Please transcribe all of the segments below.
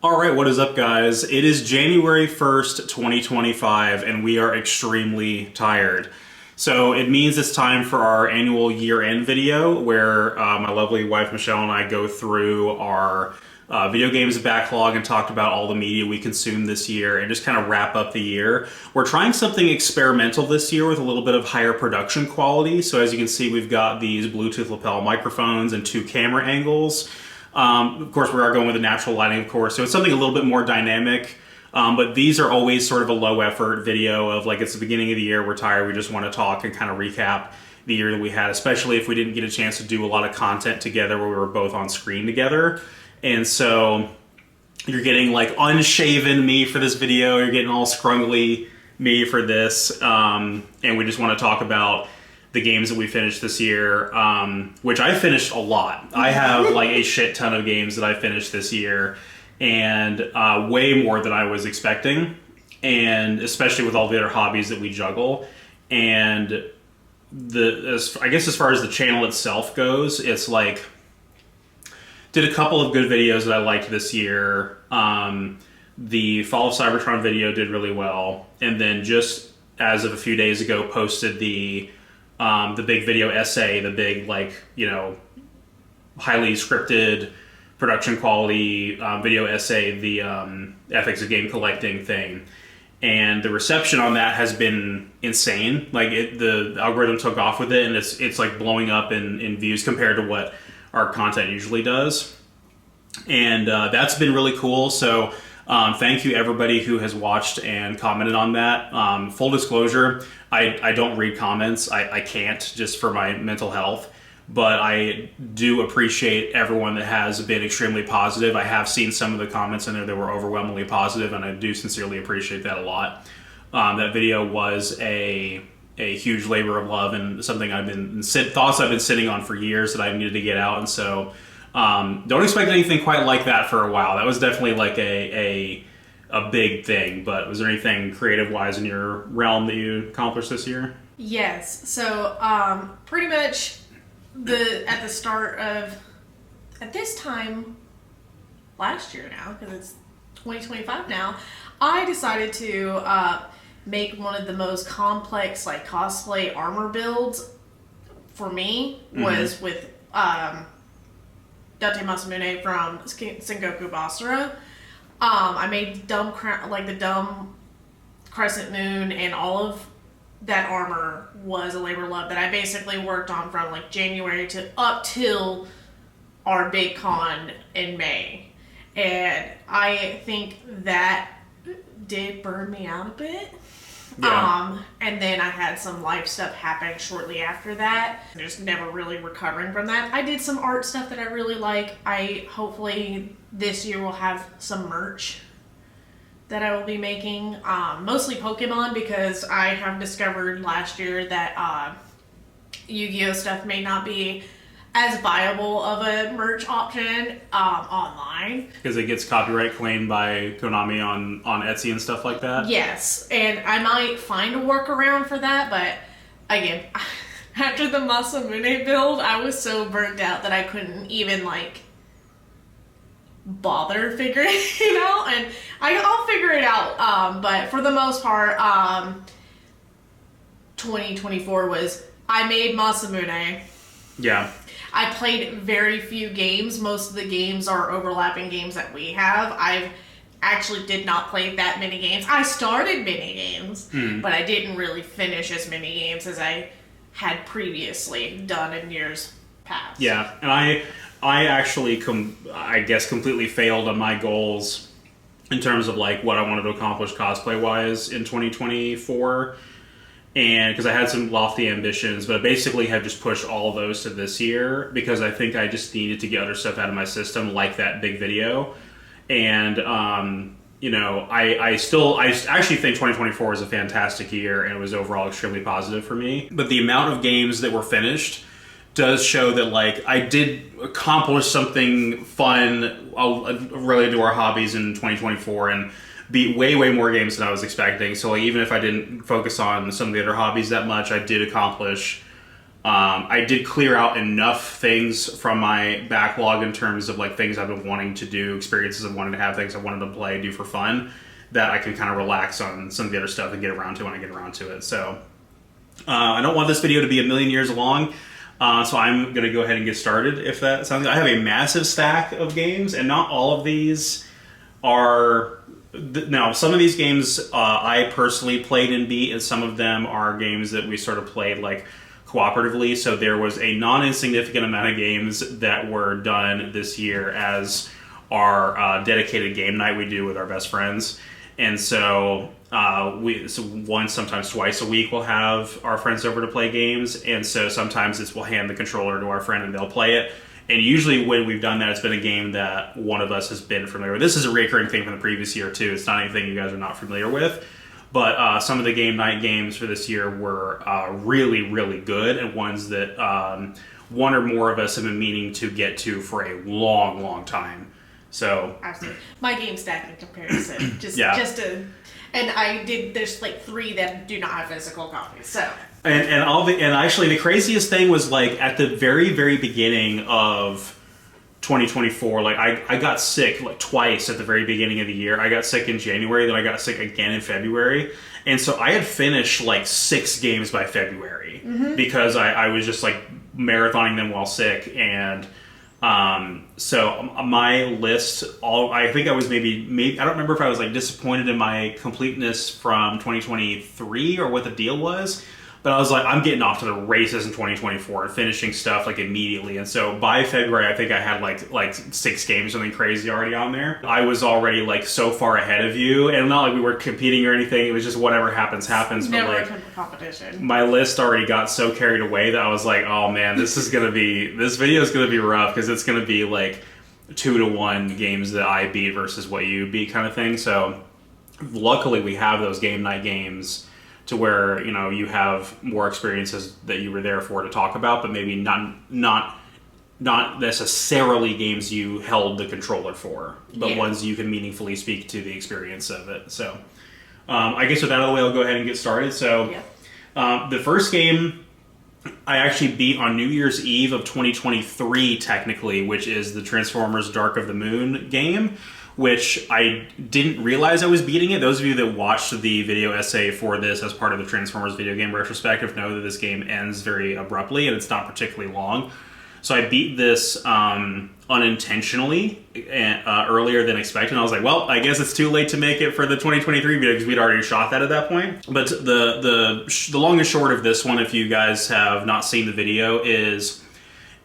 All right, what is up, guys? It is January 1st, 2025, and we are extremely tired. So it means it's time for our annual year-end video where my lovely wife Michelle and I go through our video games backlog and talked about all the media we consumed this year and just kind of wrap up the year. We're trying something experimental this year with a little bit of higher production quality. So as you can see, we've got these Bluetooth lapel microphones and two camera angles. Of course, we are going with the natural lighting, of course, so it's something a little bit more dynamic. But these are always sort of a low effort video of like, it's the beginning of the year, we're tired, we just want to talk and kind of recap the year that we had, especially if we didn't get a chance to do a lot of content together where we were both on screen together. And so you're getting like unshaven me for this video, you're getting all scrungly me for this, and we just want to talk about the games that we finished this year, which I finished a lot. I have like a shit ton of games that I finished this year, and way more than I was expecting, and especially with all the other hobbies that we juggle. And I guess as far as the channel itself goes, it's like, did a couple of good videos that I liked this year. The Fall of Cybertron video did really well, and then just as of a few days ago, posted the big video essay, the big, like, you know, highly scripted production quality video essay, the ethics of game collecting thing. And the reception on that has been insane. Like, the algorithm took off with it, and it's like blowing up in views compared to what our content usually does. And that's been really cool. So thank you everybody who has watched and commented on that. Full disclosure, I don't read comments. I can't, just for my mental health. But I do appreciate everyone that has been extremely positive. I have seen some of the comments in there that were overwhelmingly positive, and I do sincerely appreciate that a lot. That video was a huge labor of love and something thoughts I've been sitting on for years that I needed to get out. And so don't expect anything quite like that for a while. That was definitely like a big thing. But was there anything creative wise in your realm that you accomplished this year? Yes. So pretty much at the start of at this time last year now, because it's 2025 now, I decided to make one of the most complex like cosplay armor builds for me was with Date Masamune from Sengoku Basara. I made the dumb crescent moon, and all of that armor was a labor of love that I basically worked on from like January to up till our big con in May. And I think that did burn me out a bit. Yeah. And then I had some life stuff happen shortly after that. Just never really recovering from that. I did some art stuff that I really like. I hopefully this year will have some merch that I will be making. Mostly Pokemon, because I have discovered last year that Yu-Gi-Oh stuff may not be as viable of a merch option online. Because it gets copyright claimed by Konami on Etsy and stuff like that? Yes, and I might find a workaround for that, but again, after the Masamune build, I was so burnt out that I couldn't even, like, bother figuring it out, and I'll figure it out, but for the most part, 2024 was, I made Masamune. Yeah. I played very few games. Most of the games are overlapping games that we have. I actually did not play that many games. I started many games, but I didn't really finish as many games as I had previously done in years past. Yeah, and I actually, I guess, completely failed on my goals in terms of like what I wanted to accomplish cosplay-wise in 2024. And because I had some lofty ambitions, but I basically have just pushed all of those to this year because I think I just needed to get other stuff out of my system, like that big video. And, you know, I actually think 2024 was a fantastic year, and it was overall extremely positive for me. But the amount of games that were finished does show that, like, I did accomplish something fun related to our hobbies in 2024, and beat way more games than I was expecting. So like, even if I didn't focus on some of the other hobbies that much, I did accomplish I did clear out enough things from my backlog in terms of like things I've been wanting to do, experiences I've wanted to have, things I wanted to play, do for fun, that I can kind of relax on some of the other stuff and get around to when I get around to it. So I don't want this video to be a million years long, so I'm going to go ahead and get started if that sounds good. I have a massive stack of games, and not all of these are... Now, some of these games I personally played and beat, and some of them are games that we sort of played like cooperatively. So there was a non-insignificant amount of games that were done this year as our dedicated game night we do with our best friends. And so so once, sometimes twice a week, we'll have our friends over to play games. And so sometimes we'll hand the controller to our friend and they'll play it. And usually when we've done that, it's been a game that one of us has been familiar with. This is a recurring thing from the previous year, too. It's not anything you guys are not familiar with. But some of the game night games for this year were really, really good, and ones that one or more of us have been meaning to get to for a long, long time. So absolutely, my game stack in comparison, there's like 3 that do not have physical copies. So and actually the craziest thing was like at the very, very beginning of 2024, like I got sick like twice at the very beginning of the year. I got sick in January, then I got sick again in February, and so I had finished like 6 games by February because I was just like marathoning them while sick. And so my list, I think I was maybe I don't remember if I was like disappointed in my completeness from 2023 or what the deal was. But I was like, I'm getting off to the races in 2024 and finishing stuff like immediately. And so by February, I think I had like 6 games, something crazy already on there. I was already like so far ahead of you, and not like we were competing or anything. It was just whatever happens. Never but a competition. My list already got so carried away that I was like, oh man, this video is gonna be rough because it's gonna be like 2-to-1 games that I beat versus what you beat kind of thing. So luckily, we have those game night games to where, you know, you have more experiences that you were there for to talk about, but maybe not necessarily games you held the controller for, but ones you can meaningfully speak to the experience of it. So I guess with that out of the way, I'll go ahead and get started. So the first game I actually beat on New Year's Eve of 2023, technically, which is the Transformers Dark of the Moon game, which I didn't realize I was beating it. Those of you that watched the video essay for this as part of the Transformers video game retrospective know that this game ends very abruptly and it's not particularly long. So I beat this unintentionally earlier than expected. And I was like, well, I guess it's too late to make it for the 2023 video because we'd already shot that at that point. But the long and short of this one, if you guys have not seen the video, is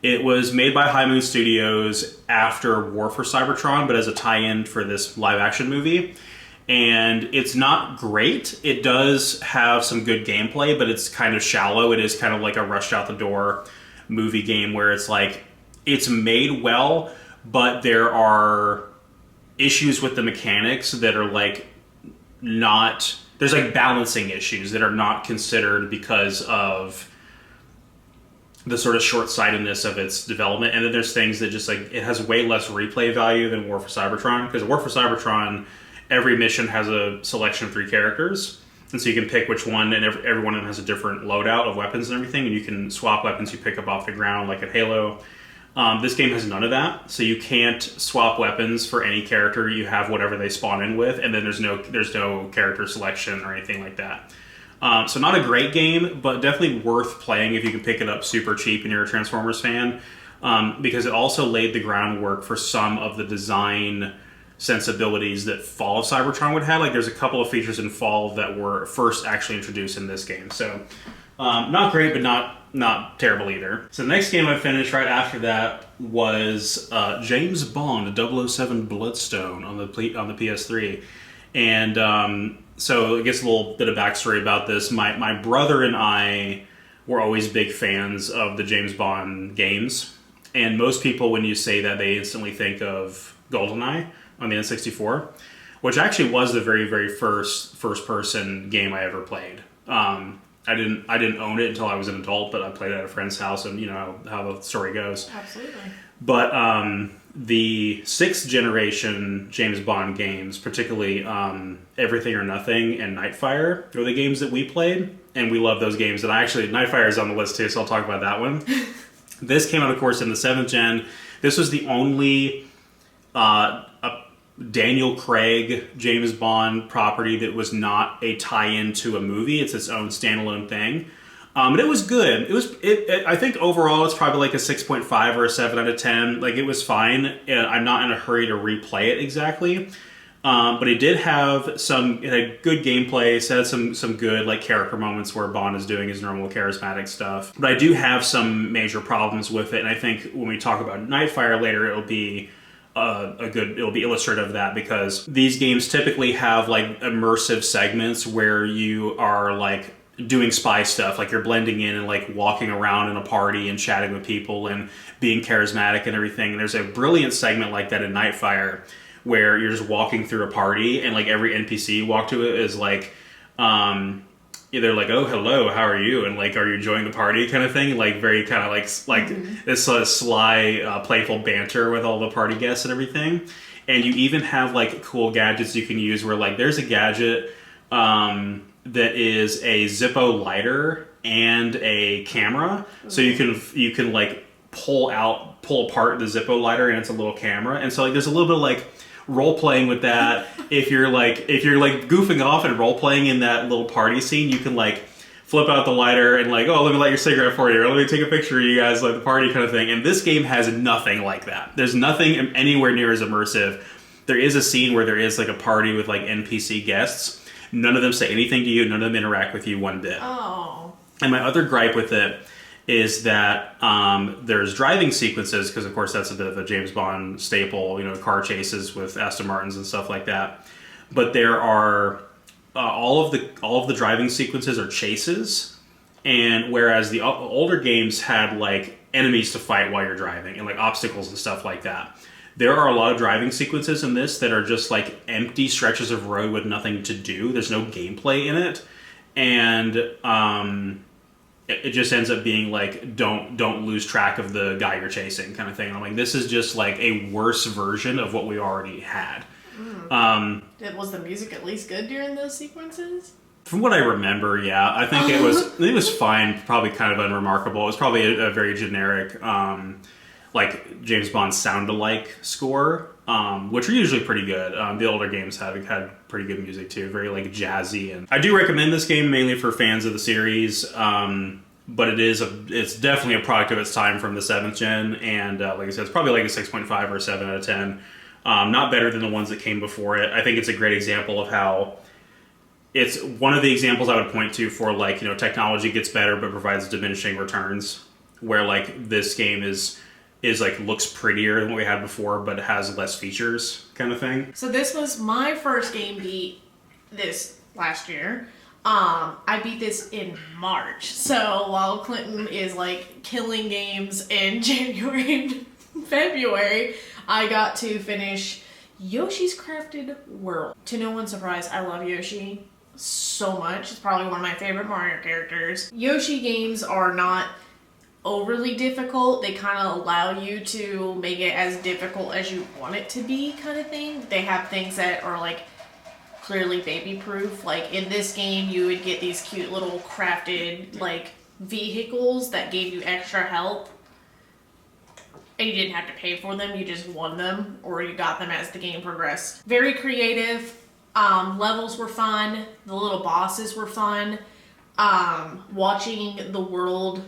it was made by High Moon Studios after War for Cybertron, but as a tie-in for this live-action movie. And it's not great. It does have some good gameplay, but it's kind of shallow. It is kind of like a rushed-out-the-door movie game where it's like, it's made well, but there are issues with the mechanics that are like not... There's like balancing issues that are not considered because of the sort of short-sightedness of its development. And then there's things that just like, it has way less replay value than War for Cybertron, because War for Cybertron, every mission has a selection of 3 characters, and so you can pick which one, and every one of them has a different loadout of weapons and everything, and you can swap weapons you pick up off the ground like at Halo. This game has none of that, so you can't swap weapons for any character. You have whatever they spawn in with, and then there's no character selection or anything like that. So not a great game, but definitely worth playing if you can pick it up super cheap and you're a Transformers fan, because it also laid the groundwork for some of the design sensibilities that Fall of Cybertron would have. Like there's a couple of features in Fall that were first actually introduced in this game. So not great, but not terrible either. So the next game I finished right after that was James Bond 007 Bloodstone on the PS3. And so I guess a little bit of backstory about this. My brother and I were always big fans of the James Bond games. And most people, when you say that, they instantly think of GoldenEye on the N64, which actually was the very, very first-person game I ever played. I didn't own it until I was an adult, but I played it at a friend's house, and you know how the story goes. Absolutely. But the 6th generation James Bond games, particularly Everything or Nothing and Nightfire, are the games that we played, and we love those games. And Nightfire is on the list too, so I'll talk about that one. This came out, of course, in the 7th gen. This was the only Daniel Craig James Bond property that was not a tie-in to a movie. It's its own standalone thing. And it was good. I think overall it's probably like a 6.5 or a 7 out of 10. Like, it was fine. I'm not in a hurry to replay it exactly. But it did have it had good gameplay. It had some good like character moments where Bond is doing his normal charismatic stuff. But I do have some major problems with it. And I think when we talk about Nightfire later, it'll be illustrative of that, because these games typically have like immersive segments where you are like doing spy stuff, like you're blending in and like walking around in a party and chatting with people and being charismatic and everything. And there's a brilliant segment like that in Nightfire where you're just walking through a party and like every NPC you walk to it is like either like, oh, hello, how are you? And like, are you enjoying the party kind of thing? Like very kind of like this sly, playful banter with all the party guests and everything. And you even have like cool gadgets you can use where like there's a gadget that is a Zippo lighter and a camera. So you can like pull apart the Zippo lighter and it's a little camera. And so like there's a little bit of like role playing with that. If you're like goofing off and role playing in that little party scene, you can like flip out the lighter and like, oh, let me light your cigarette for you, or let me take a picture of you guys, like the party kind of thing. And this game has nothing like that. There's nothing anywhere near as immersive. There is a scene where there is like a party with like NPC guests. None of them say anything to you. None of them interact with you one bit. Oh. And my other gripe with it is that there's driving sequences, because of course that's a bit of a James Bond staple, car chases with Aston Martins and stuff like that. But there are all of the driving sequences are chases, and whereas the older games had like enemies to fight while you're driving and like obstacles and stuff like that, there are a lot of driving sequences in this that are just like empty stretches of road with nothing to do. There's no gameplay in it, and it just ends up being like don't lose track of the guy you're chasing kind of thing. And I'm like, this is just like a worse version of what we already had. Was the music at least good during those sequences? From what I remember, yeah, I think it was fine. Probably kind of unremarkable. It was probably a very generic, like James Bond sound-alike score, which are usually pretty good. The older games had pretty good music too, very like jazzy. And I do recommend this game mainly for fans of the series, but it's definitely a product of its time from the 7th gen, and like I said, it's probably like a 6.5 or a 7 out of 10. Not better than the ones that came before it. I think it's a great example of how it's one of the examples I would point to for like, technology gets better but provides diminishing returns, where like this game is like looks prettier than what we had before but has less features kind of thing. So this was my first game beat this last year. I beat this in March. So while Clinton is like killing games in January and February, I got to finish Yoshi's Crafted World. To no one's surprise, I love Yoshi so much. It's probably one of my favorite Mario characters. Yoshi games are not overly difficult. They kind of allow you to make it as difficult as you want it to be kind of thing. They have things that are like clearly baby proof. Like in this game you would get these cute little crafted like vehicles that gave you extra help, and you didn't have to pay for them, you just won them or you got them as the game progressed. Very creative. Levels were fun. The little bosses were fun. Watching the world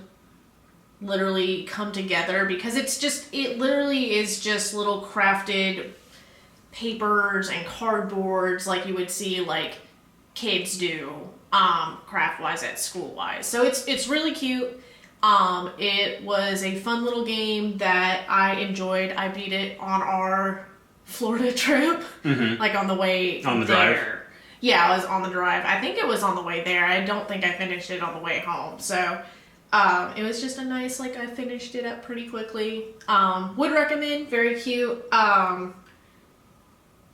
literally come together, because it literally is just little crafted papers and cardboards like you would see like kids do craft wise at school wise. So it's really cute. It was a fun little game that I enjoyed. I beat it on our Florida trip, like on the way on the there. drive. Yeah, I was on the drive. I think it was on the way there. I don't think I finished it on the way home. So it was just a nice, like, I finished it up pretty quickly. Would recommend. Very cute. I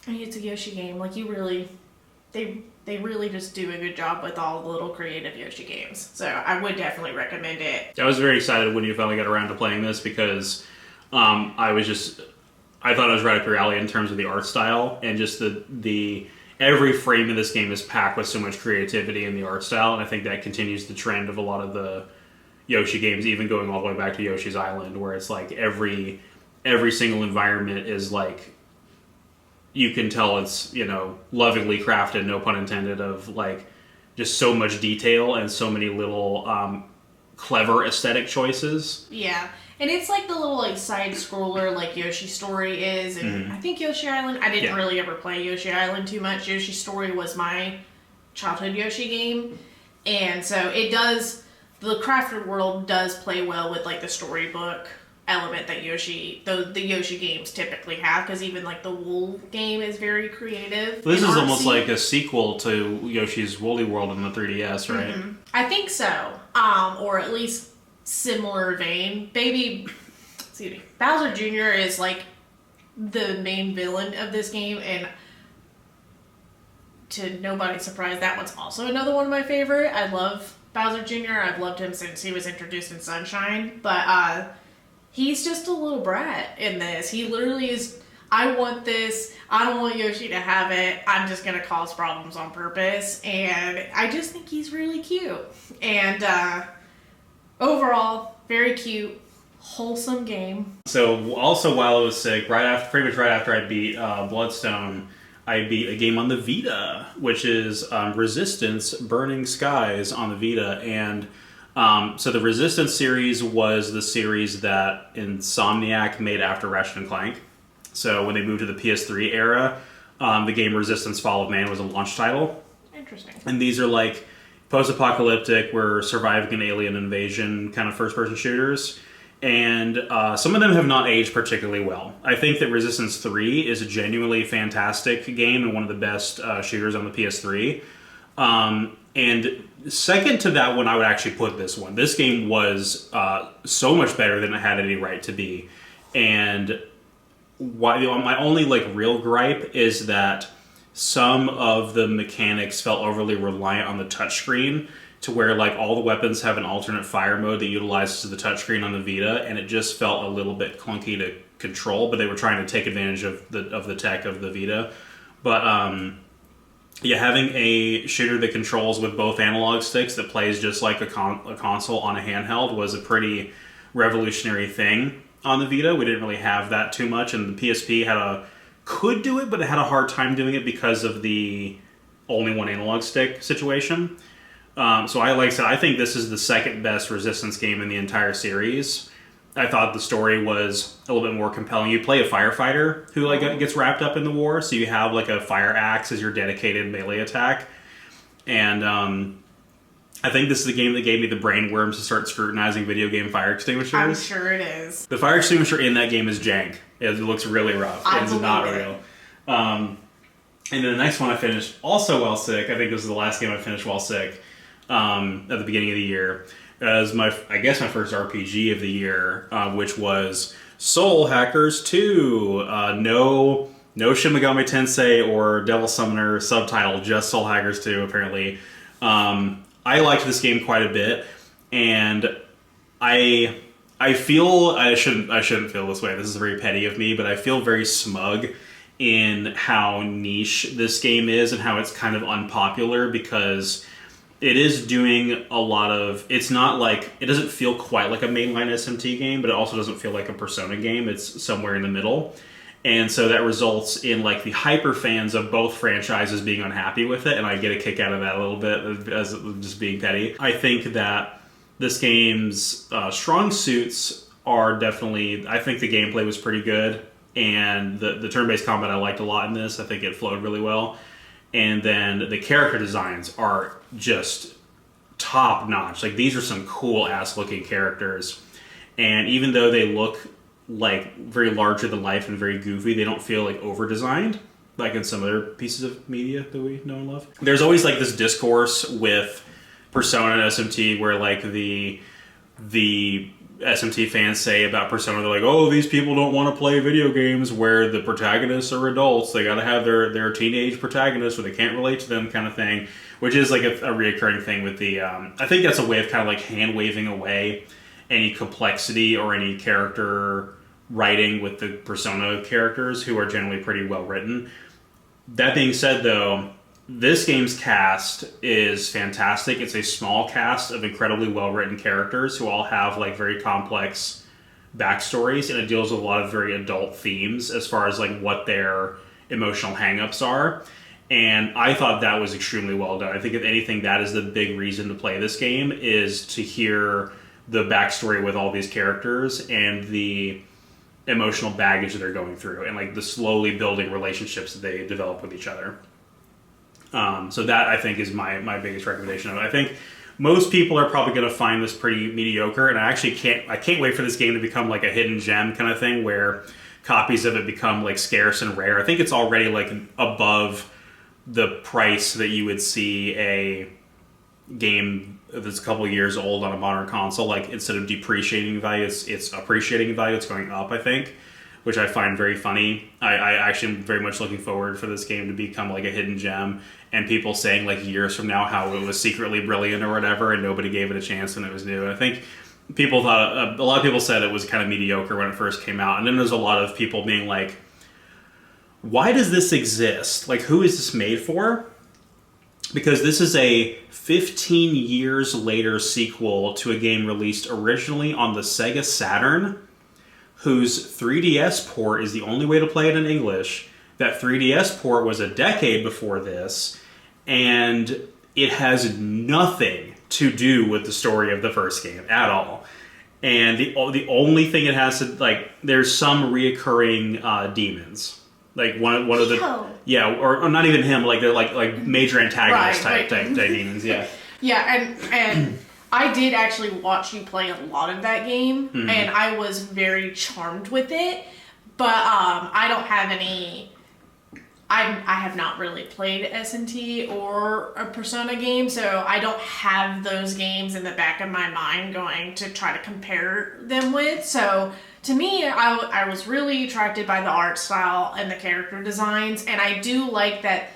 mean, it's a Yoshi game. Like, they really just do a good job with all the little creative Yoshi games. So I would definitely recommend it. I was very excited when you finally got around to playing this, because I thought it was right up your alley in terms of the art style and just the every frame in this game is packed with so much creativity in the art style, and I think that continues the trend of a lot of the Yoshi games, even going all the way back to Yoshi's Island, where it's like every single environment is like, you can tell it's, lovingly crafted, no pun intended, of like just so much detail and so many little clever aesthetic choices. Yeah. And it's like the little like side scroller like Yoshi Story is, and I think Yoshi Island. I didn't really ever play Yoshi Island too much. Yoshi Story was my childhood Yoshi game, and so it does. The crafted world does play well with like the storybook element that the Yoshi games typically have, because even like the Wool game is very creative. This is almost like a sequel to Yoshi's Woolly World on the 3DS, right? Mm-hmm. I think so, or at least similar vein. Bowser Jr. is like the main villain of this game, and to nobody's surprise, that one's also another one of my favorite. I love Bowser Jr. I've loved him since he was introduced in Sunshine, but he's just a little brat in this. He literally is, I want this, I don't want Yoshi to have it, I'm just gonna cause problems on purpose, and I just think he's really cute. And overall, very cute, wholesome game. So also while I was sick, pretty much right after I beat Bloodstone, I beat a game on the Vita, which is Resistance Burning Skies on the Vita. And so the Resistance series was the series that Insomniac made after Ratchet and Clank. So when they moved to the PS3 era, the game Resistance Fall of Man was a launch title. Interesting. And these are like post-apocalyptic, we're surviving an alien invasion kind of first-person shooters. And some of them have not aged particularly well. I think that Resistance 3 is a genuinely fantastic game and one of the best shooters on the PS3. And second to that one, I would actually put this one. This game was so much better than it had any right to be. And my only real gripe is that some of the mechanics felt overly reliant on the touchscreen, to where all the weapons have an alternate fire mode that utilizes the touchscreen on the Vita, and it just felt a little bit clunky to control. But they were trying to take advantage of the tech of the Vita. But having a shooter that controls with both analog sticks that plays just like a console on a handheld was a pretty revolutionary thing on the Vita. We didn't really have that too much, and the PSP could do it, but it had a hard time doing it because of the only one analog stick situation. So I think this is the second best Resistance game in the entire series. I thought the story was a little bit more compelling. You play a firefighter who gets wrapped up in the war, so you have a fire axe as your dedicated melee attack. And I think this is the game that gave me the brainworms to start scrutinizing video game fire extinguishers. I'm sure it is. The fire extinguisher in that game is jank. It looks really rough. It's not real. And then the next one I finished also while sick. I think this was the last game I finished while sick at the beginning of the year. As my first RPG of the year, which was Soul Hackers 2. No Shin Megami Tensei or Devil Summoner subtitle, just Soul Hackers 2 apparently. I liked this game quite a bit, and I feel I shouldn't feel this way. This is very petty of me, but I feel very smug in how niche this game is and how it's kind of unpopular, because it is doing a lot of... It's not it doesn't feel quite like a mainline SMT game, but it also doesn't feel like a Persona game. It's somewhere in the middle. And so that results in the hyper fans of both franchises being unhappy with it, and I get a kick out of that a little bit as just being petty. I think that this game's strong suits are definitely... I think the gameplay was pretty good, and the turn-based combat I liked a lot in this. I think it flowed really well. And then the character designs are just top-notch. These are some cool-ass looking characters. And even though they look very larger than life and very goofy, they don't feel over-designed, like in some other pieces of media that we know and love. There's always this discourse with Persona and SMT where the SMT fans say about Persona, they're like, oh, these people don't want to play video games where the protagonists are adults. They got to have their teenage protagonists or they can't relate to them, kind of thing, which is a reoccurring thing with the... I think that's a way of kind of hand-waving away any complexity or any character writing with the Persona characters, who are generally pretty well written. That being said, though, this game's cast is fantastic. It's a small cast of incredibly well-written characters who all have like very complex backstories, and it deals with a lot of very adult themes as far as like what their emotional hang-ups are. And I thought that was extremely well done. I think if anything, that is the big reason to play this game, is to hear the backstory with all these characters and the emotional baggage that they're going through, and like the slowly building relationships that they develop with each other. So that, I think, is my biggest recommendation of it. I think most people are probably going to find this pretty mediocre, and I can't wait for this game to become like a hidden gem kind of thing, where copies of it become like scarce and rare. I think it's already like above the price that you would see a game that's a couple of years old on a modern console. Like, instead of depreciating in value, it's appreciating in value. It's going up, I think, which I find very funny. I actually am very much looking forward for this game to become like a hidden gem, and people saying like years from now how it was secretly brilliant or whatever, and nobody gave it a chance when it was new. And I think people thought, a lot of people said it was kind of mediocre when it first came out, and then there's a lot of people being like, why does this exist? Like, who is this made for? Because this is a 15 years later sequel to a game released originally on the Sega Saturn, whose 3DS port is the only way to play it in English. That 3DS port was a decade before this, and it has nothing to do with the story of the first game at all. And the only thing it has to, like, there's some reoccurring demons. Like one of the or not even him, like they're like major antagonist type demons, yeah. Yeah, and I did actually watch you play a lot of that game, and I was very charmed with it. But I don't have any. I have not really played S&T or a Persona game, so I don't have those games in the back of my mind going to try to compare them with. So to me, I was really attracted by the art style and the character designs, and I do like that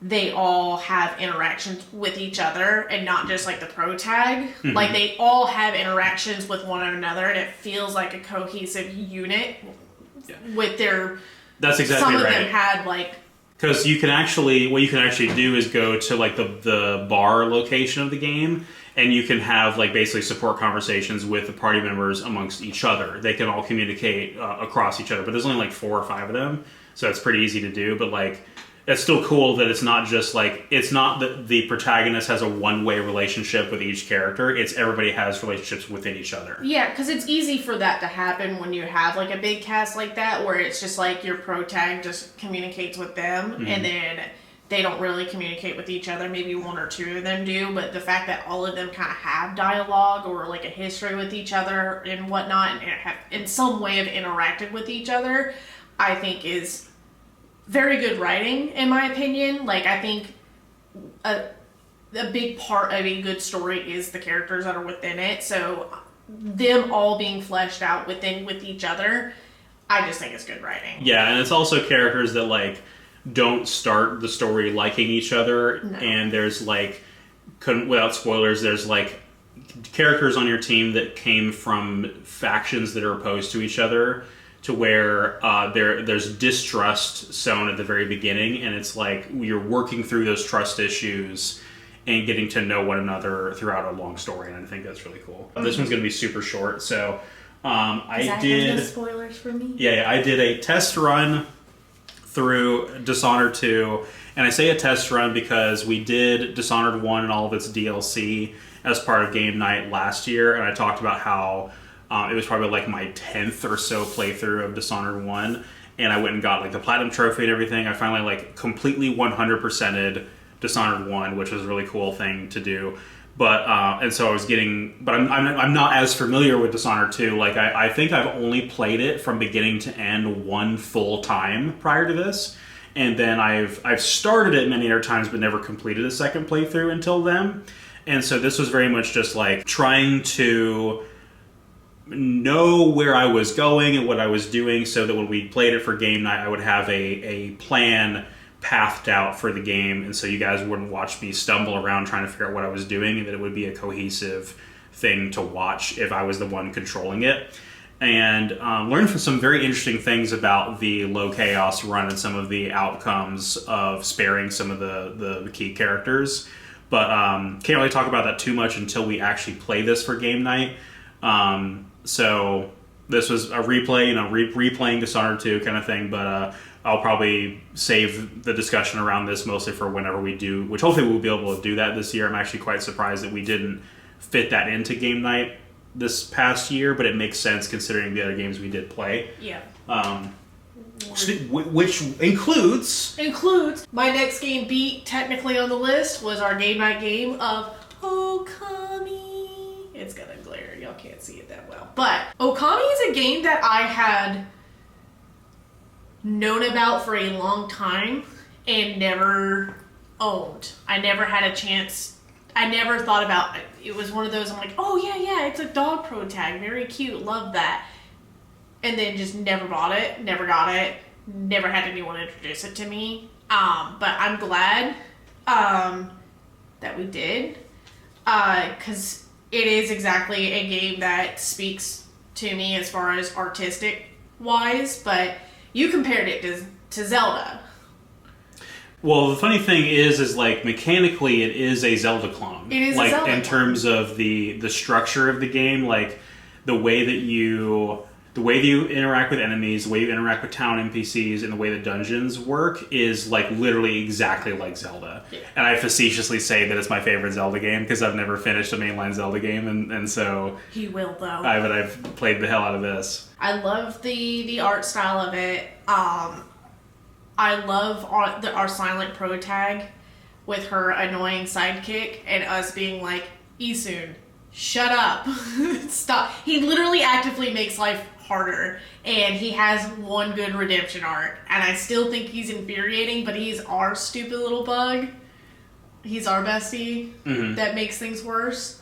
they all have interactions with each other and not just like the pro tag. Mm-hmm. Like, they all have interactions with one another, and it feels like a cohesive unit with their... That's exactly right. Some of them had like... Because what you can actually do is go to like the bar location of the game, and you can have like basically support conversations with the party members amongst each other. They can all communicate across each other, but there's only like 4 or 5 of them, so it's pretty easy to do. But like, it's still cool that it's not just like, it's not that the protagonist has a one-way relationship with each character. It's everybody has relationships within each other. Yeah, because it's easy for that to happen when you have like a big cast like that, where it's just like your protag just communicates with them, and then they don't really communicate with each other. Maybe 1 or 2 of them do, but the fact that all of them kind of have dialogue or like a history with each other and whatnot, and have in some way have interacted with each other, I think is very good writing, in my opinion. Like, I think a big part of a good story is the characters that are within it. So them all being fleshed out with each other, I just think it's good writing. Yeah, and it's also characters that like don't start the story liking each other. No. And there's like, without spoilers, there's like characters on your team that came from factions that are opposed to each other, to where there's distrust sown at the very beginning, and it's like you're working through those trust issues and getting to know one another throughout a long story, and I think that's really cool. Mm-hmm. This one's going to be super short, so I did... no spoilers for me? Yeah, I did a test run through Dishonored 2, and I say a test run because we did Dishonored 1 and all of its DLC as part of Game Night last year, and I talked about how it was probably like my 10th or so playthrough of Dishonored 1, and I went and got like the Platinum Trophy and everything. I finally like completely 100%ed Dishonored 1, which was a really cool thing to do. But and so I was getting, but I'm not as familiar with Dishonored 2. Like I think I've only played it from beginning to end 1 full time prior to this, and then I've started it many other times but never completed a second playthrough until then. And so this was very much just like trying to know where I was going and what I was doing, so that when we played it for game night, I would have a plan pathed out for the game, and so you guys wouldn't watch me stumble around trying to figure out what I was doing, and that it would be a cohesive thing to watch if I was the one controlling it. and learned from some very interesting things about the low chaos run and some of the outcomes of sparing some of the key characters. But can't really talk about that too much until we actually play this for game night. So this was a replay, replaying Dishonored 2 kind of thing, but I'll probably save the discussion around this mostly for whenever we do, which hopefully we'll be able to do that this year. I'm actually quite surprised that we didn't fit that into game night this past year, but it makes sense considering the other games we did play. Yeah. Which includes my next game beat technically on the list was our game night game of Okami. It's gonna glare, y'all can't see it that well. But Okami is a game that I had known about for a long time and never owned. I never had a chance. I never thought about it. It was one of those, I'm like, oh yeah, it's a dog pro tag, very cute, love that. And then just never bought it, never got it, never had anyone introduce it to me. But I'm glad that we did, because it is exactly a game that speaks to me as far as artistic wise, but you compared it to Zelda. Well, the funny thing is like mechanically, it is a Zelda clone. It is like a Zelda in clone. terms of the structure of the game, like the way that you interact with enemies, the way you interact with town NPCs, and the way the dungeons work is like literally exactly like Zelda. Yeah. And I facetiously say that it's my favorite Zelda game because I've never finished a mainline Zelda game, and so He will though. I've played the hell out of this. I love the art style of it. I love our silent pro tag with her annoying sidekick and us being like, Isun, shut up. Stop. He literally actively makes life harder, and he has one good redemption arc, and I still think he's infuriating, but he's our stupid little bug. He's our bestie that makes things worse.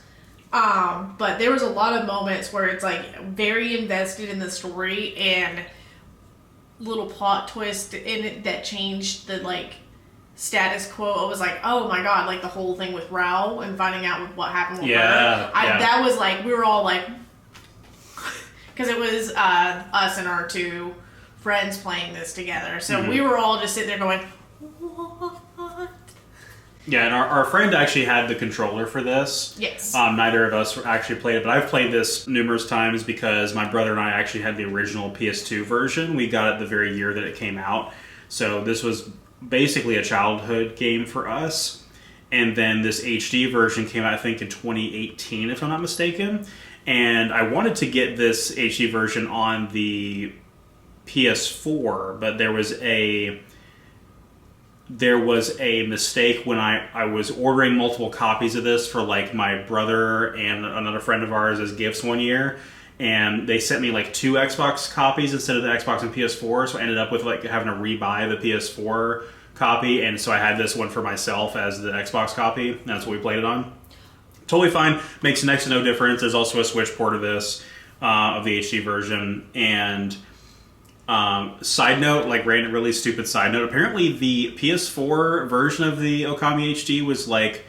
But there was a lot of moments where it's like very invested in the story and little plot twist in it that changed the like status quo. It was like, oh my god, like the whole thing with Rao and finding out what happened with her. That was like, we were all like, because it was us and our two friends playing this together, so we were all just sitting there going, what? Yeah, and our friend actually had the controller for this. Yes. Neither of us actually played it, but I've played this numerous times because my brother and I actually had the original PS2 version. We got it the very year that it came out. So this was basically a childhood game for us. And then this HD version came out, I think, in 2018, if I'm not mistaken. And I wanted to get this HD version on the PS4, but there was a mistake when I was ordering multiple copies of this for like my brother and another friend of ours as gifts one year, and they sent me like 2 Xbox copies instead of the Xbox and PS4, so I ended up with like having to rebuy the PS4 copy, and so I had this one for myself as the Xbox copy, and that's what we played it on. Totally fine, makes next to no difference. There's also a Switch port of this, of the HD version, and side note, like really stupid side note, apparently the PS4 version of the Okami HD was like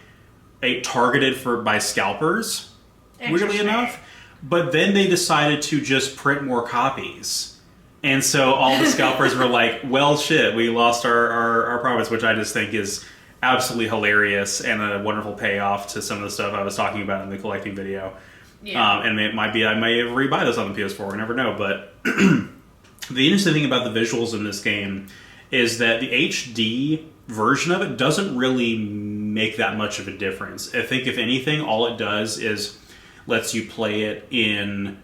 targeted by scalpers, weirdly enough. But then they decided to just print more copies. And so all the scalpers were like, well, shit, we lost our profits, which I just think is absolutely hilarious and a wonderful payoff to some of the stuff I was talking about in the collecting video. Yeah. And it might be I may rebuy this on the PS4, I never know, but the interesting thing about the visuals in this game is that the HD version of it doesn't really make that much of a difference. I think if anything, all it does is lets you play it in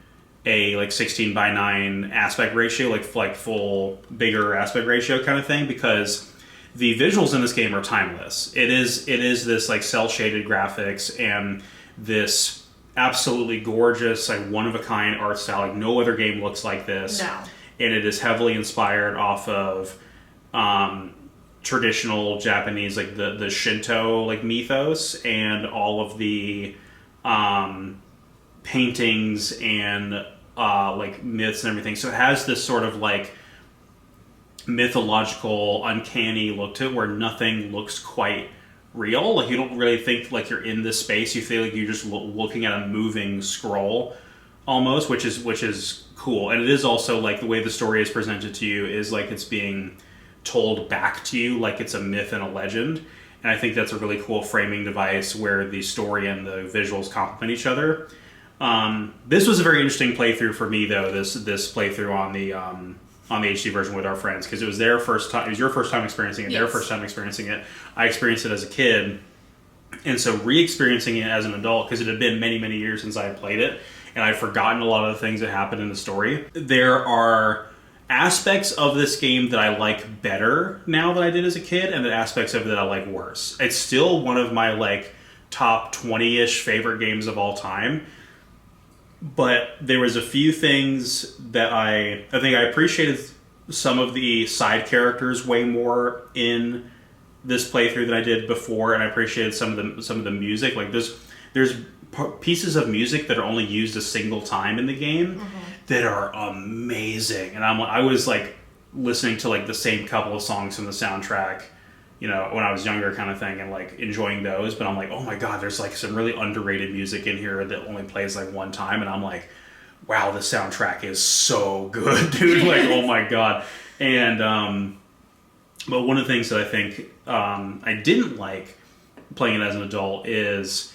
a like 16:9 aspect ratio, like full bigger aspect ratio kind of thing, because the visuals in this game are timeless. It is this like cel shaded graphics and this absolutely gorgeous, like one of a kind art style. Like no other game looks like this. No. And it is heavily inspired off of traditional Japanese, like the Shinto like mythos and all of the paintings and like myths and everything. So it has this sort of like mythological, uncanny look to it, where nothing looks quite real. Like you don't really think like you're in this space. You feel like you're just looking at a moving scroll. almost, which is cool. And it is also like the way the story is presented to you is like it's being told back to you like it's a myth and a legend. And I think that's a really cool framing device where the story and the visuals complement each other. This was a very interesting playthrough for me, though. This playthrough on the HD version with our friends, because it was their first time. It was your first time experiencing it. Yes. Their first time experiencing it. I experienced it as a kid, and so re-experiencing it as an adult, because it had been many, many years since I had played it, and I'd forgotten a lot of the things that happened in the story. There are aspects of this game that I like better now than I did as a kid, and the aspects of it that I like worse. It's still one of my like top 20-ish favorite games of all time. But there was a few things that I think I appreciated some of the side characters way more in this playthrough than I did before, and I appreciated some of the music. Like there's pieces of music that are only used a single time in the game that are amazing, and I was like listening to like the same couple of songs from the soundtrack, you know, when I was younger kind of thing, and like enjoying those. But I'm like, oh my God, there's like some really underrated music in here that only plays like one time. And I'm like, wow, the soundtrack is so good, dude. Like, oh my God. And, but one of the things that I think, I didn't like playing it as an adult is,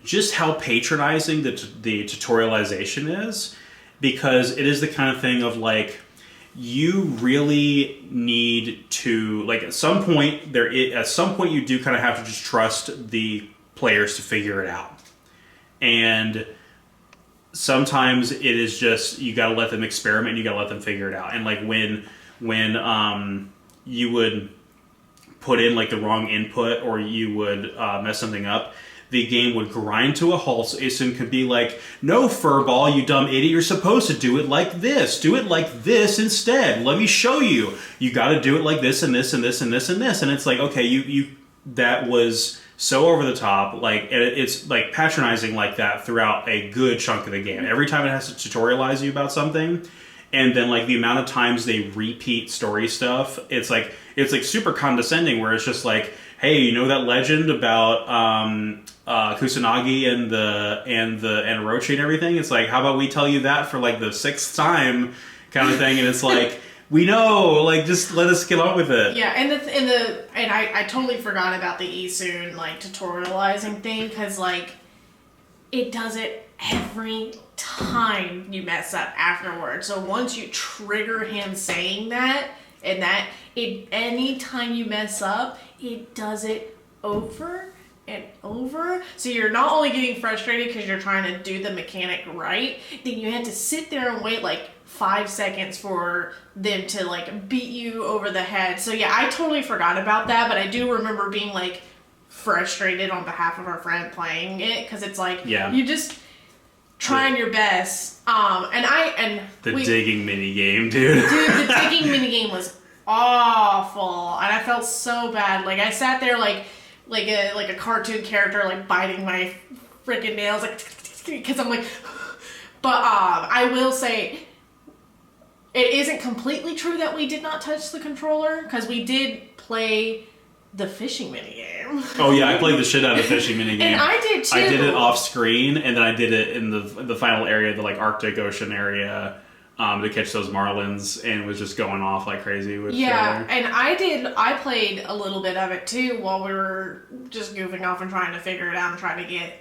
just how patronizing the tutorialization is, because it is the kind of thing of like, you really need to, like, at some point you do kind of have to just trust the players to figure it out. And sometimes it is just, you got to let them experiment, you got to let them figure it out. And like when you would put in like the wrong input, or you would mess something up, the game would grind to a halt. So Issun could be like, no, Furball, you dumb idiot, you're supposed to do it like this. Do it like this instead. Let me show you. You got to do it like this and this and this and this and this. And it's like, okay, you that was so over the top. Like, it's like patronizing like that throughout a good chunk of the game. Every time it has to tutorialize you about something, and then like the amount of times they repeat story stuff, it's like super condescending, where it's just like, hey, you know that legend about Kusanagi and Orochi and everything? It's like, how about we tell you that for like the 6th time kind of thing? And it's like, we know, like, just let us get on with it. Yeah, and I totally forgot about the Issun like tutorializing thing, because like it does it every time you mess up afterwards. So once you trigger him saying that, and that any time you mess up, it does it over and over. So you're not only getting frustrated because you're trying to do the mechanic right, then you have to sit there and wait like 5 seconds for them to like beat you over the head. So yeah, I totally forgot about that, but I do remember being like frustrated on behalf of our friend playing it, because it's like, you just trying your best. Digging mini game, dude. Dude, the digging mini game was awful, and I felt so bad. Like I sat there like a cartoon character, like biting my freaking nails, like, because I'm like. But I will say, it isn't completely true that we did not touch the controller, because we did play the fishing minigame. Oh yeah, I played the shit out of the fishing minigame. And I did too. I did it off screen, and then I did it in the final area, the like Arctic Ocean area, to catch those marlins, and was just going off like crazy with and I played a little bit of it too while we were just goofing off and trying to figure it out and trying to get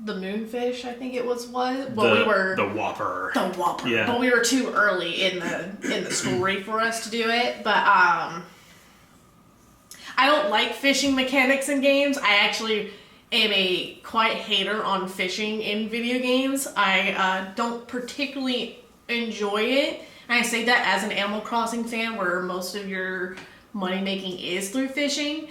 the moonfish, I think it was what? But the Whopper. The Whopper. Yeah. But we were too early in the story for us to do it. But I don't like fishing mechanics in games. I actually am a quite hater on fishing in video games. I don't particularly enjoy it. And I say that as an Animal Crossing fan, where most of your money making is through fishing.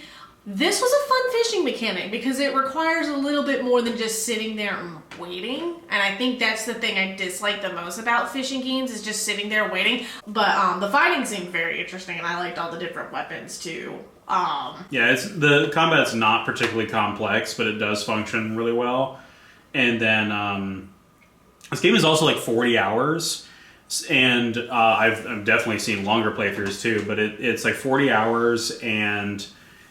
This was a fun fishing mechanic because it requires a little bit more than just sitting there and waiting. And I think that's the thing I dislike the most about fishing games, is just sitting there waiting. But the fighting seemed very interesting, and I liked all the different weapons too. Yeah, the combat's not particularly complex, but it does function really well. And then this game is also like 40 hours. And I've definitely seen longer playthroughs too, but it's like 40 hours, and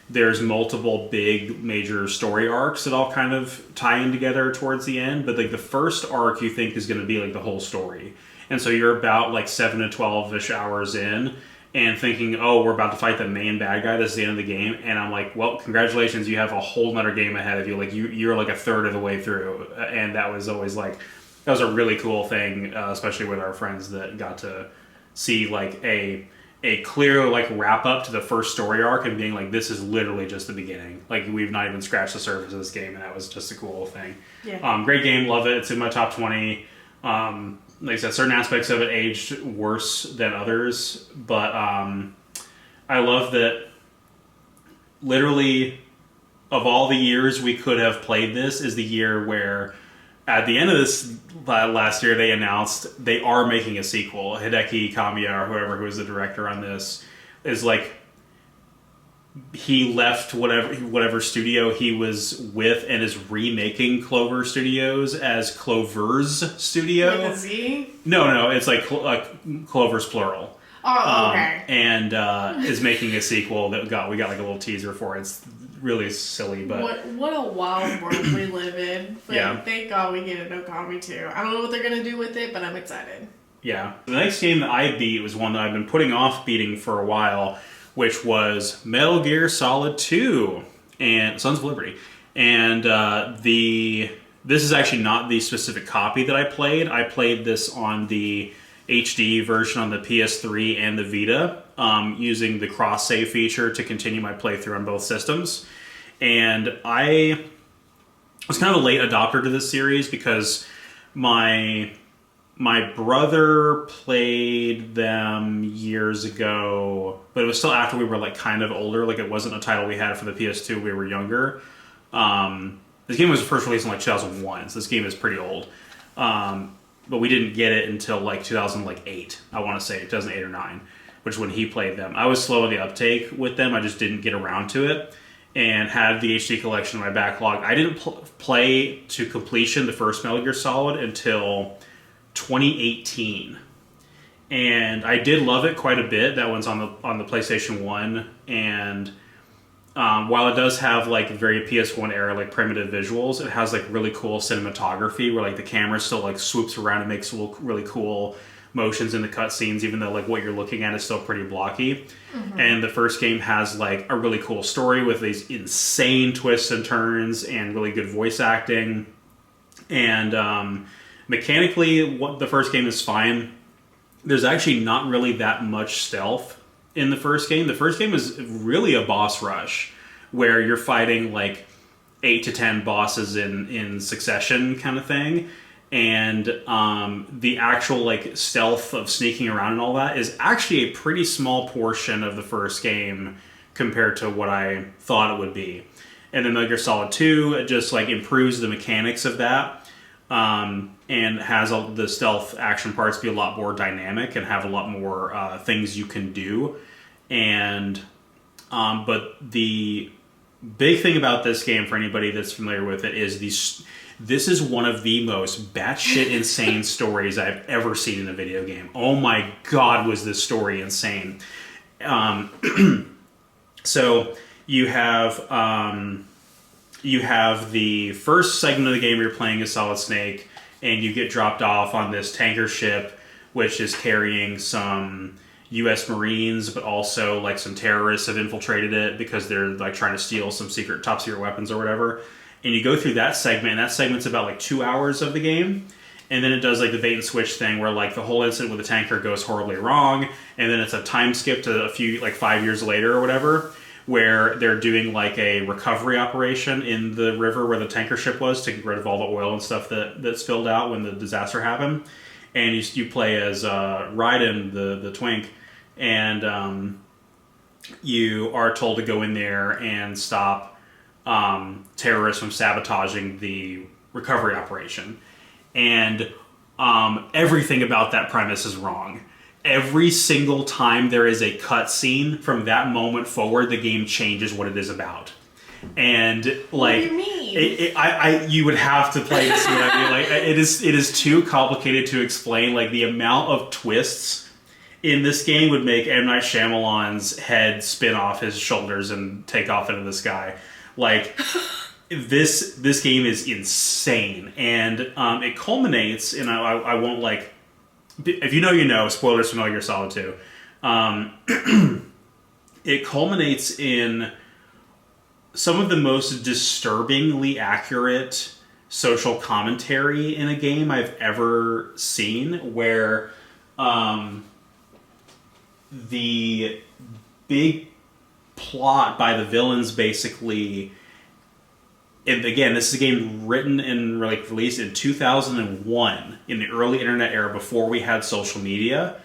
there's multiple big major story arcs that all kind of tie in together towards the end. But like the first arc you think is going to be like the whole story. And so you're about like 7 to 12-ish hours in and thinking, oh, we're about to fight the main bad guy. This is the end of the game. And I'm like, well, congratulations. You have a whole nother game ahead of you. Like you're like a third of the way through. And that was always like, that was a really cool thing, especially with our friends that got to see like a clear like wrap up to the first story arc and being like, this is literally just the beginning. Like we've not even scratched the surface of this game, and that was just a cool thing. Yeah. Great game, love it. It's in my top 20. Like I said, certain aspects of it aged worse than others, but I love that literally of all the years we could have played this is the year where at the end of this last year they announced they are making a sequel. Hideki Kamiya, or whoever, who is the director on this, is like, he left whatever studio he was with and is remaking Clover Studios as Clover's Studio. Like a Z? No, it's like Clover's plural. Oh, okay. And is making a sequel that we got like a little teaser for. It's really silly, but what a wild world we live in. But yeah. Thank God we get an Okami too. I don't know what they're gonna do with it, but I'm excited. Yeah. The next game that I beat was one that I've been putting off beating for a while, which was Metal Gear Solid 2 and Sons of Liberty. And this is actually not the specific copy that I played. I played this on the HD version on the PS3 and the Vita, using the cross-save feature to continue my playthrough on both systems. And I was kind of a late adopter to this series because my brother played them years ago, but it was still after we were like kind of older. Like it wasn't a title we had for the PS2 when we were younger. This game was first released in like 2001, so this game is pretty old. But we didn't get it until like 2008, I want to say, 2008 or 9, which is when he played them. I was slow in the uptake with them. I just didn't get around to it and had the HD collection in my backlog. I didn't play to completion the first Metal Gear Solid until 2018. And I did love it quite a bit. That one's on the PlayStation 1. And while it does have like very PS1 era like primitive visuals, it has like really cool cinematography where like the camera still like swoops around and makes really cool motions in the cutscenes, even though like what you're looking at is still pretty blocky. Mm-hmm. And the first game has like a really cool story with these insane twists and turns and really good voice acting. And mechanically, the first game is fine. There's actually not really that much stealth in the first game. The first game is really a boss rush where you're fighting like 8 to 10 bosses in succession kind of thing. And the actual like stealth of sneaking around and all that is actually a pretty small portion of the first game compared to what I thought it would be. And then Metal Gear Solid 2 just like improves the mechanics of that, and has the stealth action parts be a lot more dynamic and have a lot more things you can do. And but the big thing about this game, for anybody that's familiar with it, is this is one of the most batshit insane stories I've ever seen in a video game. Oh my god, was this story insane. So you have the first segment of the game where you're playing as Solid Snake, and you get dropped off on this tanker ship, which is carrying some U.S. Marines, but also like some terrorists have infiltrated it because they're like trying to steal some top secret weapons or whatever. And you go through that segment, and that segment's about like 2 hours of the game. And then it does like the bait and switch thing where like the whole incident with the tanker goes horribly wrong. And then it's a time skip to a few, like 5 years later or whatever, where they're doing like a recovery operation in the river where the tanker ship was to get rid of all the oil and stuff that spilled out when the disaster happened. And you play as Raiden, the twink, and you are told to go in there and stop terrorists from sabotaging the recovery operation. And everything about that premise is wrong. Every single time there is a cutscene from that moment forward, the game changes what it is about. And like, what do you mean? You would have to play to see what I mean. Like, it is too complicated to explain. Like the amount of twists in this game would make M. Night Shyamalan's head spin off his shoulders and take off into the sky. Like, this game is insane. And it culminates, and I won't, like... If you know, you know. Spoilers for Metal Gear Solid 2. It culminates in some of the most disturbingly accurate social commentary in a game I've ever seen, where the big plot by the villains basically... And again, this is a game written and released in 2001, in the early internet era, before we had social media,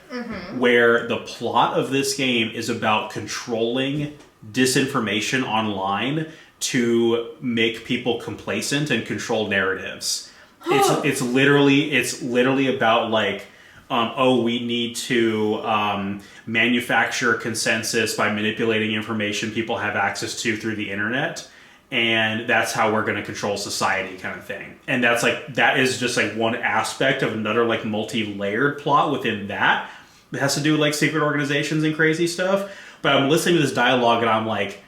where the plot of this game is about controlling disinformation online to make people complacent and control narratives. It's literally about, like, we need to manufacture consensus by manipulating information people have access to through the internet. And that's how we're going to control society, kind of thing. And that is just like one aspect of another, like, multi-layered plot within that. It has to do with, like, secret organizations and crazy stuff. But I'm listening to this dialogue and I'm like,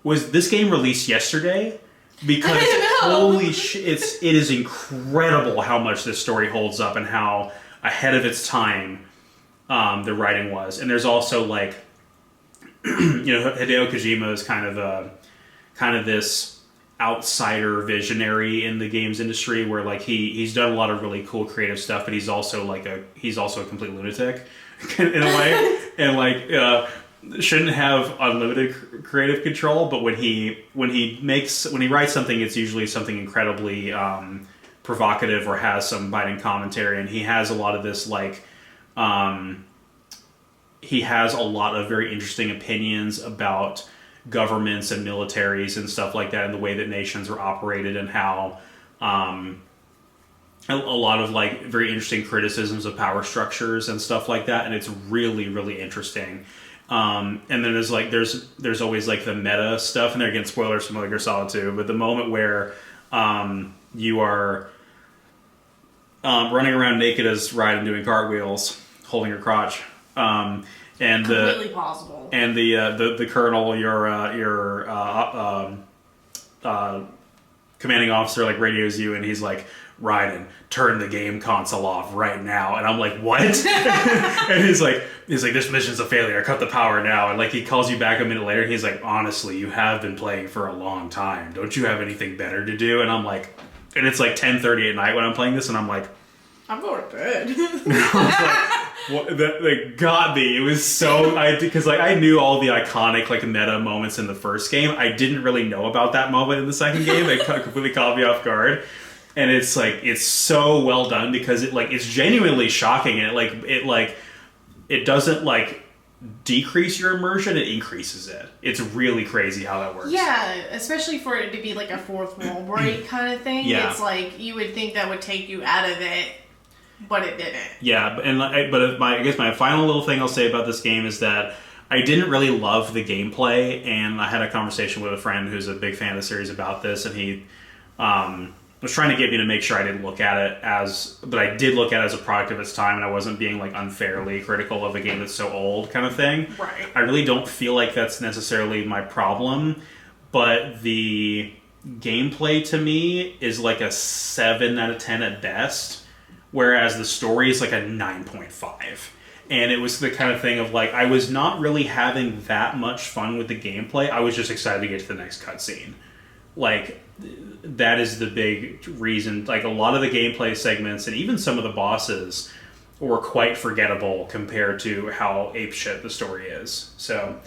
was this game released yesterday? Because holy shit, it is incredible how much this story holds up and how ahead of its time the writing was. And there's also, like, Hideo Kojima is kind of this outsider visionary in the games industry, where, like, he's done a lot of really cool creative stuff, but he's also a complete lunatic in a way, and, like, shouldn't have unlimited creative control. But when he writes something, it's usually something incredibly provocative or has some biting commentary, and he has a lot of this, like, he has a lot of very interesting opinions about governments and militaries and stuff like that, and the way that nations are operated, and how a lot of, like, very interesting criticisms of power structures and stuff like that. And it's really, really interesting. And then there's always, like, the meta stuff, and there, again, spoilers from Metal Gear Solid 2, but the moment where you are running around naked as Raiden doing cartwheels, holding your crotch, and completely plausible. And the colonel, your commanding officer, like, radios you, and he's like, Raiden, turn the game console off right now. And I'm like, what? And he's like, this mission's a failure. Cut the power now. And, like, he calls you back a minute later. And he's like, honestly, you have been playing for a long time. Don't you have anything better to do? And I'm like, and it's like 10:30 at night when I'm playing this, and I'm like, I'm going to bed. That got me. It was so... Because, like, I knew all the iconic, like, meta moments in the first game. I didn't really know about that moment in the second game. It completely caught me off guard. And it's, like, it's so well done because it's genuinely shocking. And it doesn't, like, decrease your immersion. It increases it. It's really crazy how that works. Yeah, especially for it to be, like, a fourth wall break kind of thing. Yeah. It's like, you would think that would take you out of it, but it didn't. Yeah, I guess my final little thing I'll say about this game is that I didn't really love the gameplay, and I had a conversation with a friend who's a big fan of the series about this, and he was trying to get me to make sure I didn't look at it but I did look at it as a product of its time, and I wasn't being, like, unfairly critical of a game that's so old, kind of thing. Right. I really don't feel like that's necessarily my problem, but the gameplay to me is like a 7 out of 10 at best. Whereas the story is like a 9.5. And it was the kind of thing of, like, I was not really having that much fun with the gameplay. I was just excited to get to the next cutscene. Like, that is the big reason. Like, a lot of the gameplay segments and even some of the bosses were quite forgettable compared to how apeshit the story is. So,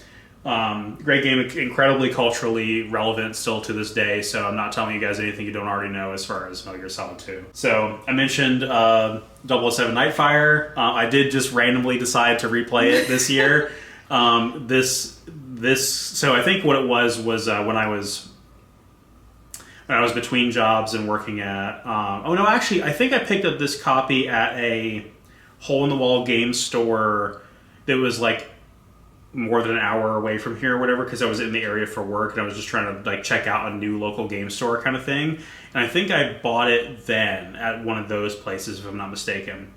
great game, incredibly culturally relevant still to this day, so I'm not telling you guys anything you don't already know as far as Metal Gear Solid 2. So, I mentioned 007 Nightfire. I did just randomly decide to replay it this year. So I think what it was when I was between jobs and working at... I think I picked up this copy at a hole-in-the-wall game store that was, like, more than an hour away from here or whatever, because I was in the area for work and I was just trying to, like, check out a new local game store kind of thing. And I think I bought it then at one of those places, if I'm not mistaken.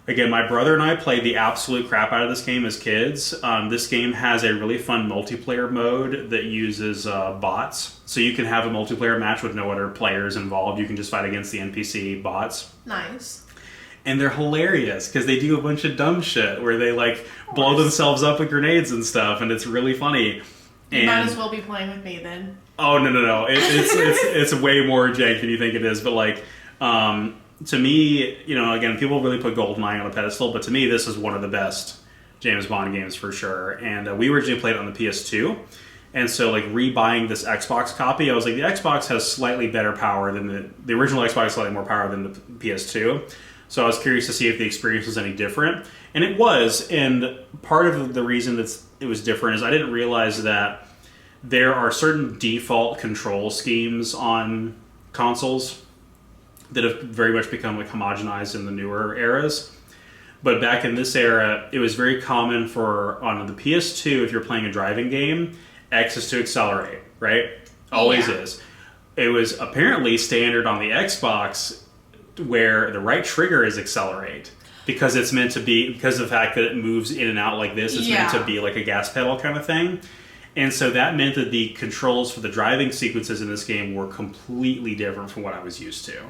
Again, my brother and I played the absolute crap out of this game as kids. This game has a really fun multiplayer mode that uses bots. So you can have a multiplayer match with no other players involved. You can just fight against the NPC bots. Nice. And they're hilarious because they do a bunch of dumb shit where they like blow themselves up with grenades and stuff, and it's really funny. You might as well be playing with me then. Oh no! It's way more jank than you think it is. But like, to me, you know, again, people really put GoldenEye on a pedestal, but to me, this is one of the best James Bond games for sure. And we originally played it on the PS2, and so like rebuying this Xbox copy, I was like, the Xbox has slightly better power than the original Xbox, has slightly more power than the PS2. So I was curious to see if the experience was any different, and it was. And part of the reason that it was different is I didn't realize that there are certain default control schemes on consoles that have very much become like homogenized in the newer eras. But back in this era, it was very common for, on the PS2, if you're playing a driving game, X is to accelerate, right? Always is. It was apparently standard on the Xbox where the right trigger is accelerate. Because it's meant to be, because of the fact that it moves in and out like this, it's meant to be like a gas pedal kind of thing. And so that meant that the controls for the driving sequences in this game were completely different from what I was used to.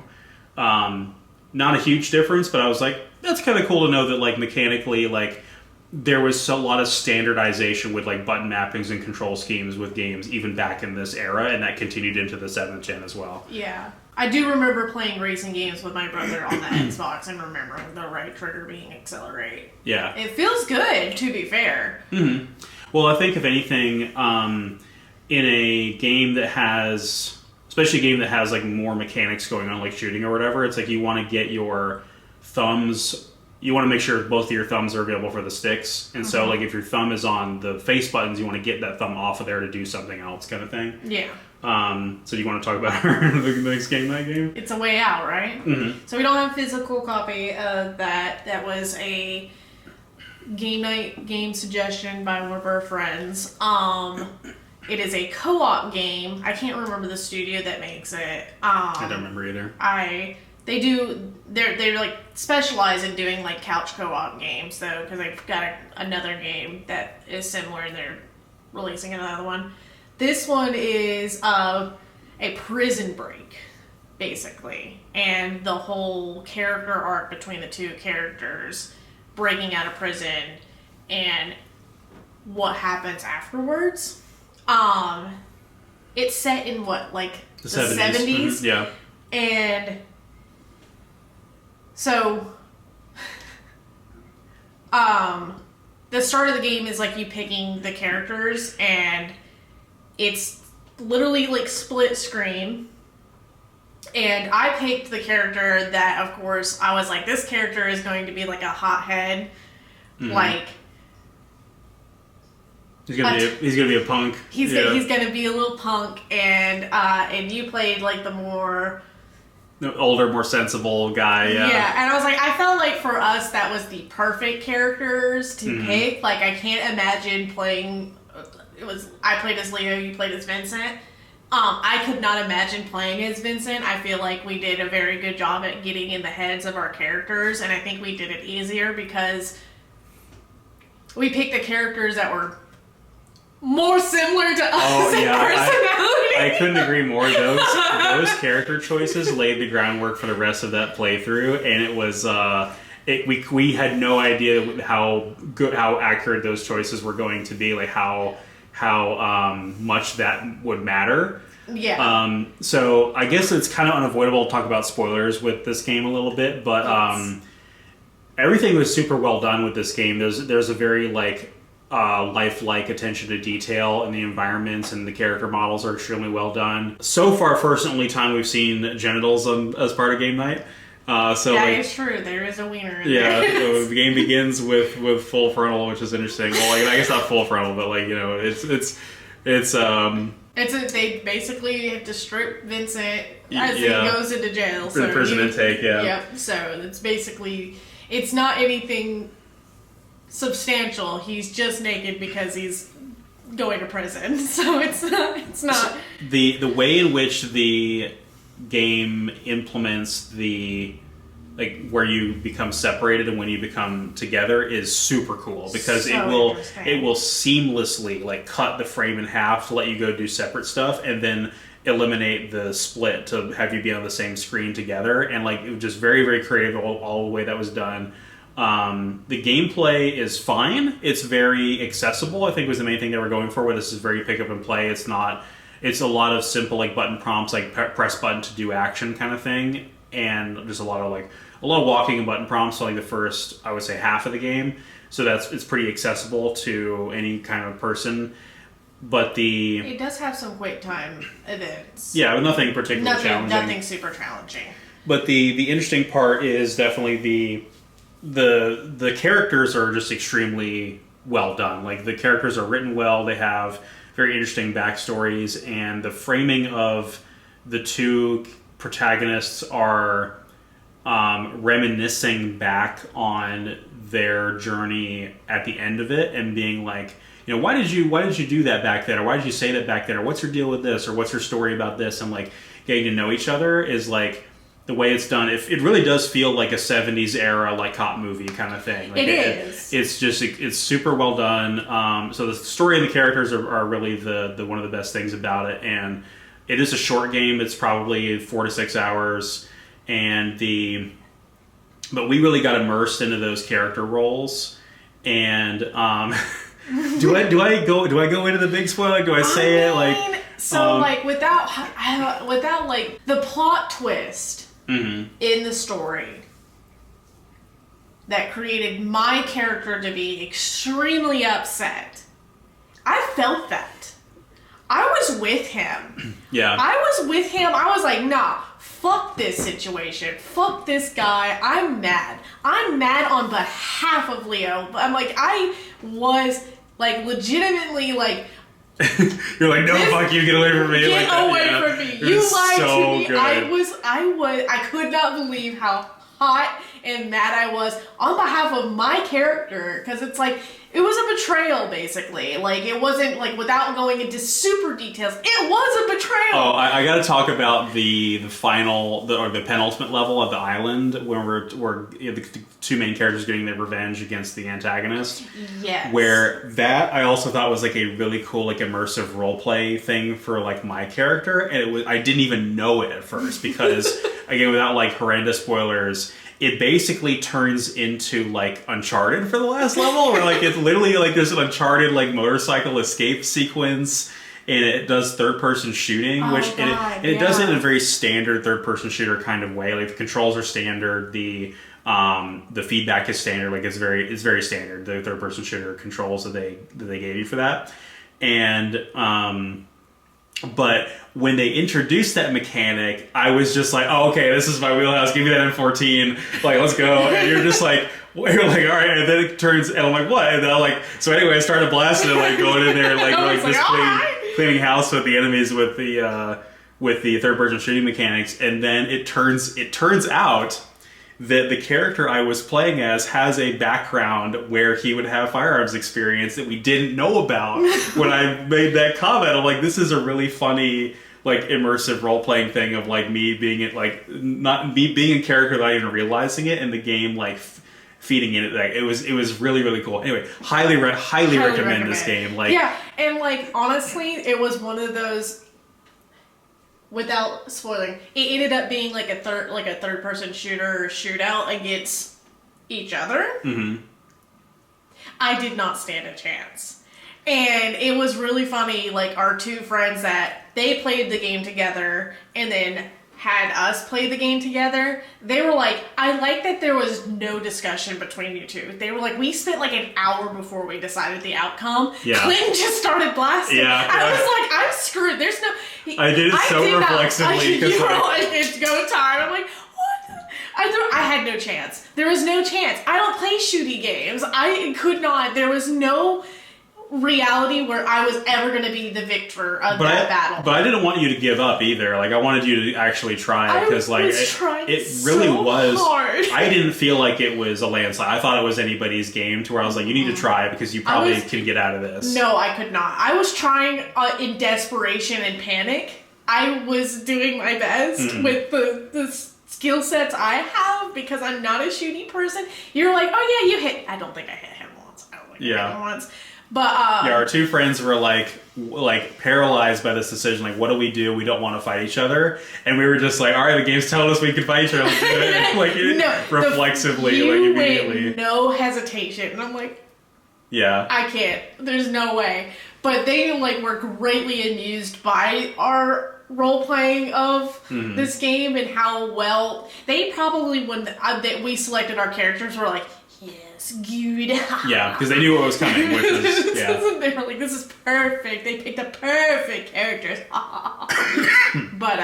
Not a huge difference, but I was like, that's kind of cool to know that like mechanically, like there was a lot of standardization with like button mappings and control schemes with games even back in this era, and that continued into the 7th gen as well. Yeah. I do remember playing racing games with my brother on the Xbox and remembering the right trigger being accelerate. Yeah. It feels good, to be fair. Mm-hmm. Well, I think if anything, in a game that has, especially a game that has like more mechanics going on, like shooting or whatever, it's like you want to get your thumbs, you want to make sure both of your thumbs are available for the sticks. And so like if your thumb is on the face buttons, you want to get that thumb off of there to do something else kind of thing. Yeah. So do you want to talk about the next Game Night game? It's A Way Out, right? Mm-hmm. So we don't have a physical copy of that. That was a Game Night game suggestion by one of our friends. It is a co-op game. I can't remember the studio that makes it. I don't remember either. They're like specialize in doing like couch co-op games though, because they've got another game that is similar and they're releasing another one. This one is a prison break, basically, and the whole character arc between the two characters breaking out of prison and what happens afterwards. It's set in what, like the 70s? Mm-hmm. Yeah. And so the start of the game is like you picking the characters, and it's literally like split screen. And I picked the character that, of course, I was like, this character is going to be like a hothead, like he's gonna be a punk. He's gonna be a little punk, and you played like the more older, more sensible guy. Yeah, and I was like, I felt like for us that was the perfect characters to pick. Like, I can't imagine playing. I played as Leo, you played as Vincent. I could not imagine playing as Vincent. I feel like we did a very good job at getting in the heads of our characters, and I think we did it easier because we picked the characters that were more similar to us in personality. I couldn't agree more. Those character choices laid the groundwork for the rest of that playthrough, and it was we had no idea how accurate those choices were going to be, like how much that would matter. Yeah. So I guess it's kind of unavoidable to talk about spoilers with this game a little bit, but everything was super well done with this game. There's a very lifelike attention to detail, and the environments and the character models are extremely well done. So far, first and only time we've seen genitals as part of Game Night. It's true. There is a wiener in there. So the game begins with full frontal, which is interesting. Well, I guess not full frontal, but they basically have to strip Vincent as he goes into jail. For the prison intake, Yep. So it's basically, it's not anything substantial. He's just naked because he's going to prison. So it's not. So the way in which the game implements the like where you become separated and when you become together is super cool because So it will seamlessly like cut the frame in half to let you go do separate stuff and then eliminate the split to have you be on the same screen together, and like it was just very, very creative all the way that was done. The gameplay is fine. It's very accessible. I think was the main thing they were going for with this. Is very pick up and play. It's a lot of simple like button prompts, like press button to do action kind of thing, and just a lot of walking and button prompts. So like the first, I would say, half of the game. So it's pretty accessible to any kind of person. But it does have some quick time events. Yeah, but nothing particularly challenging. Nothing super challenging. But the interesting part is definitely the characters are just extremely well done. Like the characters are written well. They have very interesting backstories, and the framing of the two protagonists are reminiscing back on their journey at the end of it, and being like, you know, why did you do that back then, or why did you say that back then, or what's your deal with this, or what's your story about this, and like getting to know each other is like the way it's done. It really does feel like a 70s era like cop movie kind of thing. Like it is. It's super well done. So the story and the characters are really the one of the best things about it, and it is a short game. It's probably 4 to 6 hours, but we really got immersed into those character roles, and do I go into the big spoiler? Do I say it like? So like without like the plot twist in the story that created my character to be extremely upset. I felt that. I was with him. Yeah. I was with him. I was like, nah, fuck this situation. Fuck this guy. I'm mad. I'm mad on behalf of Leo. I'm like, I was like legitimately like, you're like, no, fuck you, get away from me. Get away from me. You lied to me. Good. I could not believe how hot and mad I was on behalf of my character, because it's like, it was a betrayal, basically. Like, it wasn't, like, without going into super details, it was a betrayal! Oh, I gotta talk about the penultimate level of the island, when we're the two main characters getting their revenge against the antagonist. Yes. Where that, I also thought was, like, a really cool, like, immersive roleplay thing for, like, my character, and I didn't even know it at first, because, again, without, like, horrendous spoilers, it basically turns into like Uncharted for the last level, where like it's literally like there's an Uncharted like motorcycle escape sequence, and it does third-person shooting, it does it in a very standard third-person shooter kind of way. Like the controls are standard, the feedback is standard, like it's very standard. The third-person shooter controls that they gave you for that, and but when they introduced that mechanic, I was just like, oh, okay, this is my wheelhouse. Give me that M14. Like, let's go. And you're just like, you're like, all right. And then it turns, and I'm like, what? And then I'm like, so anyway, I started blasting and like going in there and like just cleaning house with the enemies with the third-person shooting mechanics. And then it turns out that the character I was playing as has a background where he would have firearms experience that we didn't know about when I made that comment. I'm like, this is a really funny, like, immersive role-playing thing of, like, me being it, like, not me being a character without even realizing it, and the game, like, feeding in it. Like, it was really, really cool. Anyway, highly recommend this game. Like, yeah, and, like, honestly, it was one of those, without spoiling, it ended up being like a third-person shooter or shootout against each other. Mm-hmm. I did not stand a chance. And it was really funny, like, our two friends that they played the game together and then had us play the game together, they were like, I like that there was no discussion between you two. They were like, we spent like an hour before we decided the outcome. Yeah. Clinton just started blasting. Yeah, I was like, I'm screwed. There's no... I did it so reflexively. You were like, it's go time. I'm like, what? I had no chance. There was no chance. I don't play shooty games. I could not. There was no reality where I was ever going to be the victor of that battle. But I didn't want you to give up either. Like, I wanted you to actually try it, because like it really was hard. I didn't feel like it was a landslide. I thought it was anybody's game, to where I was like, you need to try it because you probably can get out of this. No, I could not. I was trying in desperation and panic. I was doing my best with the skill sets I have because I'm not a shooty person. You're like, oh yeah, you hit. I don't think I hit him once. I don't think I hit him once. But yeah, our two friends were like paralyzed by this decision. Like, what do? We don't want to fight each other, and we were just like, all right, the game's telling us we can fight each other. Let's do it. Like reflexively, you like immediately, went no hesitation, and I'm like, yeah, I can't. There's no way. But they like were greatly amused by our role playing of this game and how well they probably when that we selected our characters were like. Yes, good. Yeah, because they knew what was coming, which is, yeah. They were like, this is perfect. They picked the perfect characters. But,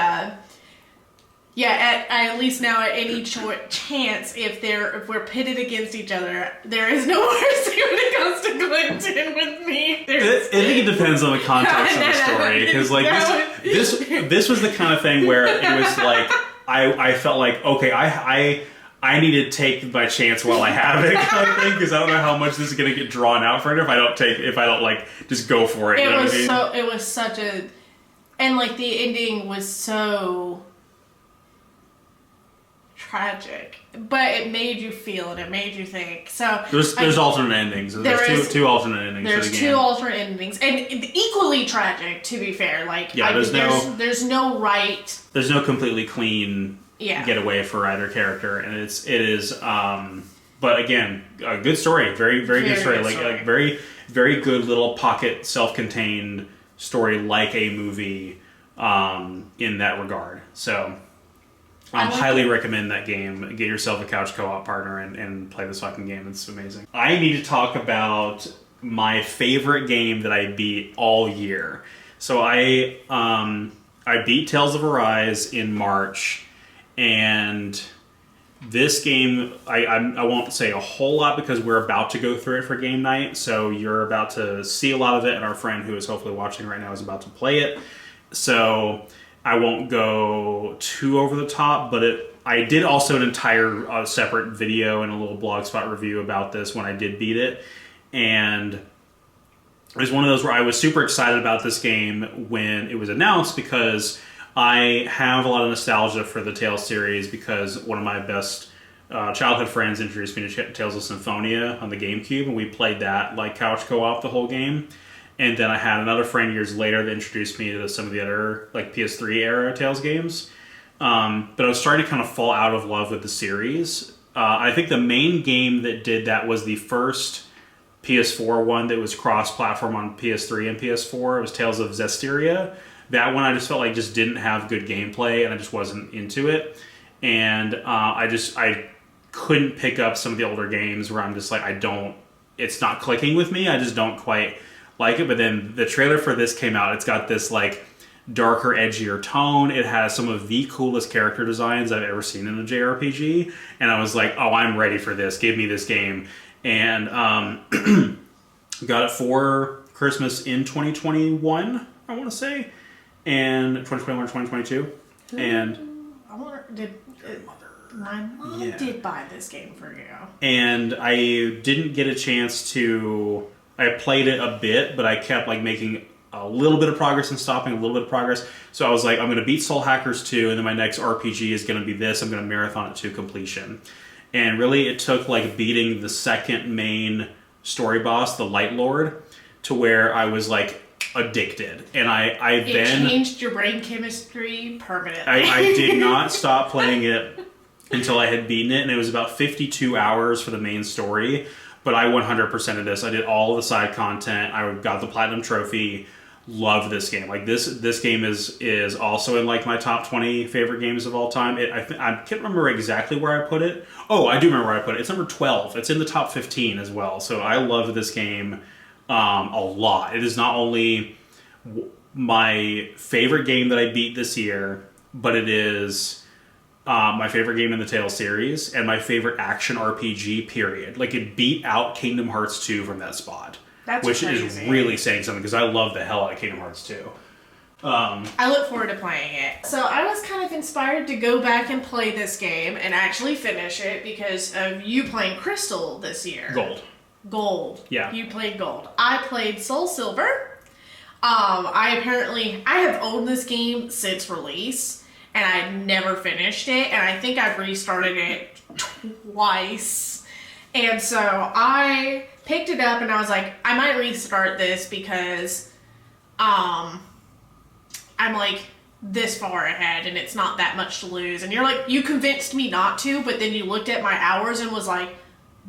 yeah, at least now at any chance, if we're pitted against each other, there is no mercy when it comes to Clinton with me. I think it depends on the context of the story, because like this was the kind of thing where it was like I felt like okay, I need to take my chance while I have it, kind of thing, because I don't know how much this is going to get drawn out for it if I don't like just go for it. It was such a, and like the ending was so tragic, but it made you feel and it made you think. So there's alternate endings. There's two alternate endings. There's two alternate endings, and equally tragic. To be fair, like there's no right. There's no completely clean. Yeah. Getaway for either character, and it is but again, a good story, very good story. Like very very good little pocket self-contained story, like a movie in that regard. So highly recommend that game. Get yourself a couch co-op partner and play this fucking game. It's amazing. I need to talk about my favorite game that I beat all year. So I beat Tales of Arise in March. And this game, I won't say a whole lot because we're about to go through it for game night. So you're about to see a lot of it, and our friend who is hopefully watching right now is about to play it. So I won't go too over the top, but I did also an entire separate video and a little Blogspot review about this when I did beat it. And it was one of those where I was super excited about this game when it was announced because I have a lot of nostalgia for the Tales series because one of my best childhood friends introduced me to Tales of Symphonia on the GameCube, and we played that like couch co-op the whole game. And then I had another friend years later that introduced me to some of the other like PS3 era Tales games. But I was starting to kind of fall out of love with the series. I think the main game that did that was the first PS4 one that was cross-platform on PS3 and PS4. It was Tales of Zestiria. That one I just felt like just didn't have good gameplay, and I just wasn't into it. And I couldn't pick up some of the older games where I'm just like, it's not clicking with me. I just don't quite like it. But then the trailer for this came out. It's got this like darker, edgier tone. It has some of the coolest character designs I've ever seen in a JRPG. And I was like, oh, I'm ready for this. Give me this game. And got it for Christmas in 2021, I want to say. And 2021 or 2022. And I wonder, my mom did buy this game for you. And I didn't get a chance to. I played it a bit, but I kept like making a little bit of progress and stopping a little bit of progress. So I was like, I'm going to beat Soul Hackers 2, and then my next RPG is going to be this. I'm going to marathon it to completion. And really, it took like beating the second main story boss, the Light Lord, to where I was like addicted. And I then changed your brain chemistry permanently. I did not stop playing it until I had beaten it, and it was about 52 hours for the main story. But I 100% of this. I did all of the side content. I got the platinum trophy. Love this game. Like this game is also in like my top 20 favorite games of all time. I can't remember exactly where I put it. Oh, I do remember where I put it. It's number 12. It's in the top 15 as well. So I love this game a lot. It is not only my favorite game that I beat this year, but it is my favorite game in the Tales series and my favorite action RPG, period. Like, it beat out Kingdom Hearts 2 from that spot. That's which crazy. Is really saying something, because I love the hell out of Kingdom Hearts 2. I look forward to playing it. So I was kind of inspired to go back and play this game and actually finish it because of you playing Crystal this year. Gold. Yeah. You played Gold. I played Soul Silver. I have owned this game since release, and I never finished it, and I think I've restarted it twice. And so I picked it up and I was like, I might restart this because I'm like this far ahead and it's not that much to lose. And you're like, you convinced me not to, but then you looked at my hours and was like,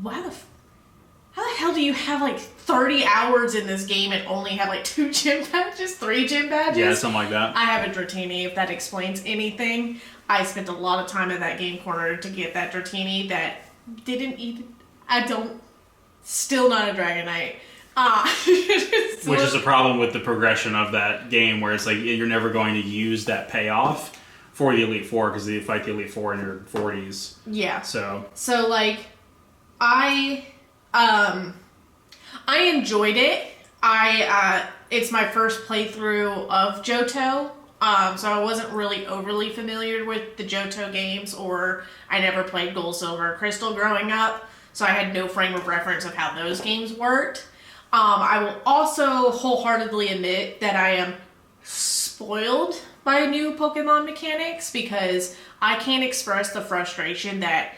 how the hell do you have like 30 hours in this game and only have like 2 gym badges, 3 gym badges? Yeah, something like that. I have a Dratini, if that explains anything. I spent a lot of time in that game corner to get that Dratini that didn't even, still not a Dragonite. Which is a problem with the progression of that game, where it's like you're never going to use that payoff for the Elite Four because you fight the Elite Four in your 40s. Yeah. So like, I enjoyed it. It's my first playthrough of Johto. So I wasn't really overly familiar with the Johto games, or I never played Gold, Silver, Crystal growing up, so I had no frame of reference of how those games worked. I will also wholeheartedly admit that I am spoiled by new Pokemon mechanics, because I can't express the frustration that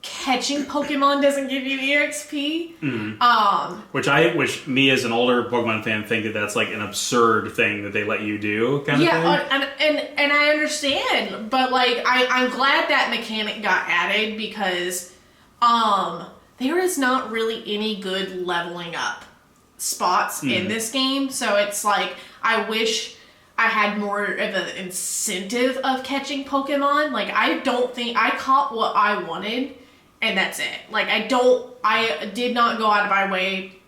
catching Pokemon doesn't give you EXP. Mm-hmm. Which me as an older Pokemon fan think that that's like an absurd thing that they let you do, kind of thing. Yeah, and I understand, but like I'm glad that mechanic got added, because there is not really any good leveling up spots in this game. So it's like, I wish I had more of an incentive of catching Pokemon. Like, I don't think I caught what I wanted, and that's it. Like, I did not go out of my way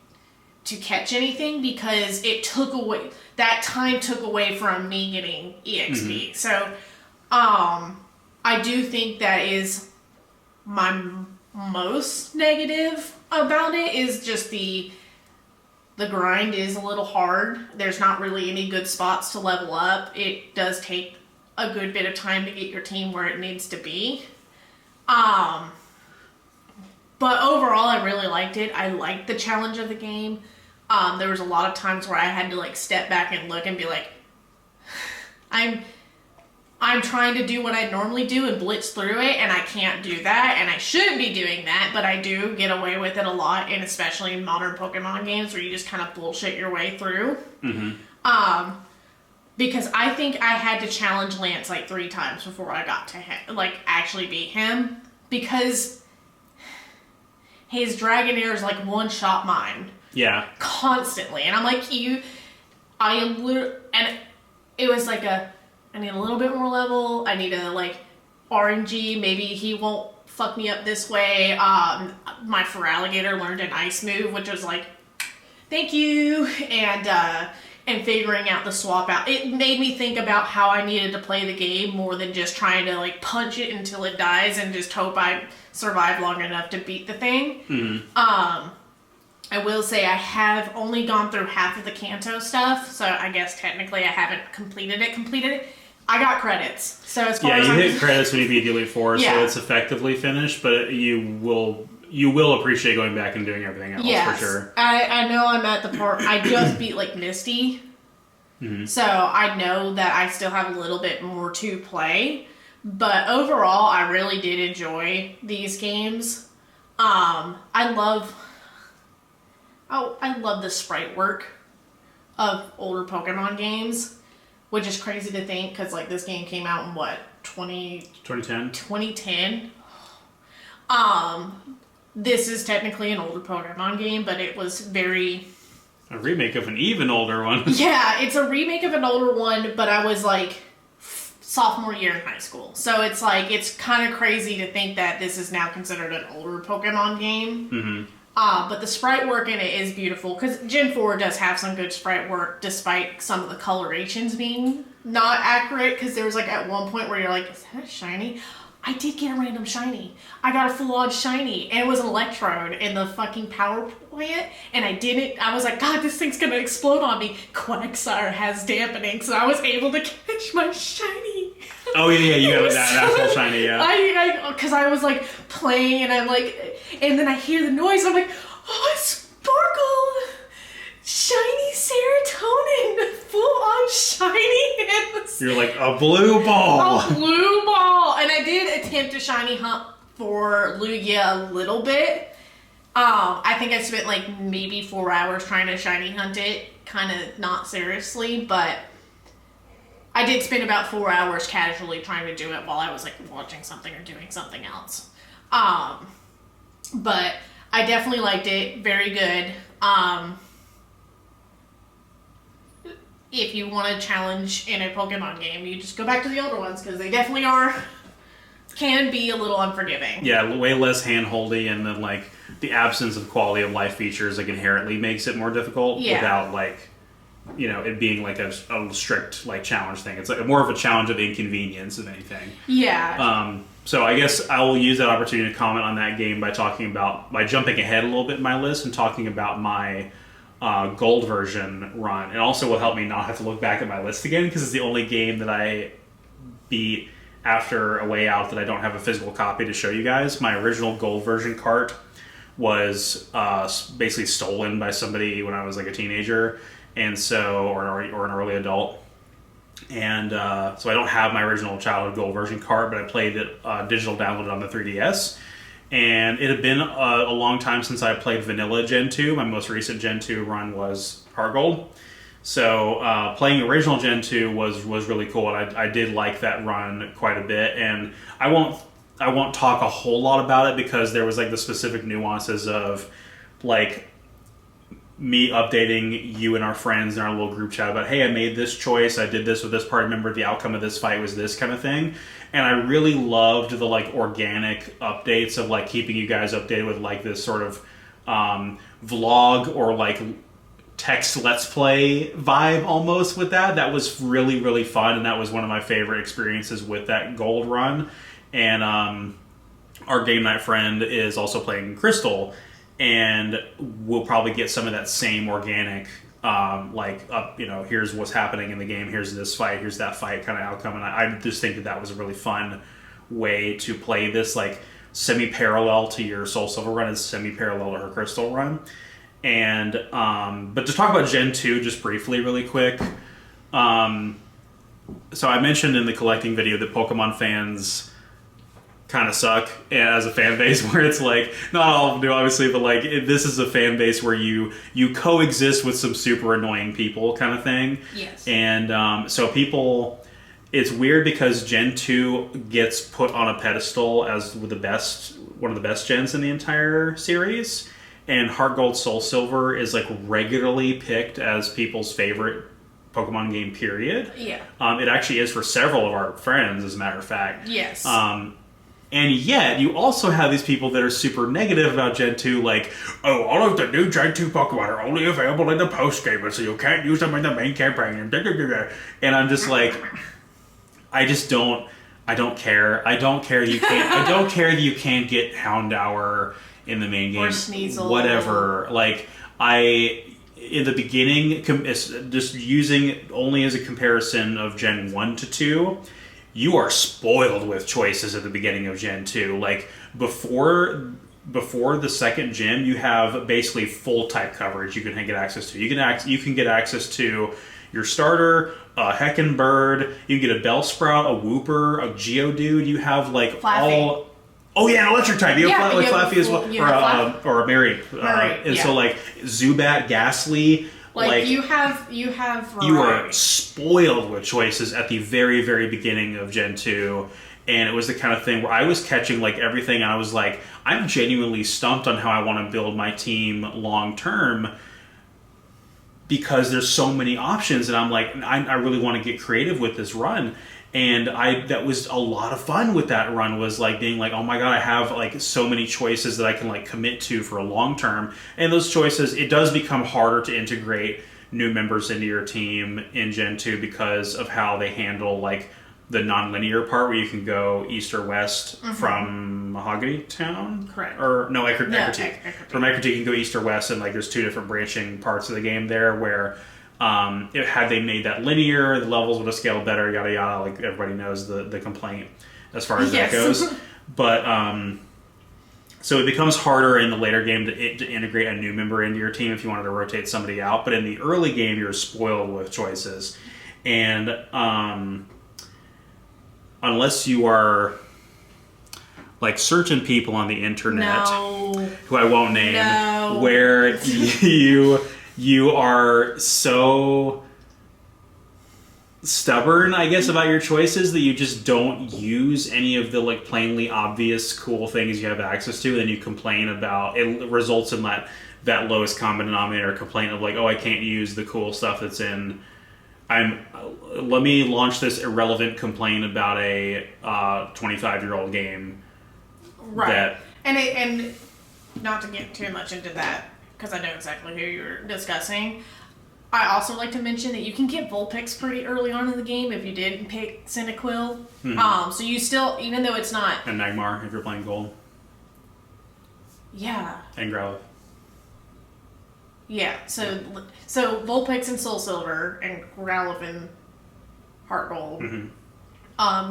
to catch anything, because that time took away from me getting EXP. So, I do think that is my most negative about it, is just the grind is a little hard. There's not really any good spots to level up. It does take a good bit of time to get your team where it needs to be. But overall, I really liked it. I liked the challenge of the game. There was a lot of times where I had to like step back and look and be like, I'm trying to do what I normally do and blitz through it, and I can't do that, and I shouldn't be doing that, but I do get away with it a lot, and especially in modern Pokemon games where you just kind of bullshit your way through. Mm-hmm. Because I think I had to challenge Lance like 3 times before I got to him, like actually beat him, because his Dragonair is like one-shot mine. Yeah. Constantly. And I'm like, and it was like I need a little bit more level. I need a, like, RNG. Maybe he won't fuck me up this way. My Feraligatr learned an ice move, which was like, thank you. And figuring out the swap out. It made me think about how I needed to play the game more than just trying to, like, punch it until it dies and just hope I survive long enough to beat the thing. Mm-hmm. I will say I have only gone through half of the Kanto stuff, so I guess technically I haven't completed it. I got credits. So as far as you hit credits when you beat the Elite Four, so it's effectively finished, but you will appreciate going back and doing everything else, for sure. I know I'm at the part, I just beat like Misty, so I know that I still have a little bit more to play, but overall I really did enjoy these games. I love the sprite work of older Pokemon games, which is crazy to think, because like this game came out in what, 2010? 2010. This is technically an older Pokemon game, but it was a remake of an even older one. Yeah, it's a remake of an older one, but I was like sophomore year in high school. So it's like, it's kind of crazy to think that this is now considered an older Pokemon game. Mm-hmm. But the sprite work in it is beautiful, because Gen 4 does have some good sprite work, despite some of the colorations being not accurate, because there was like at one point where you're like, is that a shiny? I did get a random shiny. I got a full-on shiny, and it was an Electrode in the fucking power plant, and I was like, God, this thing's gonna explode on me. Quagsire has dampening, so I was able to catch my shiny. Oh yeah, you got that full shiny, yeah. Because I was like playing, and I'm like, and then I hear the noise, I'm like, oh, Sparkle! Shiny serotonin! Full on shiny! And You're like, a blue ball! A blue ball! And I did attempt a shiny hunt for Lugia a little bit. I think I spent like maybe 4 hours trying to shiny hunt it. Kind of not seriously, but I did spend about 4 hours casually trying to do it while I was like watching something or doing something else. But I definitely liked it. Very good. If you want a challenge in a Pokemon game, you just go back to the older ones because they definitely can be a little unforgiving. Yeah, way less hand-holdy, and then like the absence of quality of life features like inherently makes it more difficult without like, you know, it being like a strict like challenge thing. It's like more of a challenge of inconvenience if anything. Yeah. So I guess I will use that opportunity to comment on that game by jumping ahead a little bit in my list and talking about my gold version run. It also will help me not have to look back at my list again because it's the only game that I beat after A Way Out that I don't have a physical copy to show you guys. My original gold version cart was basically stolen by somebody when I was like a teenager, and so or an early adult, and so I don't have my original childhood gold version cart, but I played it digital downloaded on the 3DS. And it had been a long time since I played Vanilla Gen 2. My most recent Gen 2 run was Heart Gold. So playing original Gen 2 was really cool, and I did like that run quite a bit. And I won't talk a whole lot about it because there was like the specific nuances of like me updating you and our friends in our little group chat about, hey, I made this choice, I did this with this party member, the outcome of this fight was this kind of thing. And I really loved the like organic updates of like keeping you guys updated with like this sort of vlog or like text let's play vibe almost with that. That was really, really fun, and that was one of my favorite experiences with that gold run. And our game night friend is also playing Crystal, and we'll probably get some of that same organic here's what's happening in the game, here's this fight, here's that fight kind of outcome. And I just think that was a really fun way to play this, like semi-parallel to your Soul Silver run, is semi-parallel to her Crystal run. And but to talk about Gen 2 just briefly really quick, so I mentioned in the collecting video that Pokemon fans kind of suck as a fan base, where it's like, not all of them do obviously, but like this is a fan base where you coexist with some super annoying people kind of thing. Yes. And so people, it's weird because Gen 2 gets put on a pedestal as one of the best gens in the entire series, and Heart Gold Soul Silver is like regularly picked as people's favorite Pokemon game, period. Yeah. It actually is for several of our friends, as a matter of fact. Yes. And yet, you also have these people that are super negative about Gen 2, like, oh, all of the new Gen 2 Pokemon are only available in the post-game, so you can't use them in the main campaign. And I'm just like, I don't care. I don't care that you can't get Houndour in the main game. Or Sneasel. Whatever. Like, in the beginning, just using only as a comparison of Gen 1 to 2, you are spoiled with choices at the beginning of Gen 2. Like, before the second gym, you have basically full type coverage you can get access to. You can get access to your starter, a Heckin' Bird, you can get a Bellsprout, a Wooper, a Geodude. You have like Flaffy. Oh yeah, an electric type. You have Flaffy as well, or a Mary. And so like Zubat, Ghastly. Like you have variety. You are spoiled with choices at the very, very beginning of Gen 2, and it was the kind of thing where I was catching like everything, and I was like, I'm genuinely stumped on how I want to build my team long term because there's so many options, and I'm like, I really want to get creative with this run. And that was a lot of fun with that run, was like being like, oh my god, I have like so many choices that I can like commit to for a long term. And those choices, it does become harder to integrate new members into your team in Gen 2 because of how they handle like the non-linear part where you can go east or west from Mahogany Town. Correct. Or no, Ecruteak. From Ecruteak you can go east or west, and like there's two different branching parts of the game there where had they made that linear, the levels would have scaled better, yada yada. Like everybody knows the complaint as far as that goes. But so it becomes harder in the later game to integrate a new member into your team if you wanted to rotate somebody out. But in the early game, you're spoiled with choices. And unless you are like certain people on the internet, No. who I won't name, No. where you are so stubborn, I guess, about your choices that you just don't use any of the like plainly obvious cool things you have access to, and then you complain about it. Results in that lowest common denominator complaint of like, oh, I can't use the cool stuff that's in. Let me launch this irrelevant complaint about a 25-year-old game. Right. And not to get too much into that, because I know exactly who you're discussing. I also like to mention that you can get Vulpix pretty early on in the game if you did pick Cyndaquil. So you still, even though it's not... And Magmar, if you're playing Gold. Yeah. And Growlithe. Yeah, so Vulpix and Soul Silver and Growlithe and Heart Gold.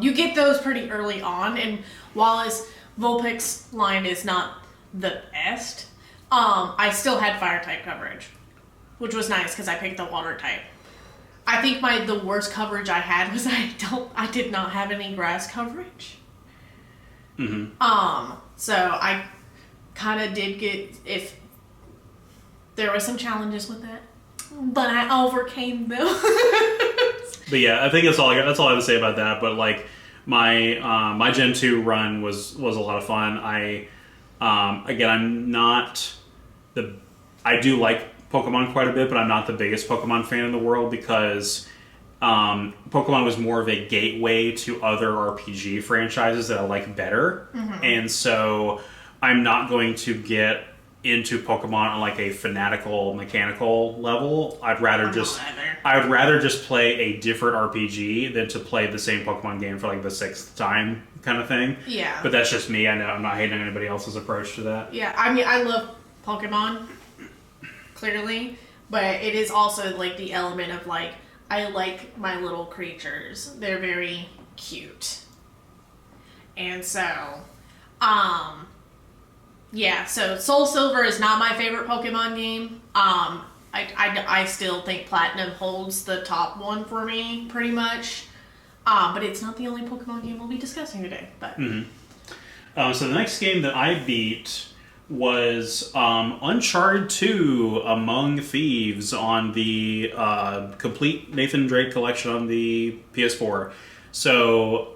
You get those pretty early on, and while his Vulpix line is not the best, I still had Fire type coverage, which was nice because I picked the Water type. I think the worst coverage I had was I did not have any Grass coverage. So I kind of did get there were some challenges with that, but I overcame them. But yeah, I think that's all I have to say about that. But like my Gen 2 run was a lot of fun. I'm not I do like Pokemon quite a bit, but I'm not the biggest Pokemon fan in the world because Pokemon was more of a gateway to other RPG franchises that I like better, and so I'm not going to get into Pokemon on like a fanatical mechanical level. I'd rather just play a different RPG than to play the same Pokemon game for like the 6th time kind of thing. Yeah. But that's just me. I know I'm not hating on anybody else's approach to that. Yeah, I mean, I love Pokemon, clearly, but it is also like the element of like, I like my little creatures. They're very cute. And so, yeah, so Soul Silver is not my favorite Pokemon game. I still think Platinum holds the top one for me, pretty much. But it's not the only Pokemon game we'll be discussing today. But So the next game that I beat was Uncharted 2 Among Thieves on the complete Nathan Drake collection on the PS4. So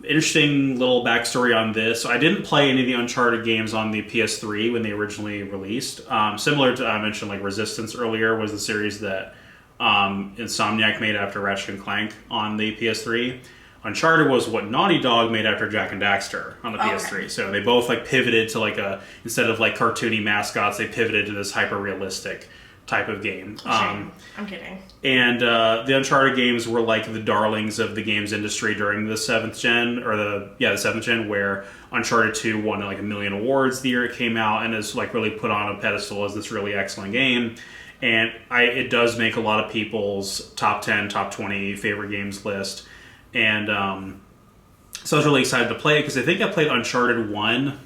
interesting little backstory on this. So I didn't play any of the Uncharted games on the PS3 when they originally released. Similar to, I mentioned like Resistance earlier, was the series that Insomniac made after Ratchet and Clank on the PS3. Uncharted was what Naughty Dog made after Jak and Daxter on the PS3. So they both like pivoted to like instead of like cartoony mascots, they pivoted to this hyper realistic type of game. I'm kidding. And the Uncharted games were like the darlings of the games industry during the 7th gen, or the 7th gen, where Uncharted 2 won like 1 million awards the year it came out and is like really put on a pedestal as this really excellent game. And it does make a lot of people's top 10, top 20 favorite games list. And so I was really excited to play it because I think I played Uncharted 1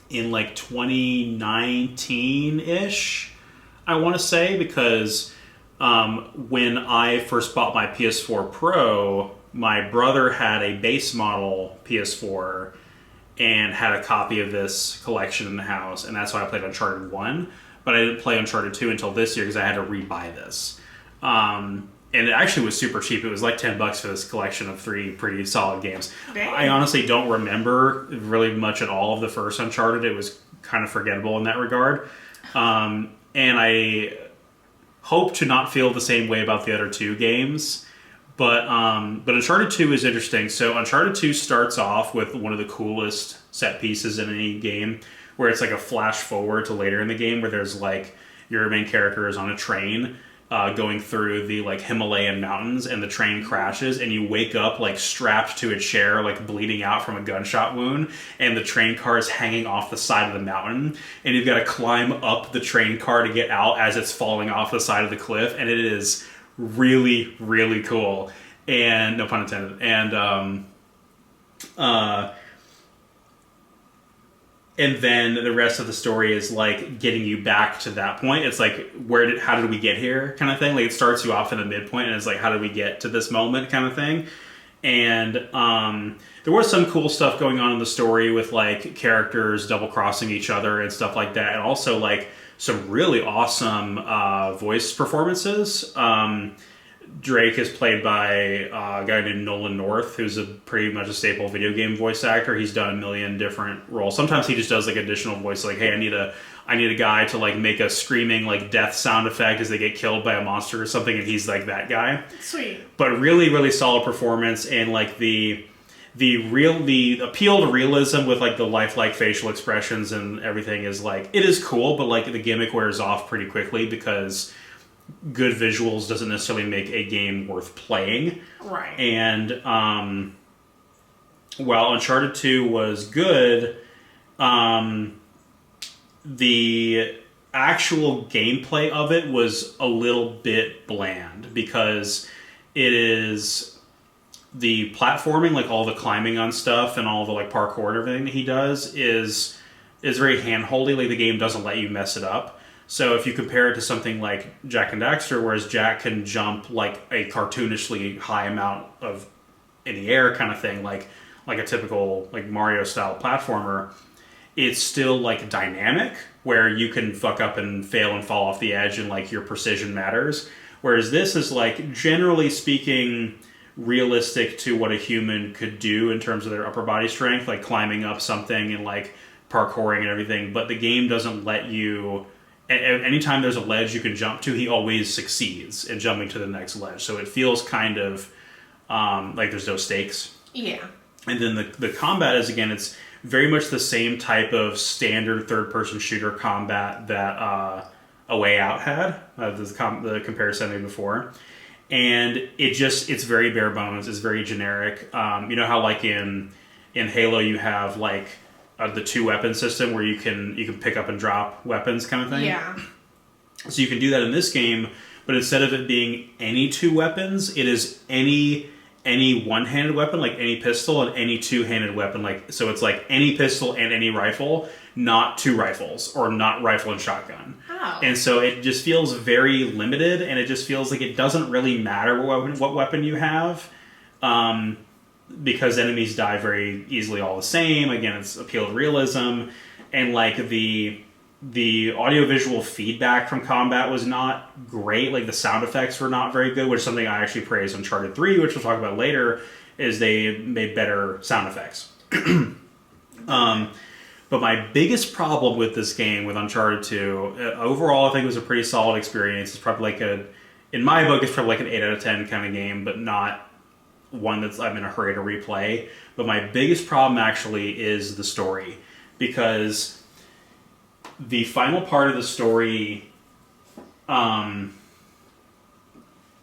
in like 2019-ish, I want to say, because when I first bought my PS4 Pro, my brother had a base model PS4 and had a copy of this collection in the house, and that's why I played Uncharted 1. But I didn't play Uncharted 2 until this year because I had to rebuy this. And it actually was super cheap. It was like $10 for this collection of 3 pretty solid games. Dang. I honestly don't remember really much at all of the first Uncharted. It was kind of forgettable in that regard. And I hope to not feel the same way about the other 2 games. But Uncharted 2 is interesting. So Uncharted 2 starts off with one of the coolest set pieces in any game, where it's like a flash forward to later in the game where there's like your main character is on a train going through the like Himalayan mountains, and the train crashes, and you wake up like strapped to a chair, like bleeding out from a gunshot wound, and the train car is hanging off the side of the mountain, and you've got to climb up the train car to get out as it's falling off the side of the cliff, and it is really, really cool. And no pun intended. and then the rest of the story is like getting you back to that point. It's like how did we get here kind of thing. Like it starts you off in the midpoint and it's like how did we get to this moment kind of thing. And there was some cool stuff going on in the story with like characters double crossing each other and stuff like that, and also like some really awesome voice performances. Drake is played by a guy named Nolan North, who's pretty much a staple video game voice actor. He's done a million different roles. Sometimes he just does like additional voice, like, hey, I need a guy to like make a screaming like death sound effect as they get killed by a monster or something, and he's like that guy. Sweet. But really, really solid performance, and like the appeal to realism with like the lifelike facial expressions and everything is like, it is cool, but like the gimmick wears off pretty quickly because good visuals doesn't necessarily make a game worth playing. Right. And while Uncharted 2 was good, the actual gameplay of it was a little bit bland because it is the platforming, like all the climbing on stuff and all the like parkour and everything that he does is very hand-holdy. Like the game doesn't let you mess it up. So if you compare it to something like Jak and Daxter, whereas Jak can jump like a cartoonishly high amount of in the air kind of thing, like a typical like Mario style platformer, it's still like dynamic where you can fuck up and fail and fall off the edge and like your precision matters. Whereas this is like generally speaking realistic to what a human could do in terms of their upper body strength, like climbing up something and like parkouring and everything. But the game doesn't let you. Anytime there's a ledge you can jump to, he always succeeds in jumping to the next ledge. So it feels kind of like there's no stakes. Yeah. And then the combat is, again, it's very much the same type of standard third-person shooter combat that A Way Out had, the comparison I made before. And it's very bare bones. It's very generic. You know how like in Halo you have like the two weapon system where you can pick up and drop weapons kind of thing. Yeah. So you can do that in this game, but instead of it being any two weapons, it is any one-handed weapon, like any pistol, and any two-handed weapon, like so it's like any pistol and any rifle, not two rifles or not rifle and shotgun. Oh. And so it just feels very limited, and it just feels like it doesn't really matter what weapon you have. Because enemies die very easily all the same. Again, it's appeal to realism, and like the audiovisual feedback from combat was not great. Like the sound effects were not very good, which is something I actually praised on Uncharted 3, which we'll talk about later, is they made better sound effects. But my biggest problem with this game, with Uncharted 2, overall I think it was a pretty solid experience. It's probably like in my book, it's probably like an 8 out of 10 kind of game, but not one that's I'm in a hurry to replay. But my biggest problem actually is the story, because the final part of the story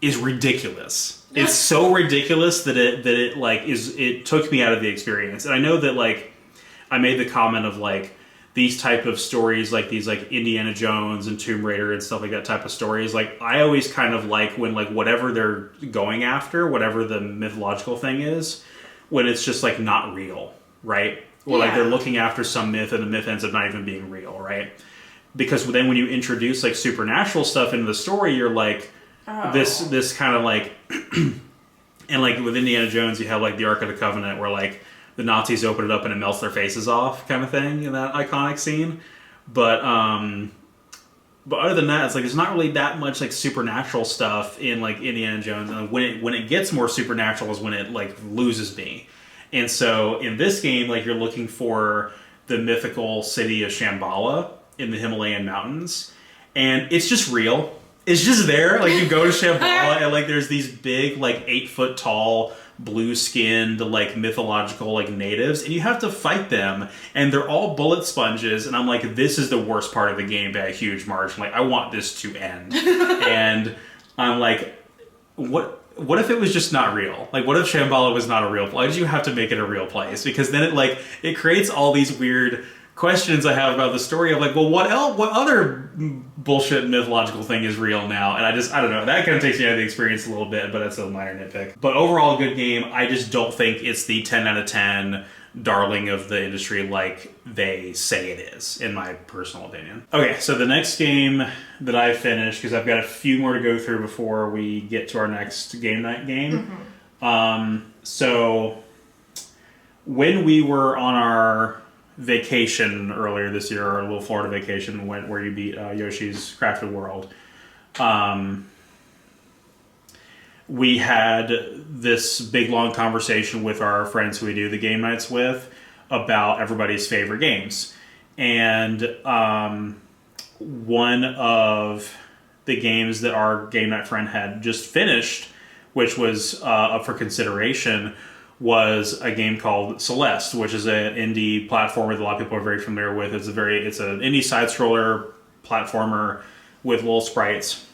is ridiculous. It's so ridiculous that it took me out of the experience. And I know that like I made the comment of like these type of stories, like these like Indiana Jones and Tomb Raider and stuff like that type of stories, like I always kind of like when like whatever they're going after, whatever the mythological thing is, when it's just like not real, right? Or like they're looking after some myth and the myth ends up not even being real, right? Because then when you introduce like supernatural stuff into the story, you're like this kind of like and like with Indiana Jones you have like the Ark of the Covenant where like the Nazis open it up and it melts their faces off kind of thing in that iconic scene. But other than that, it's like there's not really that much like supernatural stuff in like Indiana Jones. And when it gets more supernatural is when it like loses me. And so in this game, like you're looking for the mythical city of Shambhala in the Himalayan mountains, and it's just real. It's just there. Like you go to Shambhala and like there's these big like 8-foot tall blue-skinned like mythological like natives, and you have to fight them, and they're all bullet sponges, and I'm like, this is the worst part of the game by a huge margin. Like I want this to end. And I'm like, what if it was just not real? Like what if Shambhala was not a real place? Why did you have to make it a real place? Because then it creates all these weird questions I have about the story of like, well, what other bullshit mythological thing is real now? And I don't know. That kind of takes me out of the experience a little bit, but that's a minor nitpick. But overall, a good game. I just don't think it's the 10 out of 10 darling of the industry like they say it is, in my personal opinion. Okay, so the next game that I finished, because I've got a few more to go through before we get to our next game night game. So when we were on our vacation earlier this year, our little Florida vacation where you beat Yoshi's Crafted World, we had this big long conversation with our friends who we do the game nights with about everybody's favorite games. And one of the games that our game night friend had just finished, which was up for consideration, was a game called Celeste, which is an indie platformer that a lot of people are very familiar with. It's an indie side-scroller platformer with little sprites.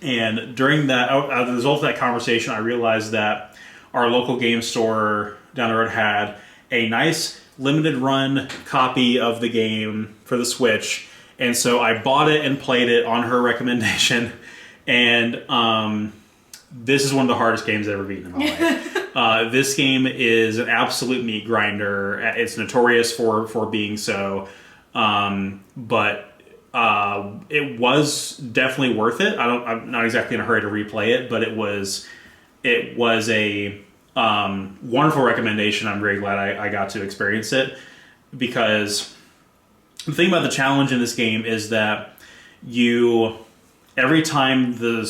And during that, as a result of that conversation, I realized that our local game store down the road had a nice limited run copy of the game for the Switch. And so I bought it and played it on her recommendation. And this is one of the hardest games I've ever beaten in my life. This game is an absolute meat grinder. It's notorious for being so. But it was definitely worth it. I'm not exactly in a hurry to replay it, but it was a wonderful recommendation. I'm very glad I got to experience it, because the thing about the challenge in this game is that every time the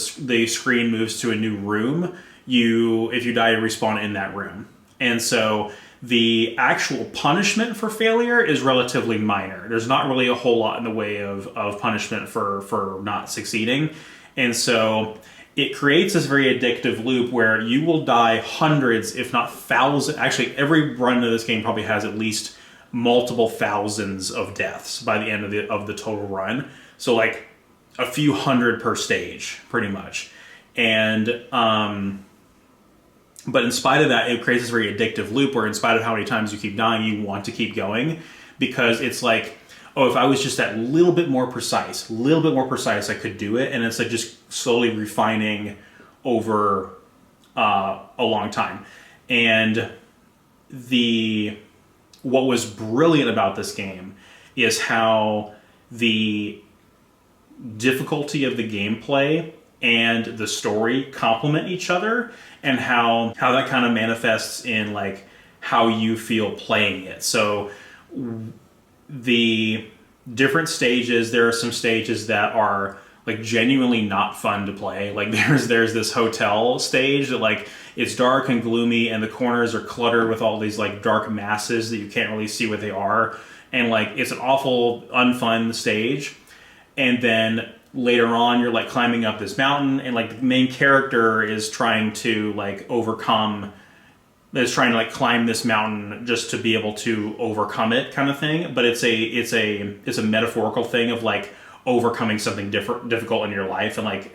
screen moves to a new room, if you die, you respawn in that room. And so the actual punishment for failure is relatively minor. There's not really a whole lot in the way of punishment for not succeeding. And so it creates this very addictive loop where you will die hundreds, if not thousands. Actually, every run of this game probably has at least multiple thousands of deaths by the end of the total run. So like a few hundred per stage, pretty much. And but in spite of that, it creates this very addictive loop where in spite of how many times you keep dying, you want to keep going, because it's like, oh, if I was just that little bit more precise, I could do it. And it's like just slowly refining over a long time. And what was brilliant about this game is how the difficulty of the gameplay and the story complement each other, and how that kind of manifests in like how you feel playing it. So the different stages, there are some stages that are like genuinely not fun to play. Like there's this hotel stage that like it's dark and gloomy and the corners are cluttered with all these like dark masses that you can't really see what they are, and like it's an awful unfun stage. And then later on, you're like climbing up this mountain, and like the main character is trying to like climb this mountain just to be able to overcome it, kind of thing. But it's a metaphorical thing of like overcoming something difficult in your life, and like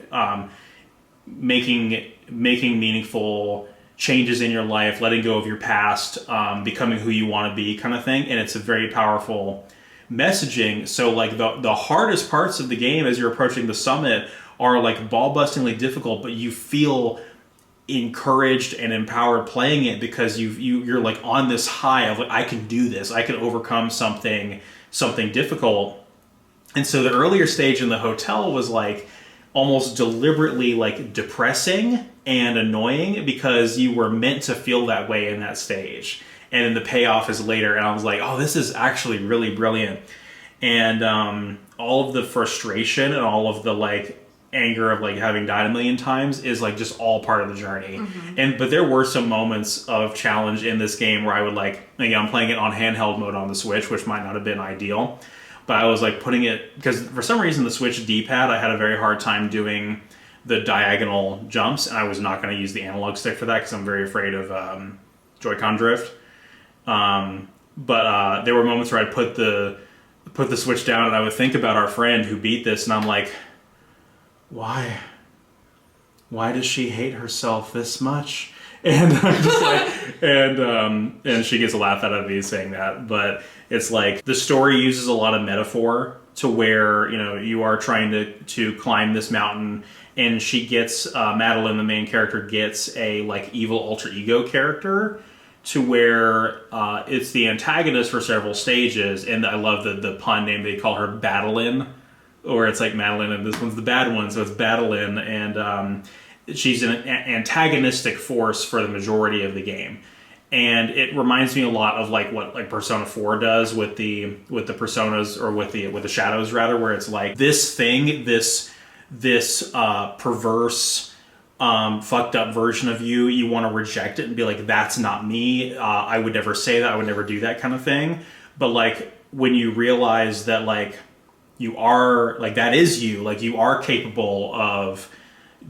making meaningful changes in your life, letting go of your past, becoming who you want to be, kind of thing. And it's a very powerful messaging. So like the hardest parts of the game as you're approaching the summit are like ball-bustingly difficult, but you feel encouraged and empowered playing it, because you're like on this high of like, I can do this, I can overcome something difficult. And so the earlier stage in the hotel was like almost deliberately like depressing and annoying, because you were meant to feel that way in that stage. And then the payoff is later, and I was like, oh, this is actually really brilliant. And all of the frustration and all of the like anger of like having died a million times is like just all part of the journey. Mm-hmm. But there were some moments of challenge in this game where I would like, again, I'm playing it on handheld mode on the Switch, which might not have been ideal, but I was like putting it, because for some reason the Switch D-pad, I had a very hard time doing the diagonal jumps, and I was not going to use the analog stick for that because I'm very afraid of Joy-Con drift. But there were moments where I'd put the Switch down and I would think about our friend who beat this, and I'm like, why does she hate herself this much? And I'm just like, and she gets a laugh out of me saying that. But it's like the story uses a lot of metaphor to where, you know, you are trying to climb this mountain, and she gets Madeline, the main character, gets a like evil alter ego character to where it's the antagonist for several stages, and I love the pun name. They call her Badeline, or it's like Madeline, and this one's the bad one, so it's Badeline, and she's an antagonistic force for the majority of the game. And it reminds me a lot of like what like Persona 4 does with the personas, or with the shadows rather, where it's like this thing, this perverse, fucked up version of you want to reject it and be like, that's not me. I would never say that. I would never do that kind of thing. But like when you realize that like you are like that is you, like you are capable of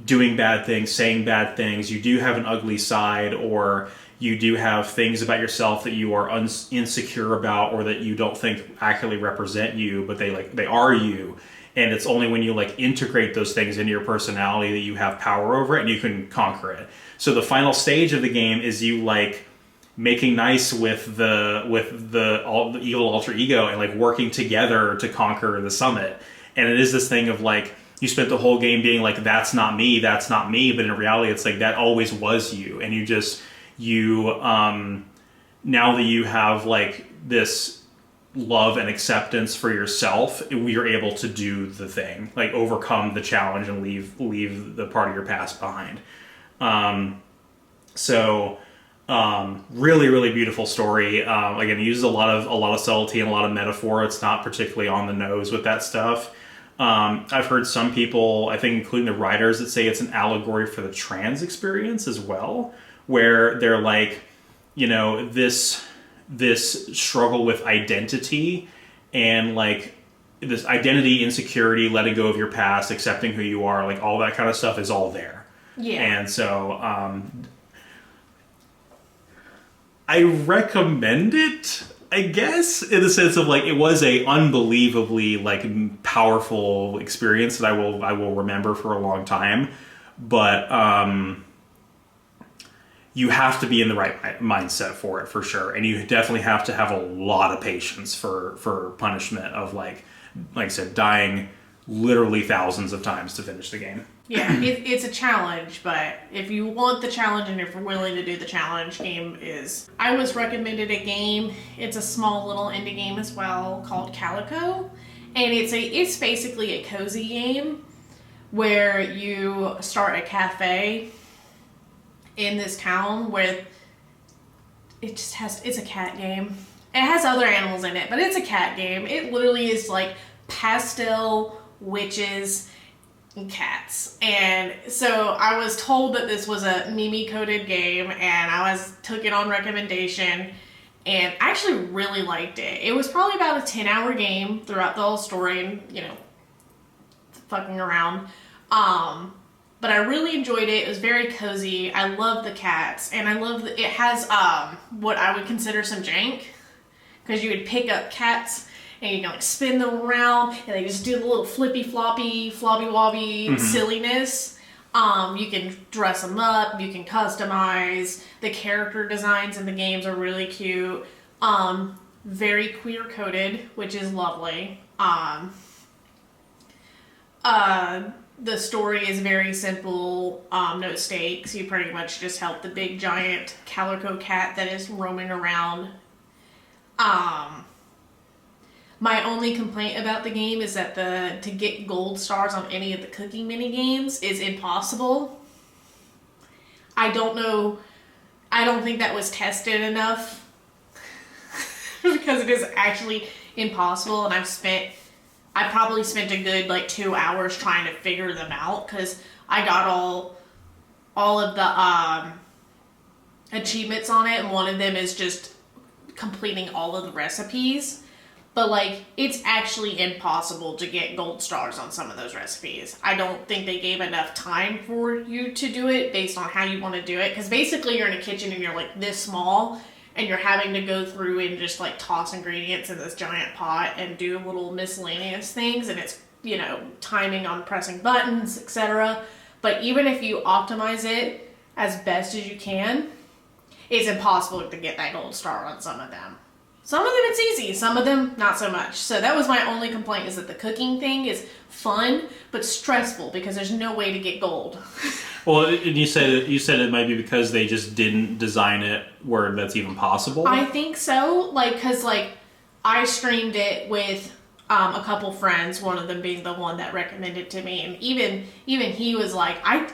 doing bad things, saying bad things. You do have an ugly side, or you do have things about yourself that you are insecure about, or that you don't think accurately represent you, but they are you. And it's only when you like integrate those things into your personality that you have power over it and you can conquer it. So the final stage of the game is you like making nice with the evil alter ego and like working together to conquer the summit. And it is this thing of like, you spent the whole game being like, that's not me, but in reality it's like that always was you. And now that you have like this love and acceptance for yourself, you're able to do the thing, like overcome the challenge and leave the part of your past behind. Really, really beautiful story. Again, it uses a lot of subtlety and a lot of metaphor. It's not particularly on the nose with that stuff. I've heard some people, I think including the writers, that say it's an allegory for the trans experience as well, where they're like, you know, this struggle with identity and like this identity insecurity, letting go of your past, accepting who you are, like all that kind of stuff is all there. Yeah. And so I recommend it, I guess, in the sense of like it was a unbelievably like powerful experience that I will remember for a long time. But you have to be in the right mindset for it, for sure. And you definitely have to have a lot of patience for punishment of like I said, dying literally thousands of times to finish the game. Yeah, it's a challenge, but if you want the challenge and if you're willing to do the challenge, game is... I was recommended a game. It's a small little indie game as well called Calico. And it's basically a cozy game where you start a cafe in this town where it's a cat game. It has other animals in it, but it's a cat game. It literally is like pastel witches and cats. And so I was told that this was a Mimi coded game, and I took it on recommendation, and I actually really liked it. It was probably about a 10-hour game throughout the whole story, and you know, fucking around. But I really enjoyed it. It was very cozy. I love the cats, and I love that it has what I would consider some jank, because you would pick up cats and you can like spin them around and they just do the little flippy floppy wobby silliness. You can dress them up, you can customize. The character designs in the games are really cute. Very queer coded, which is lovely. The story is very simple, no stakes. You pretty much just help the big giant calico cat that is roaming around. My only complaint about the game is that to get gold stars on any of the cooking mini games is impossible. I don't know. I don't think that was tested enough because it is actually impossible, and I probably spent a good like 2 hours trying to figure them out, because I got all of the achievements on it, and one of them is just completing all of the recipes. But like, it's actually impossible to get gold stars on some of those recipes. I don't think they gave enough time for you to do it based on how you want to do it. Because basically you're in a kitchen and you're like this small, and you're having to go through and just like toss ingredients in this giant pot and do little miscellaneous things. And it's, you know, timing on pressing buttons, etc. But even if you optimize it as best as you can, it's impossible to get that gold star on some of them. Some of them it's easy, some of them not so much. So that was my only complaint, is that the cooking thing is fun, but stressful because there's no way to get gold. Well, and you said it might be because they just didn't design it where that's even possible. I think so. Like, because, like, I streamed it with a couple friends, one of them being the one that recommended it to me. And even he was like, I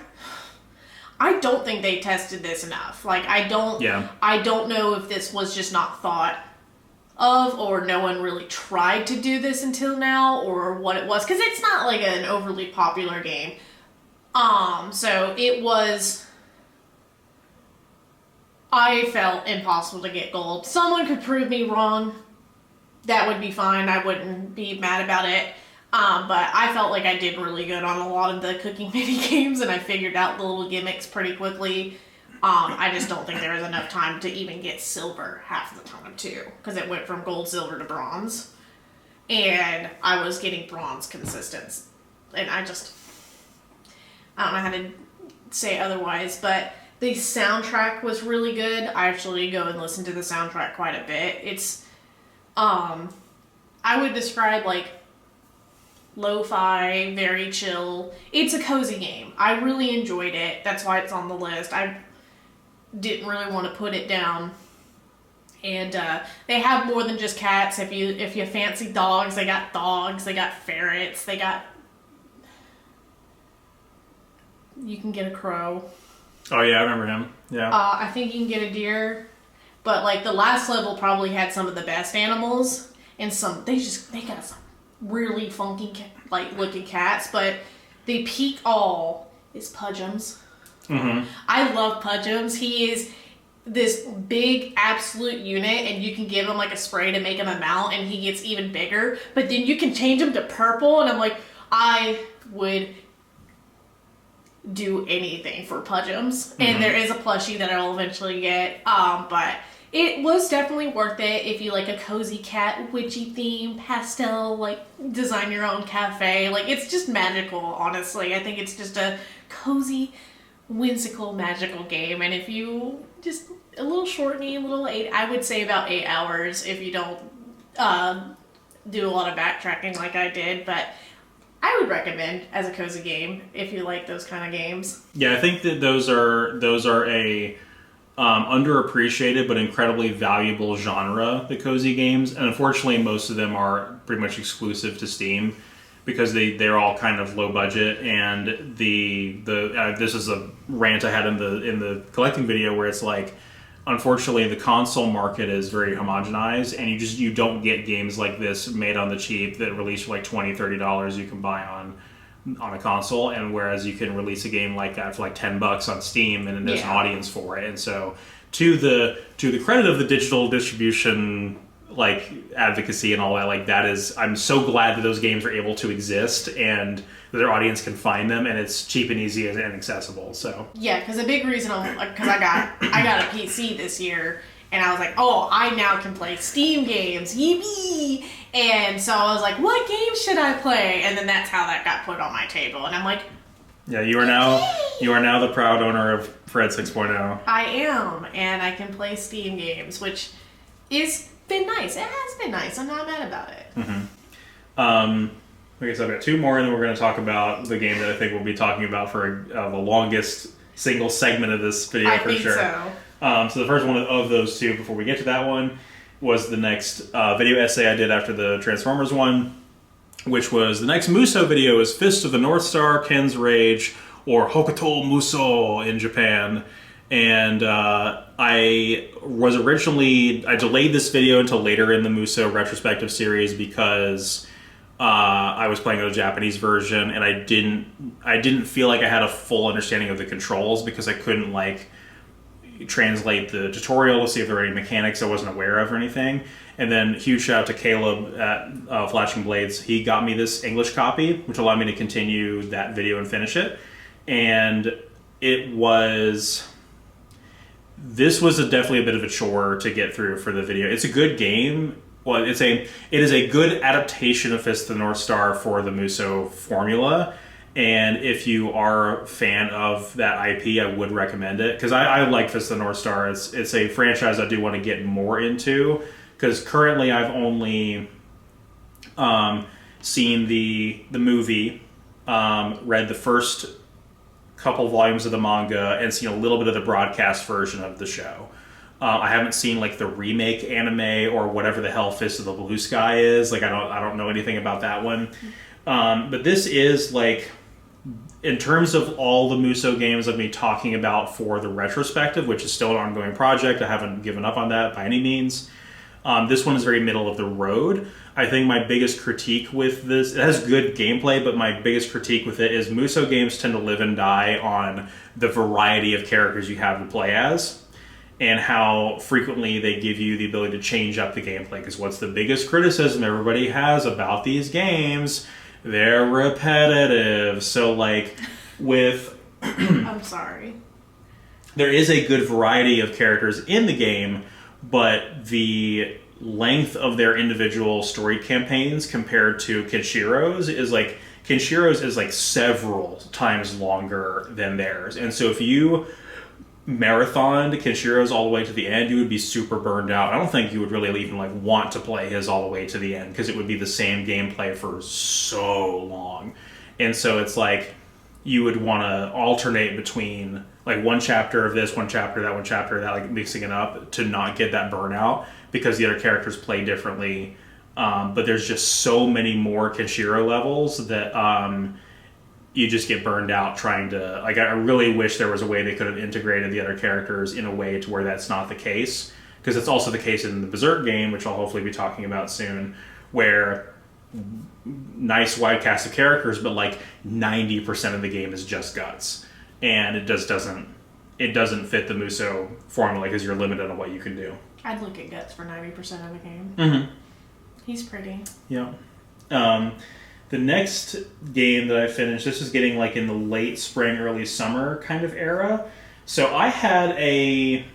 don't think they tested this enough. Like, I don't know if this was just not thought of, or no one really tried to do this until now, or what it was. Because it's not, like, an overly popular game. So it was, I felt impossible to get gold. Someone could prove me wrong. That would be fine. I wouldn't be mad about it. But I felt like I did really good on a lot of the cooking mini games, and I figured out the little gimmicks pretty quickly. I just don't think there was enough time to even get silver half the time, too. Because it went from gold, silver to bronze. And I was getting bronze consistent. And I don't know how to say otherwise, but the soundtrack was really good. I actually go and listen to the soundtrack quite a bit. It's, I would describe, like, lo-fi, very chill. It's a cozy game. I really enjoyed it. That's why it's on the list. I didn't really want to put it down. And they have more than just cats. If you fancy dogs, they got ferrets, you can get a crow. Oh yeah, I remember him. Yeah. I think you can get a deer. But, like, the last level probably had some of the best animals, and they got some really funky, like, looking cats, but the peak all is Pudgems. Mm-hmm. I love Pudgems. He is this big absolute unit, and you can give him, like, a spray to make him a mount, and he gets even bigger, but then you can change him to purple, and I'm like, I would do anything for Pudgems. Mm-hmm. And there is a plushie that I'll eventually get, but it was definitely worth it if you like a cozy cat, witchy theme, pastel, like, design your own cafe. Like, it's just magical, honestly. I think it's just a cozy, whimsical, magical game. And if you just a little shortny, I would say about 8 hours if you don't do a lot of backtracking like I did. But I would recommend as a cozy game if you like those kind of games. Yeah, I think that those are a underappreciated but incredibly valuable genre, the cozy games, and unfortunately most of them are pretty much exclusive to Steam because they're all kind of low budget. And this is a rant I had in the collecting video where it's like, unfortunately the console market is very homogenized, and you don't get games like this made on the cheap that release for like $20-$30 you can buy on a console, and whereas you can release a game like that for like $10 on Steam, and then there's an audience for it. And so to the credit of the digital distribution, like, advocacy and all that, like, that is, I'm so glad that those games are able to exist and that their audience can find them, and it's cheap and easy and accessible. So yeah, because a big reason because I got a PC this year, and I was like, oh, I now can play Steam games, yippee! And so I was like, what game should I play? And then that's how that got put on my table. And I'm like, yeah, you are now the proud owner of Fred 6.0. I am, and I can play Steam games, which is been nice. It has been nice. I'm not mad about it. Mm-hmm. I guess I've got 2 more, and then we're going to talk about the game that I think we'll be talking about for the longest single segment of this video for sure. I think so. So the first one of those 2, before we get to that one, was the next video essay I did after the Transformers one, which was the next Musou video is Fist of the North Star, Ken's Rage, or Hokuto Musou in Japan. And I delayed this video until later in the Musou retrospective series because I was playing the Japanese version, and I didn't feel like I had a full understanding of the controls because I couldn't, like, translate the tutorial to see if there were any mechanics I wasn't aware of or anything. And then huge shout out to Caleb at Flashing Blades. He got me this English copy, which allowed me to continue that video and finish it. And this was definitely a bit of a chore to get through for the video. It's a good game. Well, it is a good adaptation of Fist of the North Star for the Musou formula. And if you are a fan of that IP, I would recommend it. Because I like Fist of the North Star. It's a franchise I do want to get more into. Because currently I've only seen the movie, read the first couple volumes of the manga and seen a little bit of the broadcast version of the show. I haven't seen like the remake anime or whatever the hell Fist of the Blue Sky is. Like I don't know anything about that one. But this is like, in terms of all the Musou games I've been talking about for the retrospective, which is still an ongoing project. I haven't given up on that by any means. This one is very middle of the road. I think my biggest critique with this, it has good gameplay, but my biggest critique with it is Musou games tend to live and die on the variety of characters you have to play as, and how frequently they give you the ability to change up the gameplay. Because what's the biggest criticism everybody has about these games? They're repetitive. So like with... I'm sorry. There is a good variety of characters in the game, but the length of their individual story campaigns compared to Kenshiro's is like... Kenshiro's is like several times longer than theirs. And so if you marathoned Kenshiro's all the way to the end, you would be super burned out. I don't think you would really even like want to play his all the way to the end, because it would be the same gameplay for so long. And so it's like you would want to alternate between like one chapter of this, one chapter that, one chapter that, like mixing it up to not get that burnout, because the other characters play differently. But there's just so many more Kenshiro levels that you just get burned out trying to... Like, I really wish there was a way they could have integrated the other characters in a way to where that's not the case. Because it's also the case in the Berserk game, which I'll hopefully be talking about soon, where nice wide cast of characters, but like 90% of the game is just guts. And it just doesn't fit the Musou formula, because you're limited on what you can do. I'd look at Guts for 90% of the game. Mm-hmm. He's pretty. Yeah. The next game that I finished, this is getting like in the late spring, early summer kind of era. So I had a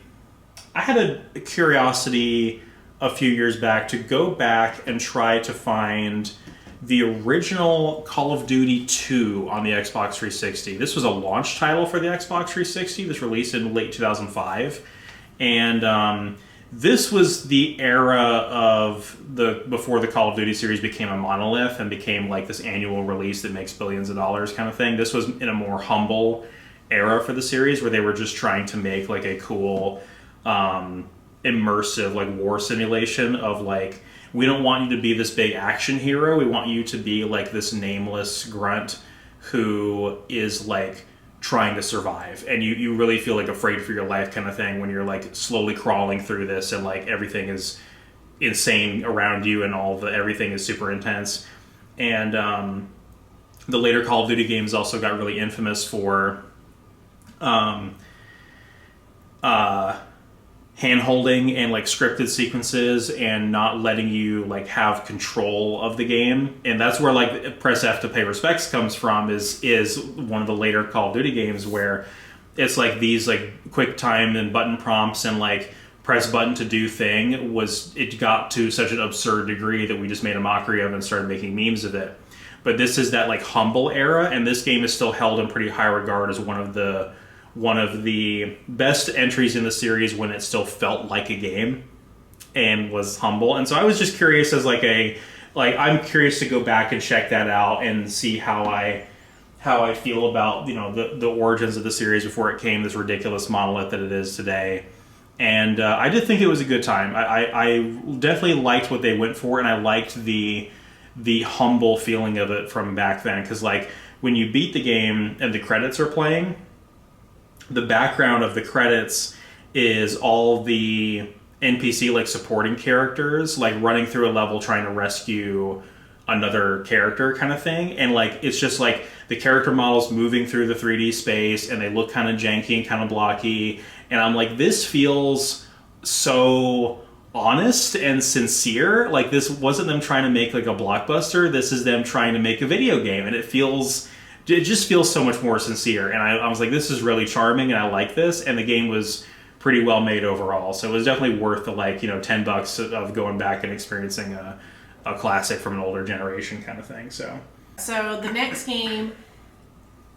curiosity a few years back to go back and try to find the original Call of Duty 2 on the Xbox 360. This was a launch title for the Xbox 360. This released in late 2005. And this was the era of before the Call of Duty series became a monolith and became like this annual release that makes billions of dollars kind of thing. This was in a more humble era for the series, where they were just trying to make like a cool, immersive like war simulation of like, we don't want you to be this big action hero. We want you to be like this nameless grunt who is like trying to survive, and you really feel like afraid for your life kind of thing when you're like slowly crawling through this, and like everything is insane around you, and everything is super intense. And the later Call of Duty games also got really infamous for hand-holding and like scripted sequences and not letting you like have control of the game. And that's where like press F to pay respects comes from, is one of the later Call of Duty games where it's like these like quick time and button prompts and like press button to do thing it got to such an absurd degree that we just made a mockery of and started making memes of it. But this is that like humble era, and this game is still held in pretty high regard as one of the best entries in the series when it still felt like a game and was humble. And so I was just curious as I'm curious to go back and check that out and see how I feel about, you know, the origins of the series before it came this ridiculous monolith that it is today. And I did think it was a good time. I definitely liked what they went for, and I liked the humble feeling of it from back then. Because like when you beat the game and the credits are playing, the background of the credits is all the NPC like supporting characters like running through a level trying to rescue another character kind of thing. And like it's just like the character models moving through the 3D space, and they look kind of janky and kind of blocky. And I'm like, this feels so honest and sincere. Like this wasn't them trying to make like a blockbuster. This is them trying to make a video game, and it just feels so much more sincere. And I was like, this is really charming, and I like this. And the game was pretty well made overall. So it was definitely worth the like, you know, $10 of going back and experiencing a classic from an older generation kind of thing. So the next game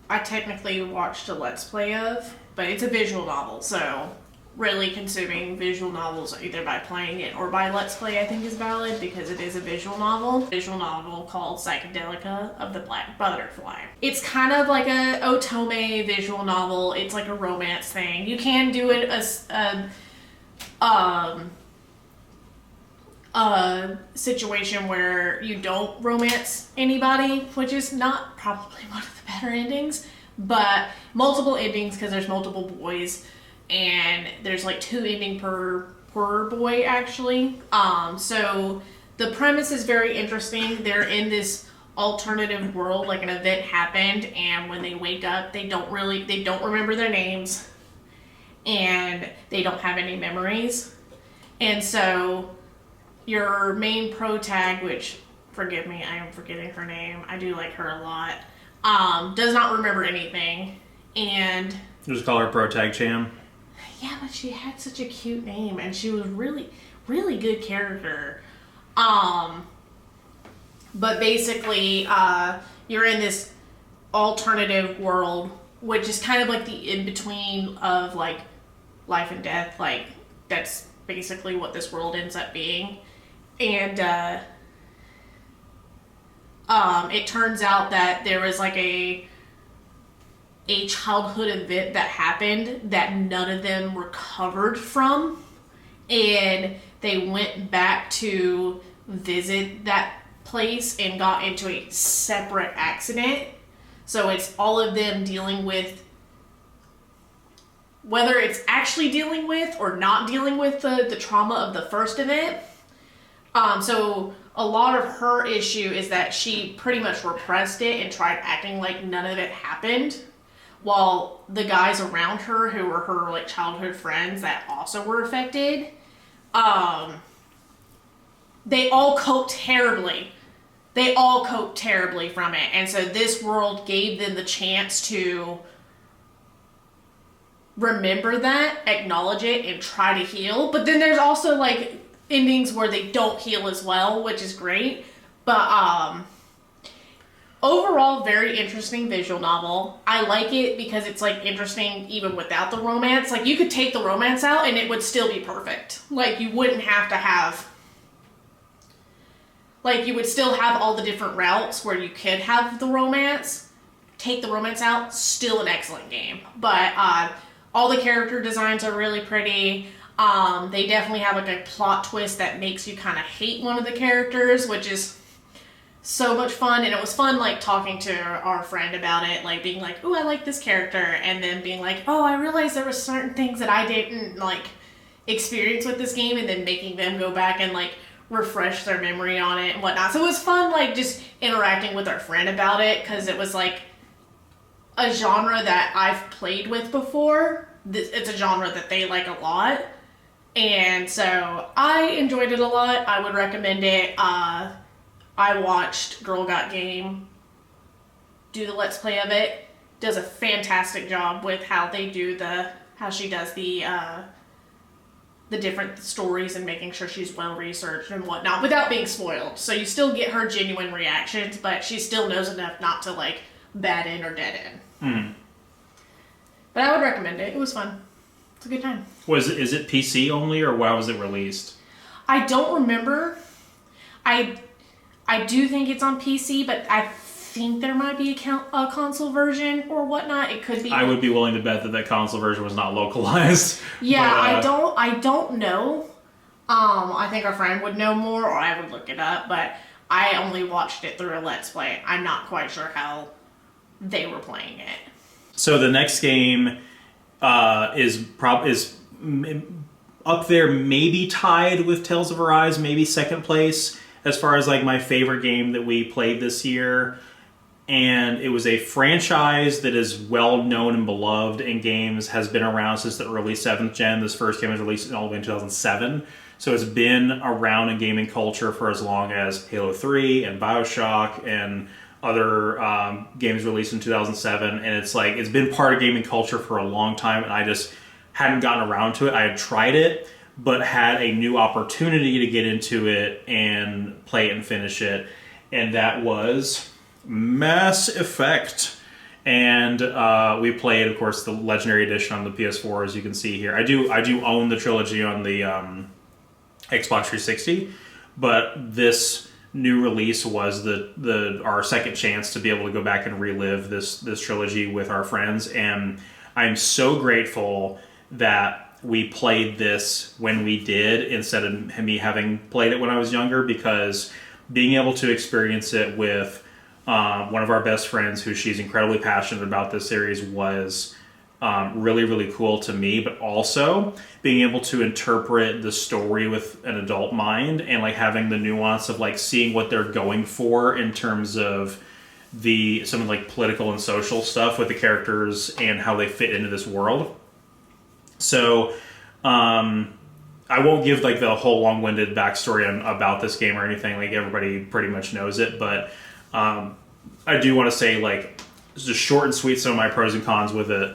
I technically watched a Let's Play of, but it's a visual novel. So really consuming visual novels either by playing it or by Let's Play, I think is valid because it is a visual novel. Visual novel called Psychedelica of the Black Butterfly. It's kind of like a otome visual novel. It's like a romance thing. You can do it as a situation where you don't romance anybody, which is not probably one of the better endings, but multiple endings because there's multiple boys. And there's like 2 endings per boy, actually. So the premise is very interesting. They're in this alternative world, like an event happened, and when they wake up, they don't remember their names, and they don't have any memories. And so your main protag, which, forgive me, I am forgetting her name. I do like her a lot. Does not remember anything, and Just call her Protag Cham. yeah, but she had such a cute name, and she was really, really good character. But basically, you're in this alternative world, which is kind of like the in-between of, like, life and death. Like, that's basically what this world ends up being. And, it turns out that there was, like, a childhood event that happened that none of them recovered from, and they went back to visit that place and got into a separate accident. So it's all of them dealing with, whether it's actually dealing with or not dealing with the trauma of the first event. So a lot of her issue is that she pretty much repressed it and tried acting like none of it happened, while the guys around her, who were her like childhood friends that also were affected, they all coped terribly. They all coped terribly from it. And so this world gave them the chance to remember that, acknowledge it, and try to heal. But then there's also like endings where they don't heal as well, which is great. But overall, very interesting visual novel. I like it because it's like interesting even without the romance. Like, you could take the romance out and it would still be perfect. Like, you wouldn't have to have, like, you would still have all the different routes where you could have the romance. Take the romance out, still an excellent game. But all the character designs are really pretty. They definitely have like a plot twist that makes you kind of hate one of the characters, which is so much fun. And it was fun, like, talking to our friend about it, like being like, "Ooh, I like this character," and then being like, "Oh, I realized there were certain things that I didn't like experience with this game," and then making them go back and like refresh their memory on it and whatnot. So it was fun, like, just interacting with our friend about it, because it was like a genre that I've played with before. It's a genre that they like a lot, and so I enjoyed it a lot. I would recommend it. I watched Girl Got Game do the Let's Play of it. Does a fantastic job with how she does the different stories and making sure she's well researched and whatnot without being spoiled. So you still get her genuine reactions, but she still knows enough not to like bad end or dead end. But I would recommend it. It was fun. It's a good time. Is it PC only, or why was it released? I don't remember. I do think it's on PC, but I think there might be a console version or whatnot. It could be. I would be willing to bet that console version was not localized. Yeah, but, I don't know. I think our friend would know more, or I would look it up, but I only watched it through a Let's Play. I'm not quite sure how they were playing it. So the next game is up there, maybe tied with Tales of Arise, maybe second place as far as like my favorite game that we played this year. And it was a franchise that is well known and beloved in games, has been around since the early 7th gen. This first game was released all the way in 2007. So it's been around in gaming culture for as long as Halo 3 and BioShock and other games released in 2007. And it's been part of gaming culture for a long time, and I just hadn't gotten around to it. I had tried it, but had a new opportunity to get into it and play it and finish it. And that was Mass Effect. And we played, of course, the Legendary Edition on the PS4, as you can see here. I do own the trilogy on the Xbox 360, but this new release was our second chance to be able to go back and relive this trilogy with our friends, and I'm so grateful that we played this when we did instead of me having played it when I was younger, because being able to experience it with one of our best friends, who she's incredibly passionate about this series, was really, really cool to me. But also being able to interpret the story with an adult mind, and like having the nuance of like seeing what they're going for in terms of some of like political and social stuff with the characters and how they fit into this world. So I won't give like the whole long-winded backstory about this game or anything. Like everybody pretty much knows it, but I do want to say like just short and sweet some of my pros and cons with it,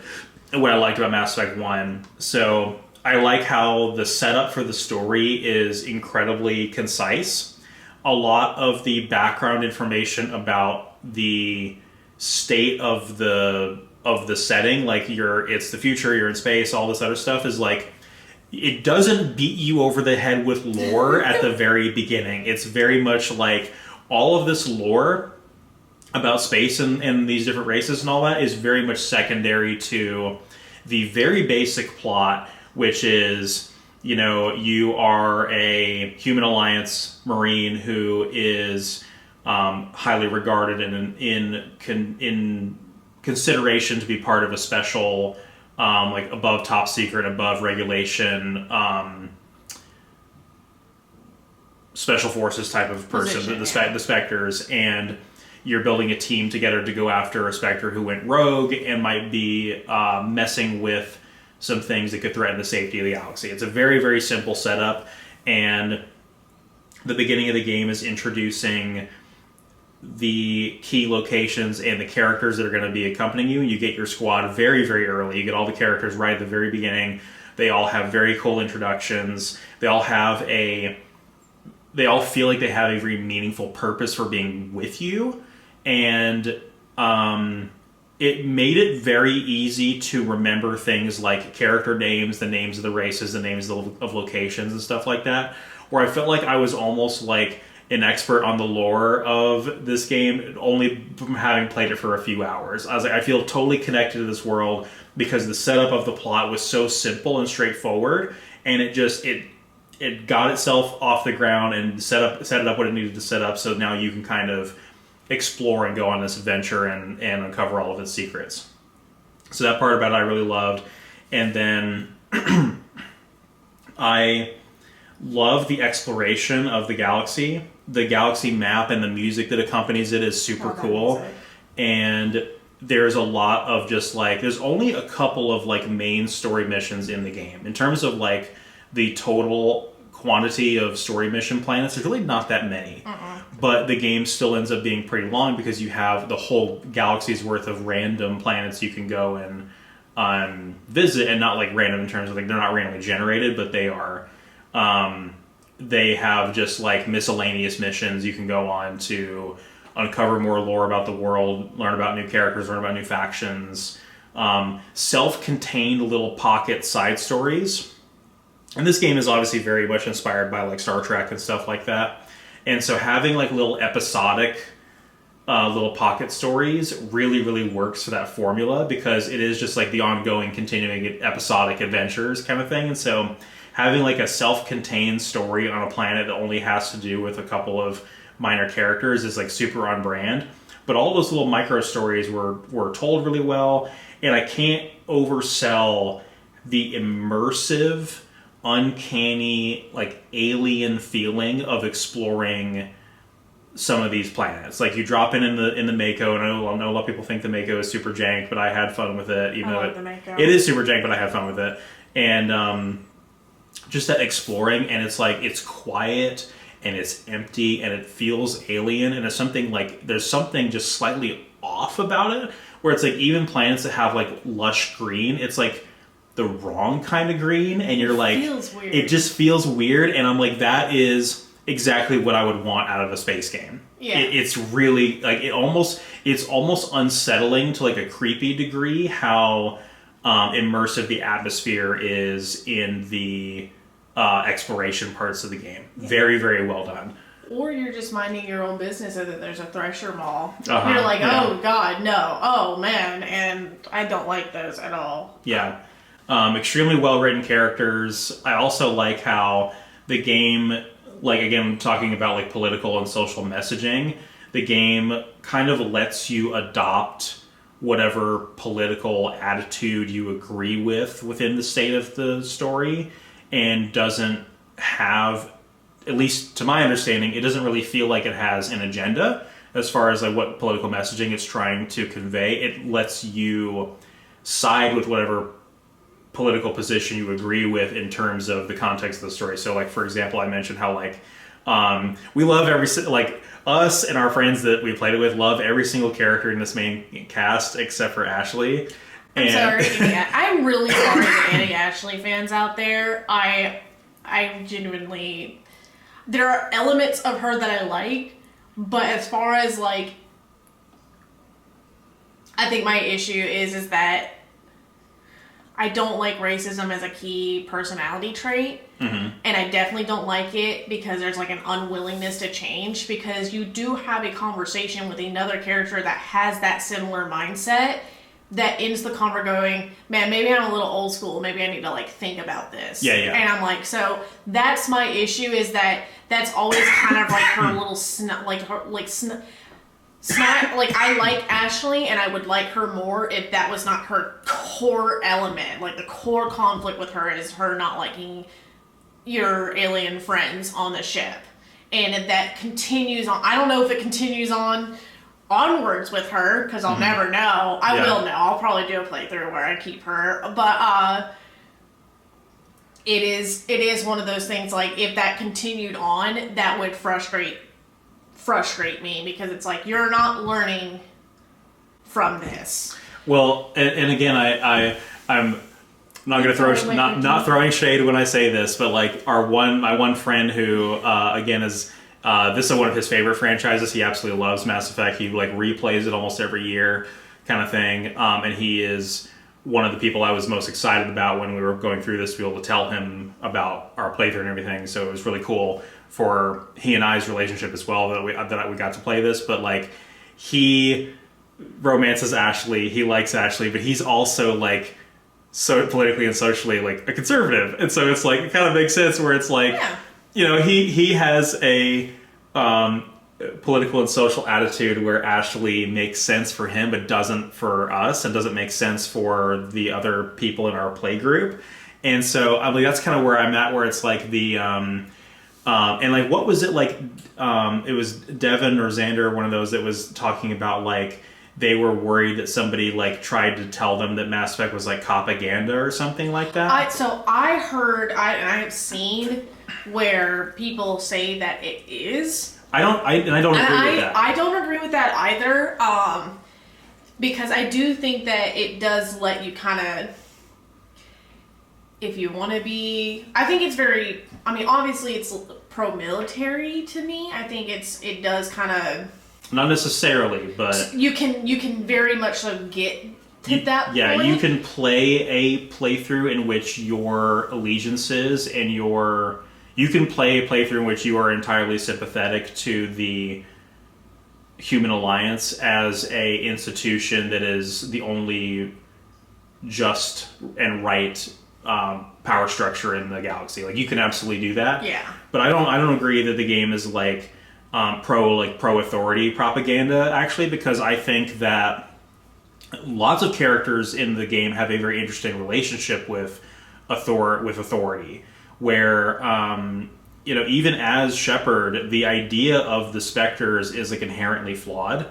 and what I liked about Mass Effect 1. So I like how the setup for the story is incredibly concise. A lot of the background information about the state of the setting, like it's the future, you're in space, all this other stuff, is like, it doesn't beat you over the head with lore at the very beginning. It's very much like all of this lore about space and these different races and all that is very much secondary to the very basic plot, which is, you are a Human Alliance Marine who is highly regarded and in consideration to be part of a special, like above top secret, above regulation, special forces type of person, the Spectres, and you're building a team together to go after a Spectre who went rogue and might be messing with some things that could threaten the safety of the galaxy. It's a very, very simple setup, and the beginning of the game is introducing the key locations and the characters that are going to be accompanying you. You get your squad very, very early. You get all the characters right at the very beginning. They all have very cool introductions. They all feel like they have a very meaningful purpose for being with you. And it made it very easy to remember things like character names, the names of the races, the names of locations and stuff like that, where I felt like I was almost like an expert on the lore of this game, only from having played it for a few hours. I was like, I feel totally connected to this world because the setup of the plot was so simple and straightforward, and it got itself off the ground and set it up what it needed to set up, so now you can kind of explore and go on this adventure and uncover all of its secrets. So that part about it I really loved. And then I love the exploration of the galaxy. The galaxy map and the music that accompanies it is super cool. Music. And there's a lot of just like, there's only a couple of like main story missions in the game. In terms of like the total quantity of story mission planets, there's really not that many. But the game still ends up being pretty long because you have the whole galaxy's worth of random planets you can go and visit, and not like random in terms of like they're not randomly generated, but they are. They have just like miscellaneous missions you can go on to uncover more lore about the world, learn about new characters, learn about new factions, self-contained little pocket side stories. And this game is obviously very much inspired by like Star Trek and stuff like that. And so having like little episodic little pocket stories really, really works for that formula, because it is just like the ongoing, continuing episodic adventures kind of thing. And so having like a self-contained story on a planet that only has to do with a couple of minor characters is like super on brand. But all those little micro stories were told really well, and I can't oversell the immersive, uncanny, like alien feeling of exploring some of these planets. Like you drop in the Mako, and I know a lot of people think the Mako is super jank, but I had fun with it. Even though it is super jank, but I had fun with it. And just that exploring, and it's like it's quiet and it's empty and it feels alien, and it's something like there's something just slightly off about it, where it's like even planets that have like lush green, it's like the wrong kind of green, and you're like, feels weird. It just feels weird, and I'm like, that is exactly what I would want out of a space game. Yeah. It's really like it's almost unsettling to like a creepy degree how immersive the atmosphere is in the exploration parts of the game. Yeah. Very, very well done. Or you're just minding your own business and that there's a Thresher Mall. Uh-huh, You're like, oh God, no, oh man, and I don't like those at all. Yeah. Extremely well written characters. I also like how the game, like again, talking about like political and social messaging, the game kind of lets you adopt whatever political attitude you agree with within the state of the story, and doesn't have, at least to my understanding, it doesn't really feel like it has an agenda as far as like what political messaging it's trying to convey. It lets you side with whatever political position you agree with in terms of the context of the story. So like, for example, I mentioned how like we love like us and our friends that we played it with love every single character in this main cast except for Ashley. I'm sorry, I'm really sorry to any Ashley fans out there. I genuinely, there are elements of her that I like, but as far as like, I think my issue is that I don't like racism as a key personality trait. Mm-hmm. And I definitely don't like it because there's like an unwillingness to change, because you do have a conversation with another character that has that similar mindset that ends the convo going, man, maybe I'm a little old school. Maybe I need to like think about this. Yeah, yeah. And I'm like, so that's my issue, is that that's always kind of like her little like I like Ashley and I would like her more if that was not her core element. Like the core conflict with her is her not liking your alien friends on the ship. And if that continues on, I don't know if it continues on onwards with her, because I'll never know. I will know. I'll probably do a playthrough where I keep her. But it is one of those things, like if that continued on, that would frustrate me, because it's like you're not learning from this. Well, and again, I'm not going to throw not throwing shade when I say this, but like my one friend who again is this is one of his favorite franchises. He absolutely loves Mass Effect. He like replays it almost every year, kind of thing. And he is one of the people I was most excited about when we were going through this, to be able to tell him about our playthrough and everything. So it was really cool for he and I's relationship as well that we got to play this. But like, he romances Ashley, he likes Ashley, but he's also like so politically and socially like a conservative, and so it's like it kind of makes sense where it's like, you know, he has a political and social attitude where Ashley makes sense for him but doesn't for us, and doesn't make sense for the other people in our play group. And so I mean that's kind of where I'm at, where it's like the and like, what was it like? It was Devin or Xander, one of those, that was talking about like they were worried that somebody like tried to tell them that Mass Effect was like propaganda or something like that. So I heard, I have seen where people say that it is. I don't agree with that. I don't agree with that either. Because I do think that it does let you kind of, if you want to be, I think it's very, I mean, obviously it's pro-military to me. I think it does kind of, not necessarily, but you can very much so get to that point. Yeah, you can play a playthrough in which your allegiances and you can play a playthrough in which you are entirely sympathetic to the Human Alliance as a institution that is the only just and right power structure in the galaxy. Like, you can absolutely do that. Yeah. But I don't agree that the game is like pro authority propaganda, actually, because I think that lots of characters in the game have a very interesting relationship with authority, where you know, even as Shepard, the idea of the Spectres is like inherently flawed,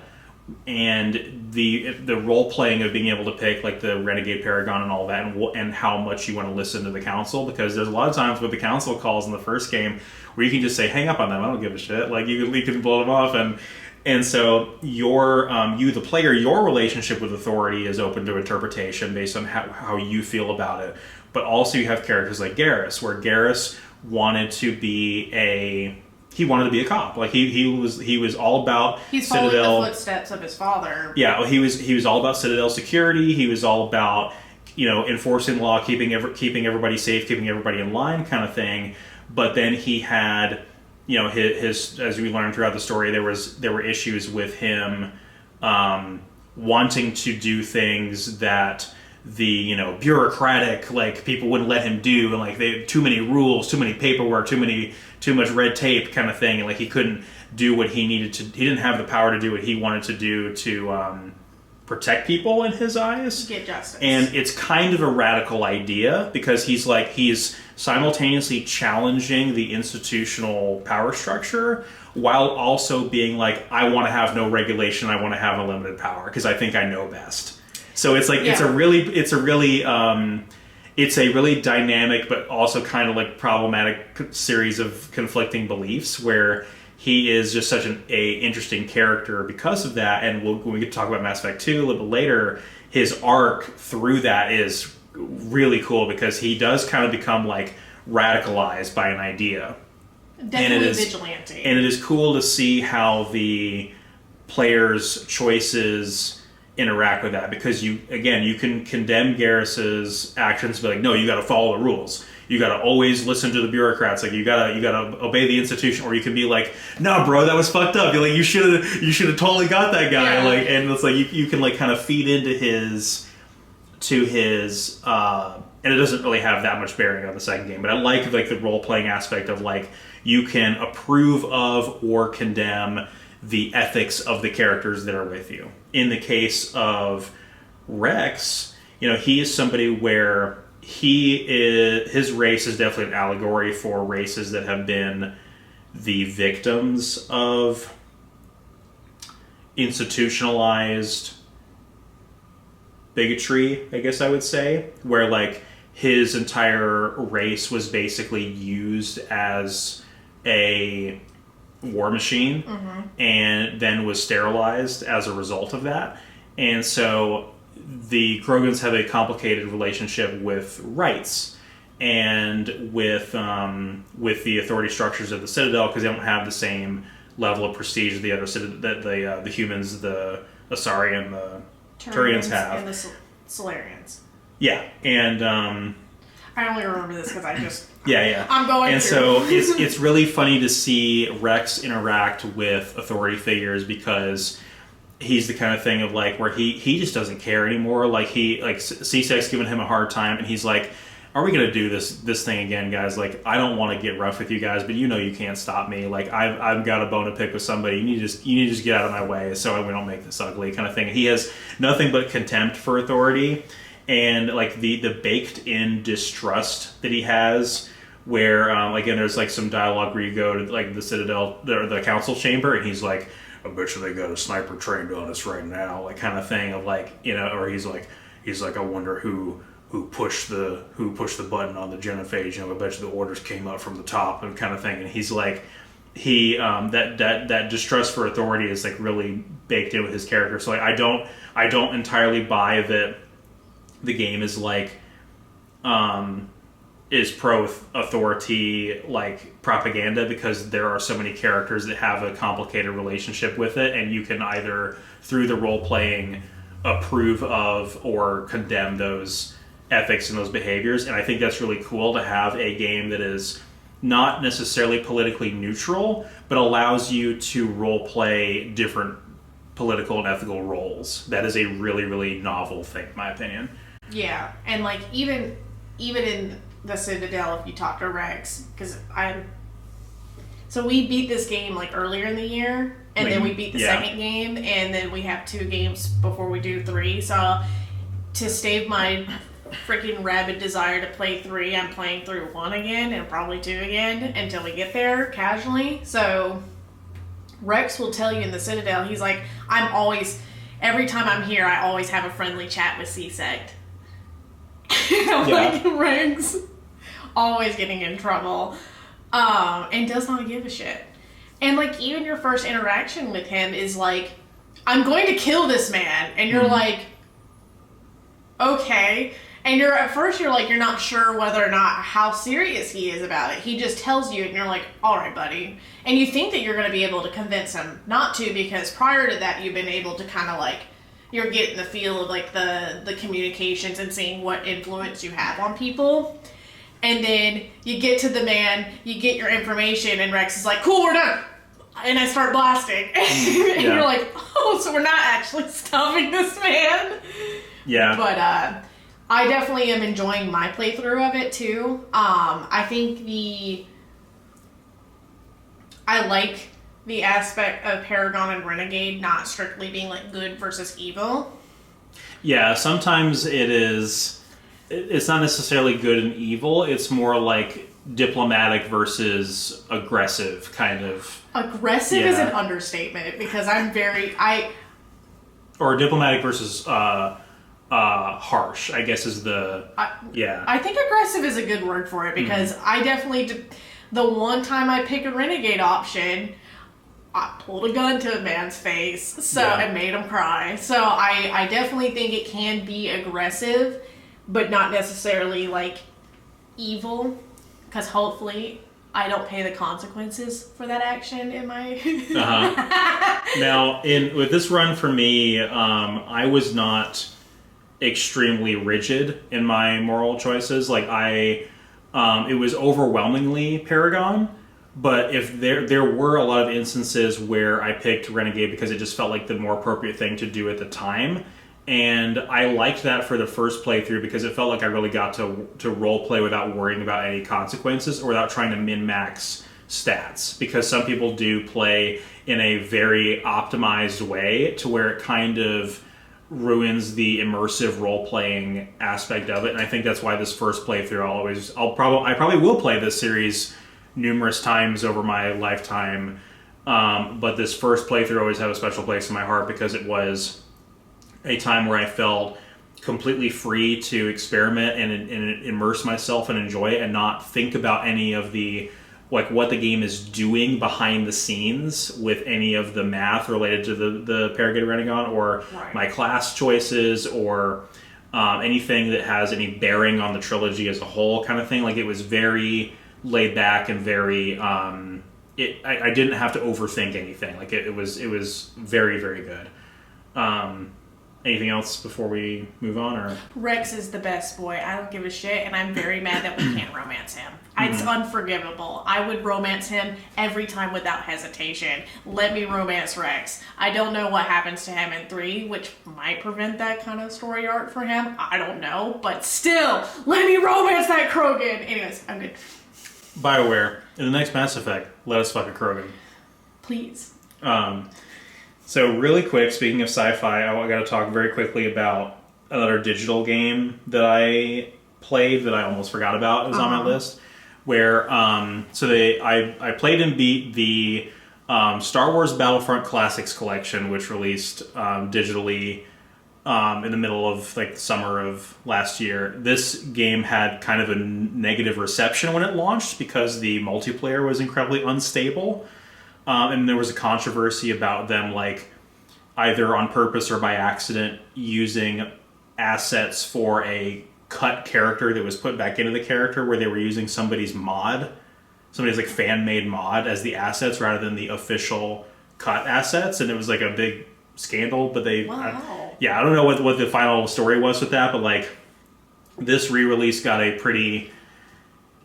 and the role playing of being able to pick like the Renegade Paragon and all that, and how much you want to listen to the Council, because there's a lot of times with the Council calls in the first game where you can just say, hang up on them, I don't give a shit, like you can blow them off, and so you the player, your relationship with authority is open to interpretation based on how you feel about it. But also you have characters like Garrus, where Garrus wanted to be he wanted to be a cop. Like he was all about He's following Citadel. the footsteps of his father. Yeah, he was all about Citadel security. He was all about, you know, enforcing the law, keeping everybody safe, keeping everybody in line, kind of thing. But then he had, you know, his as we learned throughout the story, there were issues with him wanting to do things that the, you know, bureaucratic, like, people wouldn't let him do, and like they too many rules, too many paperwork, too much red tape, kind of thing, and like he couldn't do what he needed to. He didn't have the power to do what he wanted to do to protect people in his eyes. Get justice. And it's kind of a radical idea because he's simultaneously challenging the institutional power structure while also being like, I want to have no regulation, I want to have unlimited power because I think I know best. So it's like it's a really dynamic but also kind of like problematic series of conflicting beliefs where he is just such an interesting character because of that. And when we get to talk about Mass Effect 2 a little bit later, his arc through that is really cool because he does kind of become like radicalized by an idea. Definitely vigilante. And it is cool to see how the players' choices interact with that because you can condemn Garrus's actions, be like, no, you got to follow the rules. You got to always listen to the bureaucrats. Like you gotta obey the institution. Or you can be like, no, bro, that was fucked up. You're like, you should have totally got that guy. Yeah. Like, and it's like you can like kind of feed into his, and it doesn't really have that much bearing on the second game. But I like the role playing aspect of like you can approve of or condemn the ethics of the characters that are with you. In the case of Rex, you know, he is somebody where his race is definitely an allegory for races that have been the victims of institutionalized bigotry, I guess I would say, where like his entire race was basically used as a war machine and then was sterilized as a result of that. And so the Krogans have a complicated relationship with rights and with the authority structures of the Citadel because they don't have the same level of prestige the other that the humans, the Asari and the Turians have. And the Solarians. Yeah, and I only remember this because I just... Yeah. I'm going and through. so it's really funny to see Rex interact with authority figures because he's the kind of thing of like where he just doesn't care anymore. Like C-Sec's giving him a hard time, and he's like, "Are we gonna do this thing again, guys? Like, I don't want to get rough with you guys, but you know you can't stop me. Like, I've got a bone to pick with somebody. You need to just get out of my way so we don't make this ugly," kind of thing. He has nothing but contempt for authority, and like the baked in distrust that he has. Where again, there's like some dialogue where you go to like the Citadel or the council chamber, and he's like, "I bet you they got a sniper trained on us right now," like kind of thing of like, you know, or he's like, "I wonder who pushed the button on the genophage. You know, I bet you the orders came up from the top," and kind of thing. And he's like, that distrust for authority is like really baked in with his character. So like, I don't entirely buy that the game is like is pro authority like propaganda because there are so many characters that have a complicated relationship with it, and you can either through the role playing approve of or condemn those ethics and those behaviors. And I think that's really cool to have a game that is not necessarily politically neutral but allows you to role play different political and ethical roles. That is a really, really novel thing in my opinion. Yeah, and like even in the Citadel, if you talk to Rex, because so we beat this game like earlier in the year, and then we beat the second game, and then we have 2 games before we do 3. So to stave my freaking rabid desire to play 3, I'm playing through 1 again and probably 2 again until we get there casually. So Rex will tell you in the Citadel, he's like, every time I'm here, I always have a friendly chat with C-Sect. Like Rex always getting in trouble and does not give a shit. And like even your first interaction with him is like, I'm going to kill this man, and you're like, okay. And at first you're like, you're not sure whether or not how serious he is about it. He just tells you, and you're like, all right, buddy. And you think that you're going to be able to convince him not to, because prior to that, you've been able to kind of like, you're getting the feel of like the communications and seeing what influence you have on people. And then you get to the man, you get your information, and Rex is like, cool, we're done. And I start blasting. And you're like, oh, so we're not actually stopping this man. Yeah. But I definitely am enjoying my playthrough of it too. I think I like the aspect of Paragon and Renegade not strictly being like good versus evil. Yeah, sometimes it's not necessarily good and evil. It's more like diplomatic versus aggressive kind of. Aggressive is an understatement, because or diplomatic versus harsh, I guess is the. I think aggressive is a good word for it, because I definitely the one time I picked a Renegade option, I pulled a gun to a man's face, and made him cry. So I definitely think it can be aggressive, but not necessarily like evil, because hopefully I don't pay the consequences for that action in my. Now, with this run for me, I was not extremely rigid in my moral choices. Like it was overwhelmingly Paragon. But if there were a lot of instances where I picked Renegade because it just felt like the more appropriate thing to do at the time. And I liked that for the first playthrough because it felt like I really got to role play without worrying about any consequences or without trying to min-max stats. Because some people do play in a very optimized way to where it kind of ruins the immersive role-playing aspect of it. And I think that's why this first playthrough I probably will play this series numerous times over my lifetime. But this first playthrough always had a special place in my heart because it was a time where I felt completely free to experiment and immerse myself and enjoy it and not think about any of the, like, what the game is doing behind the scenes with any of the math related to the Paragon Renegade or my class choices or anything that has any bearing on the trilogy as a whole kind of thing. Like, it was very laid back and very I didn't have to overthink anything. Like it was very, very good. Anything else before we move on? Or Rex is the best boy. I don't give a shit, and I'm very mad that we can't romance him. It's unforgivable. I would romance him every time without hesitation. Let me romance Rex. I don't know what happens to him in 3, which might prevent that kind of story arc for him. I don't know, but still, let me romance that Krogan. Anyways, I'm good. BioWare, in the next Mass Effect, let us fuck a Krogan. Please. So really quick, speaking of sci-fi, I got to talk very quickly about another digital game that I played that I almost forgot about. It was on my list. Where I played and beat the Star Wars Battlefront Classics Collection, which released digitally in the middle of like the summer of last year. This game had kind of a negative reception when it launched because the multiplayer was incredibly unstable. And there was a controversy about them, like, either on purpose or by accident, using assets for a cut character that was put back into the character, where they were using somebody's like fan-made mod as the assets rather than the official cut assets, and it was like a big scandal. But I don't know what the final story was with that, but like this re-release got a pretty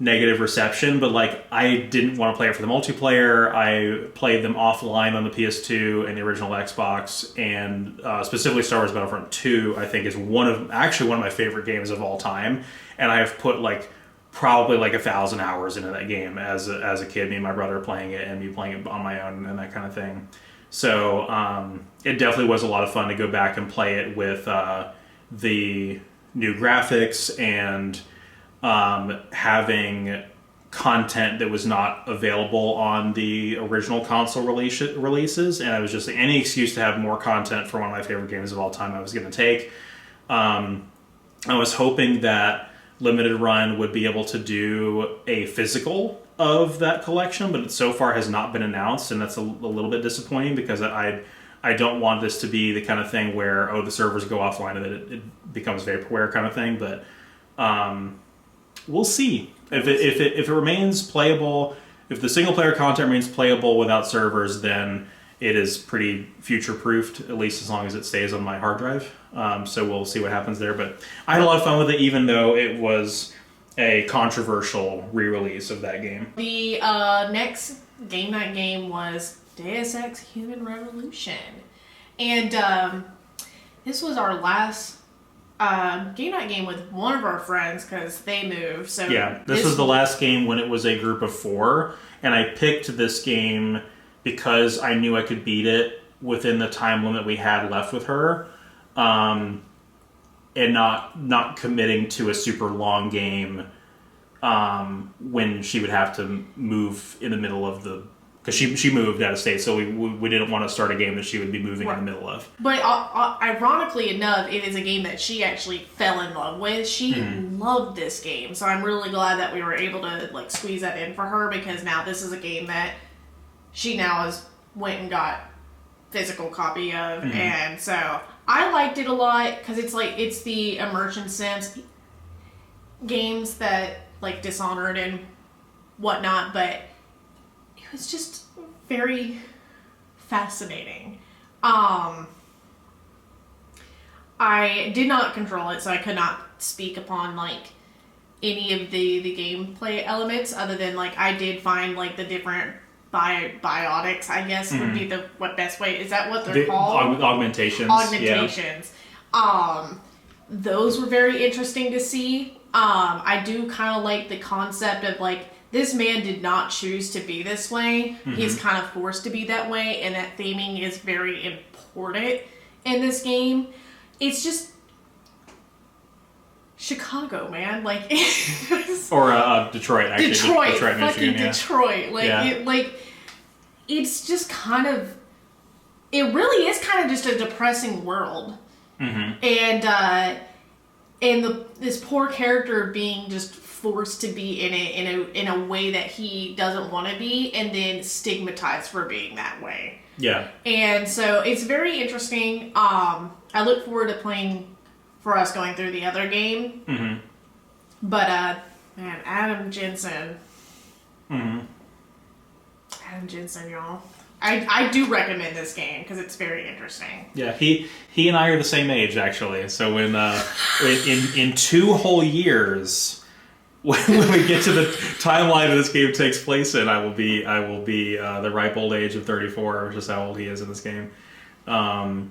negative reception, but like I didn't want to play it for the multiplayer. I played them offline on the PS2 and the original Xbox, and specifically Star Wars Battlefront 2 I think is one of my favorite games of all time, and I have put like probably like 1,000 hours into that game as a kid, me and my brother playing it and me playing it on my own and that kind of thing. So it definitely was a lot of fun to go back and play it with the new graphics and having content that was not available on the original console releases, and I was just like, any excuse to have more content for one of my favorite games of all time I was going to take. I was hoping that Limited Run would be able to do a physical of that collection, but it so far has not been announced, and that's a little bit disappointing because I don't want this to be the kind of thing where the servers go offline and then it becomes vaporware kind of thing, but We'll see if it remains playable. If the single player content remains playable without servers, then it is pretty future proofed, at least as long as it stays on my hard drive. So we'll see what happens there. But I had a lot of fun with it, even though it was a controversial re-release of that game. The next game night game was Deus Ex Human Revolution. And this was our last game night game with one of our friends because they moved. So yeah, this was the last game when it was a group of 4, and I picked this game because I knew I could beat it within the time limit we had left with her, and not committing to a super long game when she would have to move in the middle of the... Because she moved out of state, so we didn't want to start a game that she would be moving in the middle of. But ironically enough, it is a game that she actually fell in love with. She loved this game, so I'm really glad that we were able to like squeeze that in for her, because now this is a game that she now has went and got physical copy of, and so I liked it a lot because it's the immersion sims games that like Dishonored and whatnot, but it was just very fascinating. I did not control it, so I could not speak upon like any of the gameplay elements, other than like I did find like the different biotics, I guess would be the best way. Is that what they're called? Augmentations. Augmentations. Yeah. Those were very interesting to see. I do kind of like the concept of like, this man did not choose to be this way. He's kind of forced to be that way, and that theming is very important in this game. It's just Chicago, man. Like, or Detroit, actually. Detroit, Michigan, fucking yeah. Detroit. Like, it's just kind of, it really is kind of just a depressing world. And this poor character being just forced to be in a way that he doesn't want to be, and then stigmatized for being that way. Yeah. And so it's very interesting. I look forward to playing for us going through the other game. But man, Adam Jensen. Adam Jensen, y'all. I do recommend this game because it's very interesting. Yeah, he and I are the same age, actually. So when in 2 whole years, when we get to the timeline that this game takes place in, I will be the ripe old age of 34, which is how old he is in this game. God,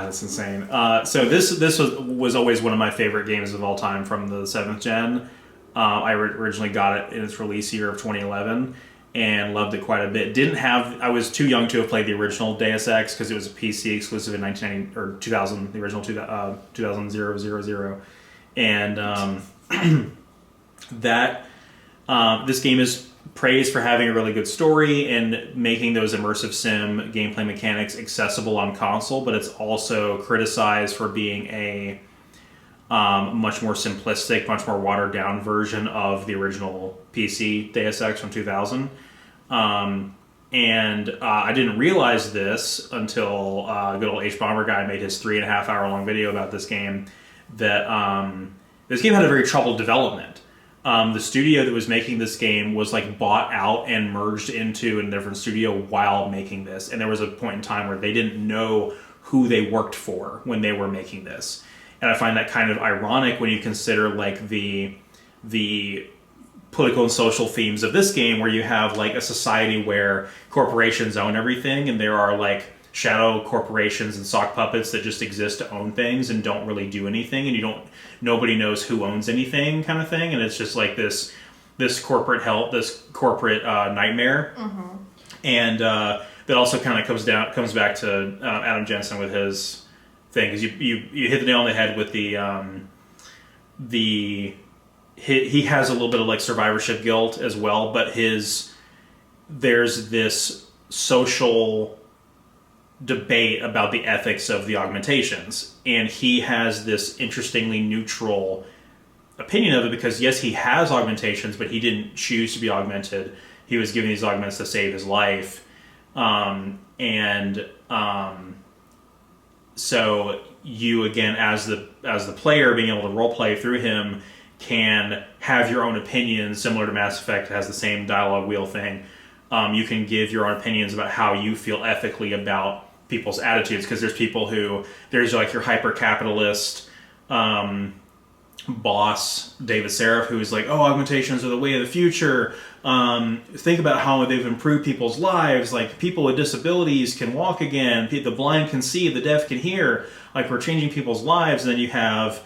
it's insane. So this was always one of my favorite games of all time from the 7th gen. I originally got it in its release year of 2011. And loved it quite a bit. I was too young to have played the original Deus Ex because it was a PC exclusive in 1990 or 2000, the original 2000. And this game is praised for having a really good story and making those immersive sim gameplay mechanics accessible on console, but it's also criticized for being a much more simplistic, much more watered down version of the original PC Deus Ex from 2000. I didn't realize this until good old H-Bomber Guy made his 3.5 hour long video about this game, that this game had a very troubled development. The studio that was making this game was like bought out and merged into a different studio while making this. And there was a point in time where they didn't know who they worked for when they were making this. And I find that kind of ironic when you consider like the political and social themes of this game, where you have like a society where corporations own everything, and there are like shadow corporations and sock puppets that just exist to own things and don't really do anything, and nobody knows who owns anything, kind of thing. And it's just like this corporate nightmare. And that also kind of comes back to Adam Jensen with his thing, because you hit the nail on the head with he has a little bit of like survivorship guilt as well, but there's this social debate about the ethics of the augmentations, and he has this interestingly neutral opinion of it, because yes, he has augmentations, but he didn't choose to be augmented. He was given these augments to save his life, so you again as the player being able to role play through him can have your own opinions, similar to Mass Effect has the same dialogue wheel thing. You can give your own opinions about how you feel ethically about people's attitudes, because there's people who, there's like your hyper-capitalist boss, David Seraph, who's like, oh, augmentations are the way of the future. Think about how they've improved people's lives. Like, people with disabilities can walk again. The blind can see. The deaf can hear. Like, we're changing people's lives. And then you have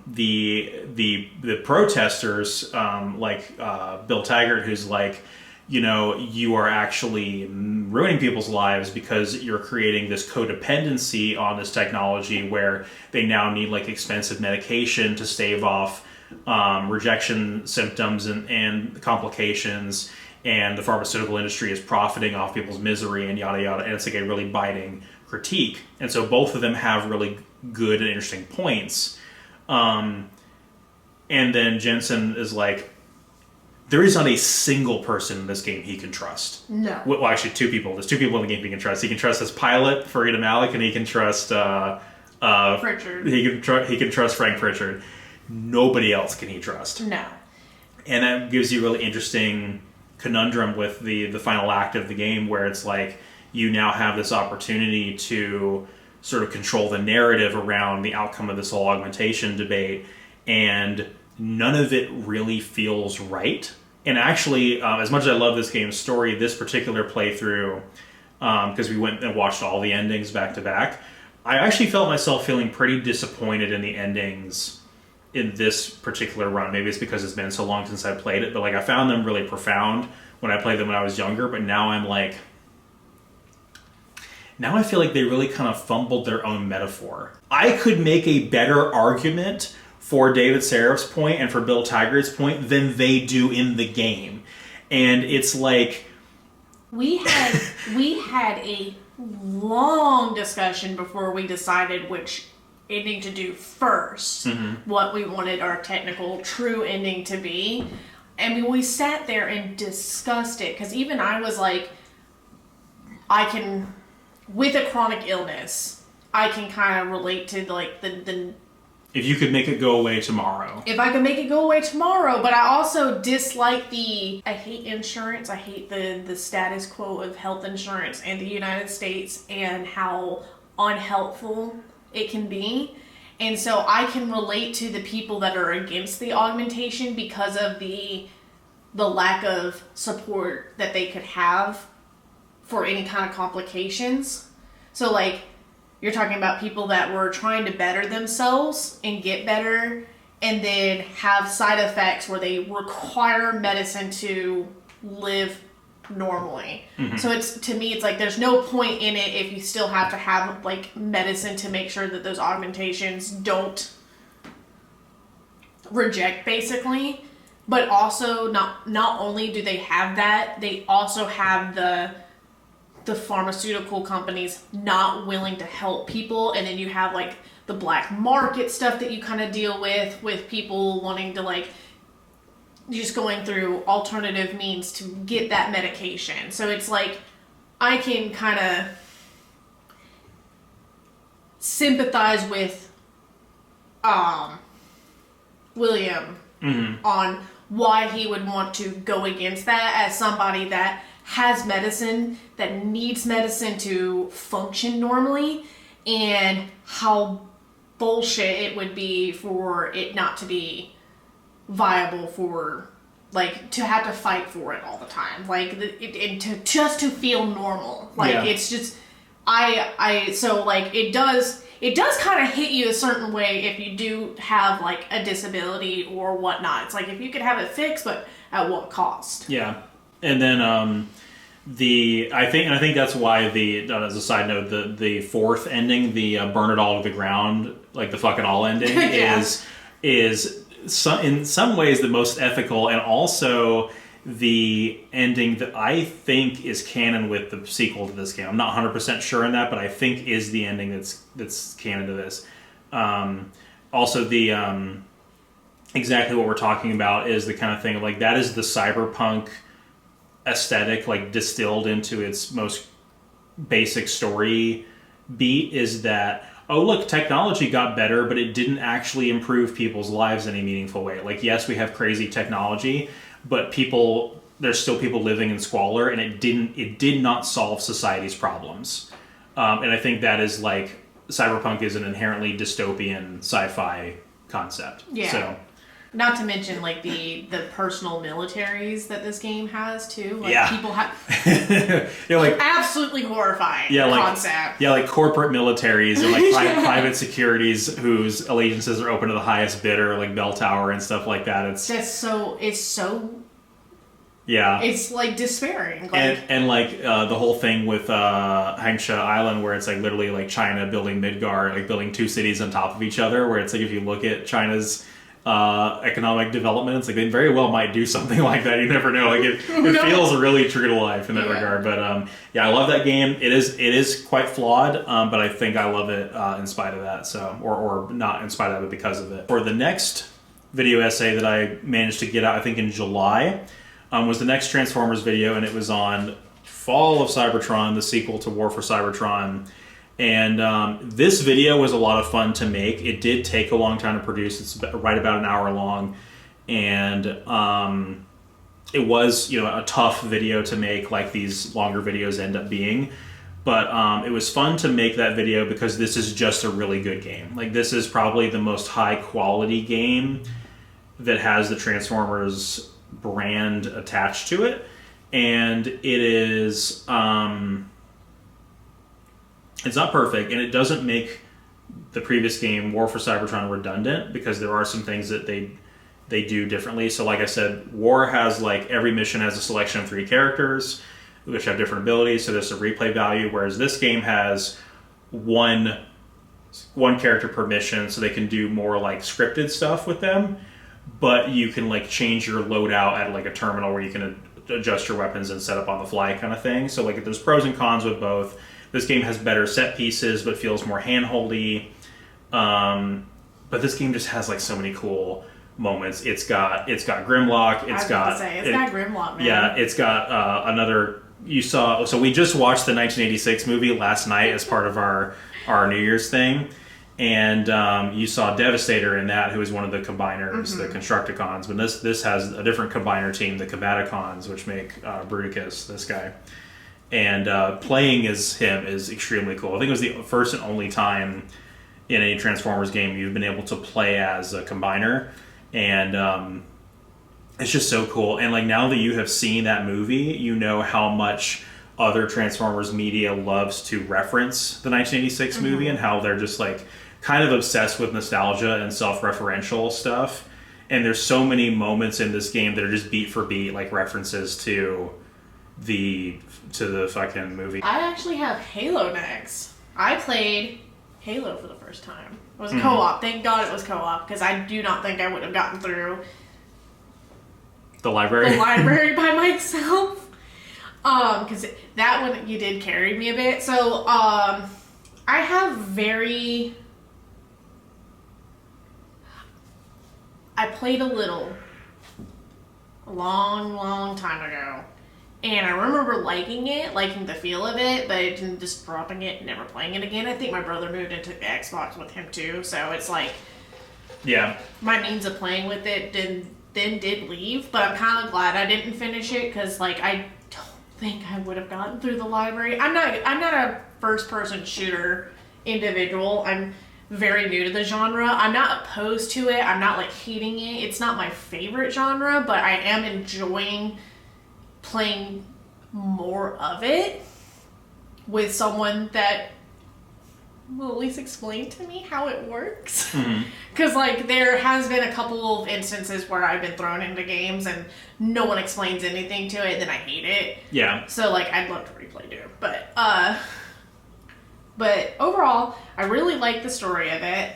the protesters, like Bill Taggart, who's like, you know, you are actually ruining people's lives because you're creating this codependency on this technology where they now need like expensive medication to stave off rejection symptoms and complications, and the pharmaceutical industry is profiting off people's misery and yada yada, and it's like a really biting critique. And so both of them have really good and interesting points. And then Jensen is like, there is not a single person in this game he can trust. No. Well, actually, two people. There's two people in the game he can trust. He can trust his pilot, Farida Malik, and he can trust Pritchard. He can trust Frank Pritchard. Nobody else can he trust. No. And that gives you a really interesting conundrum with the final act of the game, where it's like you now have this opportunity to sort of control the narrative around the outcome of this whole augmentation debate, and none of it really feels right. And actually, as much as I love this game's story, this particular playthrough, because we went and watched all the endings back to back, I actually felt myself feeling pretty disappointed in the endings in this particular run. Maybe it's because it's been so long since I played it, but like I found them really profound when I played them when I was younger, but now I'm like, now I feel like they really kind of fumbled their own metaphor. I could make a better argument for David Seraph's point and for Bill Taggart's point than they do in the game. And it's like, we had a long discussion before we decided which ending to do first, what we wanted our technical true ending to be. I mean, we sat there and discussed it, because even I was like, I can, with a chronic illness, I can kind of relate to like the if you could make it go away tomorrow. If I could make it go away tomorrow, but I also dislike I hate insurance. I hate the status quo of health insurance in the United States and how unhelpful it can be. And so I can relate to the people that are against the augmentation because of the lack of support that they could have for any kind of complications. So like, you're talking about people that were trying to better themselves and get better, and then have side effects where they require medicine to live normally. So it's, to me, it's like there's no point in it if you still have to have like medicine to make sure that those augmentations don't reject, basically. But also, not only do they have that, they also have the pharmaceutical companies not willing to help people, and then you have like the black market stuff that you kind of deal with people wanting to like just going through alternative means to get that medication. So it's like I can kind of sympathize with William on why he would want to go against that, as somebody that has medicine, that needs medicine to function normally, and how bullshit it would be for it not to be viable for, like, to have to fight for it all the time. Like, just to feel normal. Like, yeah. It's just, so, like, it does kind of hit you a certain way if you do have, like, a disability or whatnot. It's like, if you could have it fixed, but at what cost? Yeah. And then, I think that's why as a side note, the fourth ending, the burn it all to the ground, like the fucking all ending, yeah. is in some ways the most ethical, and also the ending that I think is canon with the sequel to this game. I'm not 100% sure on that, but I think is the ending that's canon to this. Also, the exactly what we're talking about is the kind of thing of, like, that is the cyberpunk aesthetic, like, distilled into its most basic story beat, is that, oh look, technology got better, but it didn't actually improve people's lives in a meaningful way. Like, yes, we have crazy technology, but there's still people living in squalor, and it did not solve society's problems. And I think that is like, cyberpunk is an inherently dystopian sci-fi concept. Yeah. So, not to mention like the personal militaries that this game has too. Like, yeah. people have yeah, like absolutely horrifying like, concept. Yeah, like corporate militaries and like private securities whose allegiances are open to the highest bidder, like Bell Tower and stuff like that. It's so yeah. It's like despairing. Like, and like the whole thing with Hangsha Island, where it's like literally like China building Midgar, like building two cities on top of each other, where it's like if you look at China's economic development, it's like they very well might do something like that. You never know. Like it feels really true to life in that regard. But yeah, I love that game. It is quite flawed, but I think I love it in spite of that. So or not in spite of it, because of it. For the next video essay that I managed to get out, I think in July, was the next Transformers video, and it was on Fall of Cybertron, the sequel to War for Cybertron. And this video was a lot of fun to make. It did take a long time to produce. It's right about an hour long. And it was, a tough video to make, like these longer videos end up being. But it was fun to make that video because this is just a really good game. Like, this is probably the most high quality game that has the Transformers brand attached to it. And it is... it's not perfect, and it doesn't make the previous game, War for Cybertron, redundant, because there are some things that they do differently. So like I said, War has, like, every mission has a selection of 3 characters, which have different abilities, so there's a replay value, whereas this game has one character per mission, so they can do more, like, scripted stuff with them, but you can, like, change your loadout at, like, a terminal where you can adjust your weapons and set up on the fly kind of thing. So, like, there's pros and cons with both. This game has better set pieces, but feels more handholdy. But this game just has, like, so many cool moments. It's got Grimlock. It's got Grimlock, man. Yeah, it's got another. You saw. So we just watched the 1986 movie last night as part of our New Year's thing, and you saw Devastator in that, who is one of the combiners, the Constructicons. But this has a different combiner team, the Combaticons, which make Bruticus, this guy. And playing as him is extremely cool. I think it was the first and only time in a Transformers game you've been able to play as a combiner. And it's just so cool. And like, now that you have seen that movie, you know how much other Transformers media loves to reference the 1986 movie, and how they're just like kind of obsessed with nostalgia and self-referential stuff. And there's so many moments in this game that are just beat for beat, like references to the fucking movie. I actually have Halo next. I played Halo for the first time. It was co-op. Thank God it was co-op, because I do not think I would have gotten through the library by myself. Because that one, you did carry me a bit. So I played a little a long time ago. And I remember liking the feel of it, but just dropping it and never playing it again. I think my brother moved and took the Xbox with him too, so it's like, yeah, my means of playing with it did leave. But I'm kind of glad I didn't finish it, because like, I don't think I would have gotten through the library. I'm not a first-person shooter individual. I'm very new to the genre. I'm not opposed to it. I'm not like hating it. It's not my favorite genre, but I am enjoying playing more of it with someone that will at least explain to me how it works. Because like, there has been a couple of instances where I've been thrown into games and no one explains anything to it, and then I hate it. Yeah. So like, I'd love to replay too. But overall, I really like the story of it.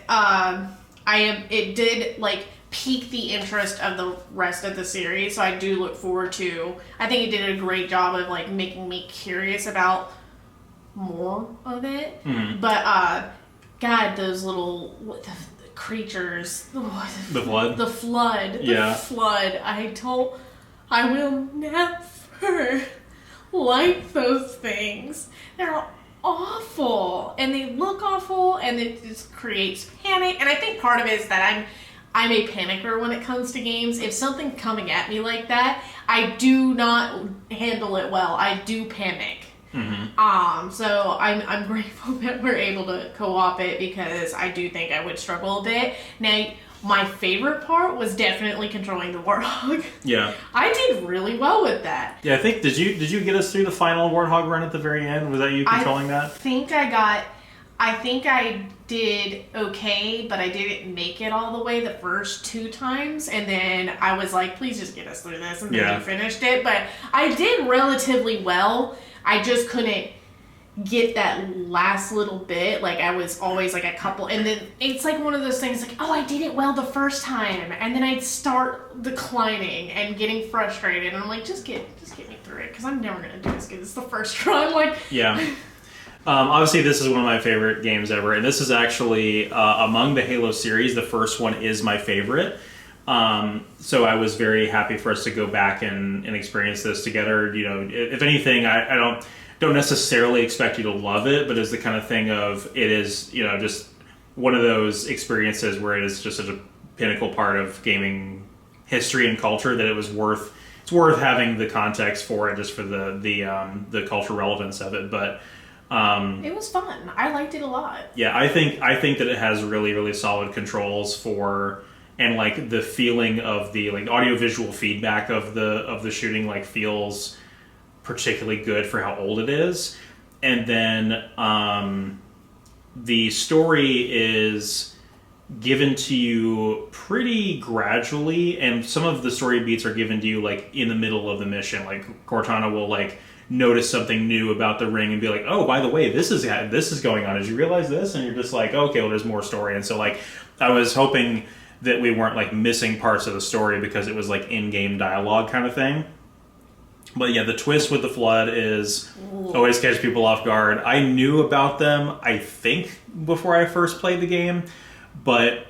It did like pique the interest of the rest of the series, so I do look forward to. I think it did a great job of like making me curious about more of it. But God, those little the creatures, the flood. The flood. I will never like those things. They're awful, and they look awful, and it just creates panic. And I think part of it is that I'm a panicker when it comes to games. If something's coming at me like that, I do not handle it well. I do panic. So I'm grateful that we're able to co-op it, because I do think I would struggle a bit. Now, my favorite part was definitely controlling the Warthog. Yeah. I did really well with that. Yeah, I think, did you get us through the final Warthog run at the very end? Was that you controlling that? I think I did okay, but I didn't make it all the way the first 2 times, and then I was like, please just get us through this, and then you finished it. But I did relatively well. I just couldn't get that last little bit. Like, I was always like a couple, and then it's like one of those things like, oh, I did it well the first time, and then I'd start declining and getting frustrated, and I'm like, just get me through it, because I'm never gonna do this good. It's the first try. I'm like, yeah. Obviously, this is one of my favorite games ever, and this is actually among the Halo series. The first one is my favorite. So I was very happy for us to go back and experience this together. You know, if anything, I don't necessarily expect you to love it, but it's the kind of thing of, it is, you know, just one of those experiences where it is just such a pinnacle part of gaming history and culture that it's worth having the context for it, just for the cultural relevance of it. But it was fun. I liked it a lot. yeah, I think that it has really, really solid controls for, and like the feeling of the like audio-visual feedback of the shooting like feels particularly good for how old it is. And then the story is given to you pretty gradually, and some of the story beats are given to you like in the middle of the mission. Like Cortana will like notice something new about the ring and be like, oh, by the way, this is going on. Did you realize this? And you're just like, okay, well, there's more story. And so like I was hoping that we weren't like missing parts of the story because it was like in-game dialogue kind of thing. But yeah, the twist with the Flood is always catch people off guard. I knew about them, I think, before I first played the game, but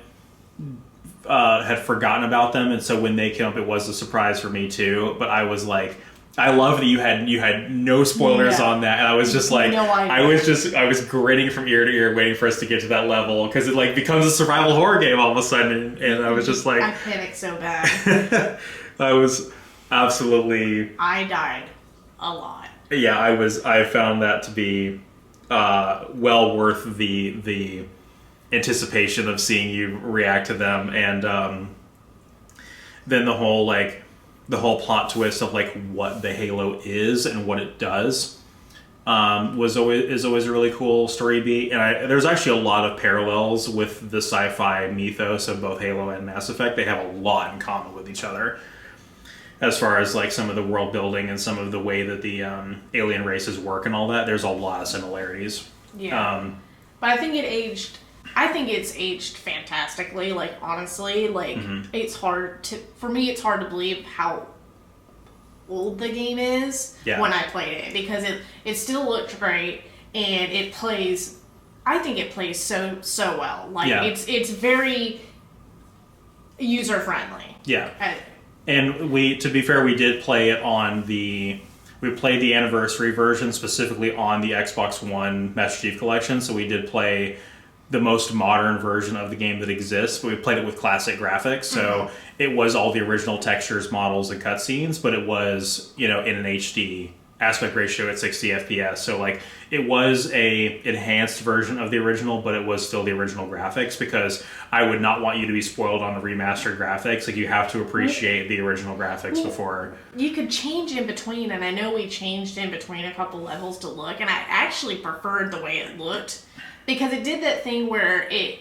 had forgotten about them. And so when they came up, it was a surprise for me too. But I was like, I love that you had no spoilers on that, and I was just like, I was grinning from ear to ear, waiting for us to get to that level, because it like becomes a survival horror game all of a sudden, and I was just like, I panicked so bad. I was absolutely. I died a lot. Yeah, I found that to be well worth the anticipation of seeing you react to them, and then the whole plot twist of like what the Halo is and what it does is always a really cool story beat. And there's actually a lot of parallels with the sci-fi mythos of both Halo and Mass Effect. They have a lot in common with each other as far as like some of the world building and some of the way that the alien races work and all that. There's a lot of similarities. Yeah, but I think it's aged fantastically. Like, honestly, like it's hard to believe how old the game is when I played it, because it still looked great, and it plays. I think it plays so well. Like it's very user friendly. Yeah, and to be fair, we did play it on we played the anniversary version specifically on the Xbox One Master Chief Collection, so we did play the most modern version of the game that exists, but we played it with classic graphics, so it was all the original textures, models, and cutscenes, but it was, you know, in an HD aspect ratio at 60 FPS, so like it was a enhanced version of the original, but it was still the original graphics, because I would not want you to be spoiled on the remastered graphics. Like, you have to appreciate the original graphics before. You could change in between, and I know we changed in between a couple levels to look, and I actually preferred the way it looked, because it did that thing where it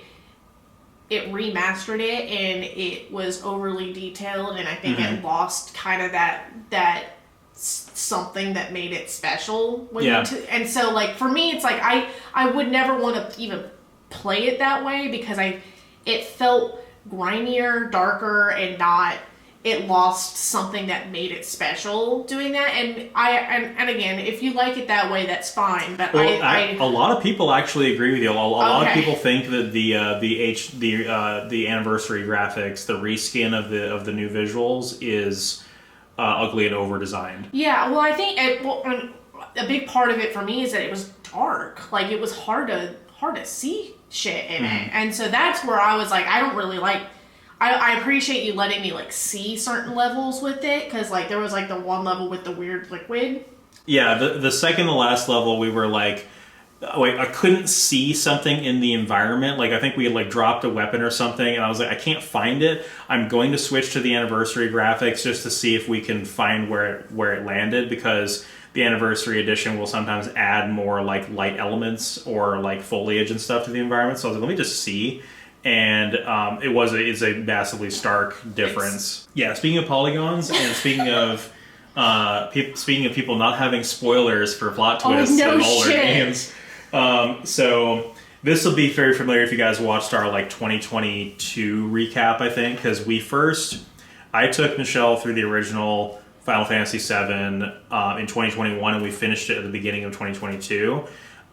remastered it and it was overly detailed, and I think it lost kind of that something that made it special. And so, like, for me, it's like I would never want to even play it that way, because it felt grimier, darker, and not. It lost something that made it special doing that, and again, if you like it that way, that's fine. But a lot of people actually agree with you. A lot of people think that the anniversary graphics, the reskin of the new visuals, is ugly and over designed. Yeah, well, I think a big part of it for me is that it was dark. Like, it was hard to see shit in it. And so that's where I was like, I don't really like... I appreciate you letting me, like, see certain levels with it, because, like, there was, like, the one level with the weird liquid. Yeah, the second to last level, we were like... Wait, I couldn't see something in the environment. Like, I think we had, like, dropped a weapon or something, and I was like, I can't find it. I'm going to switch to the anniversary graphics just to see if we can find where it landed, because the anniversary edition will sometimes add more, like, light elements or, like, foliage and stuff to the environment. So I was like, let me just see. And it's a massively stark difference. Yeah, speaking of polygons, and speaking of people not having spoilers for plot twists in older games. So this will be very familiar if you guys watched our, like, 2022 recap, I think, because I took Michelle through the original Final Fantasy VII in 2021, and we finished it at the beginning of 2022.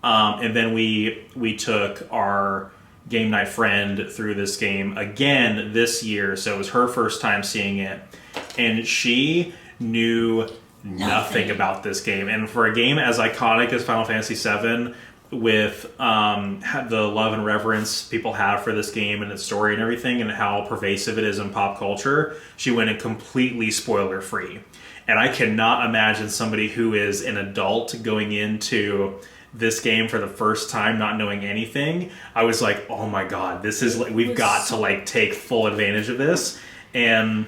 And then we took our game night friend through this game again this year, so it was her first time seeing it, and she knew nothing about this game. And for a game as iconic as Final Fantasy VII, with the love and reverence people have for this game and its story and everything, and how pervasive it is in pop culture, she went in completely spoiler free. And I cannot imagine somebody who is an adult going into this game for the first time not knowing anything. I was like, oh my god, this is like, we've got to, like, take full advantage of this. And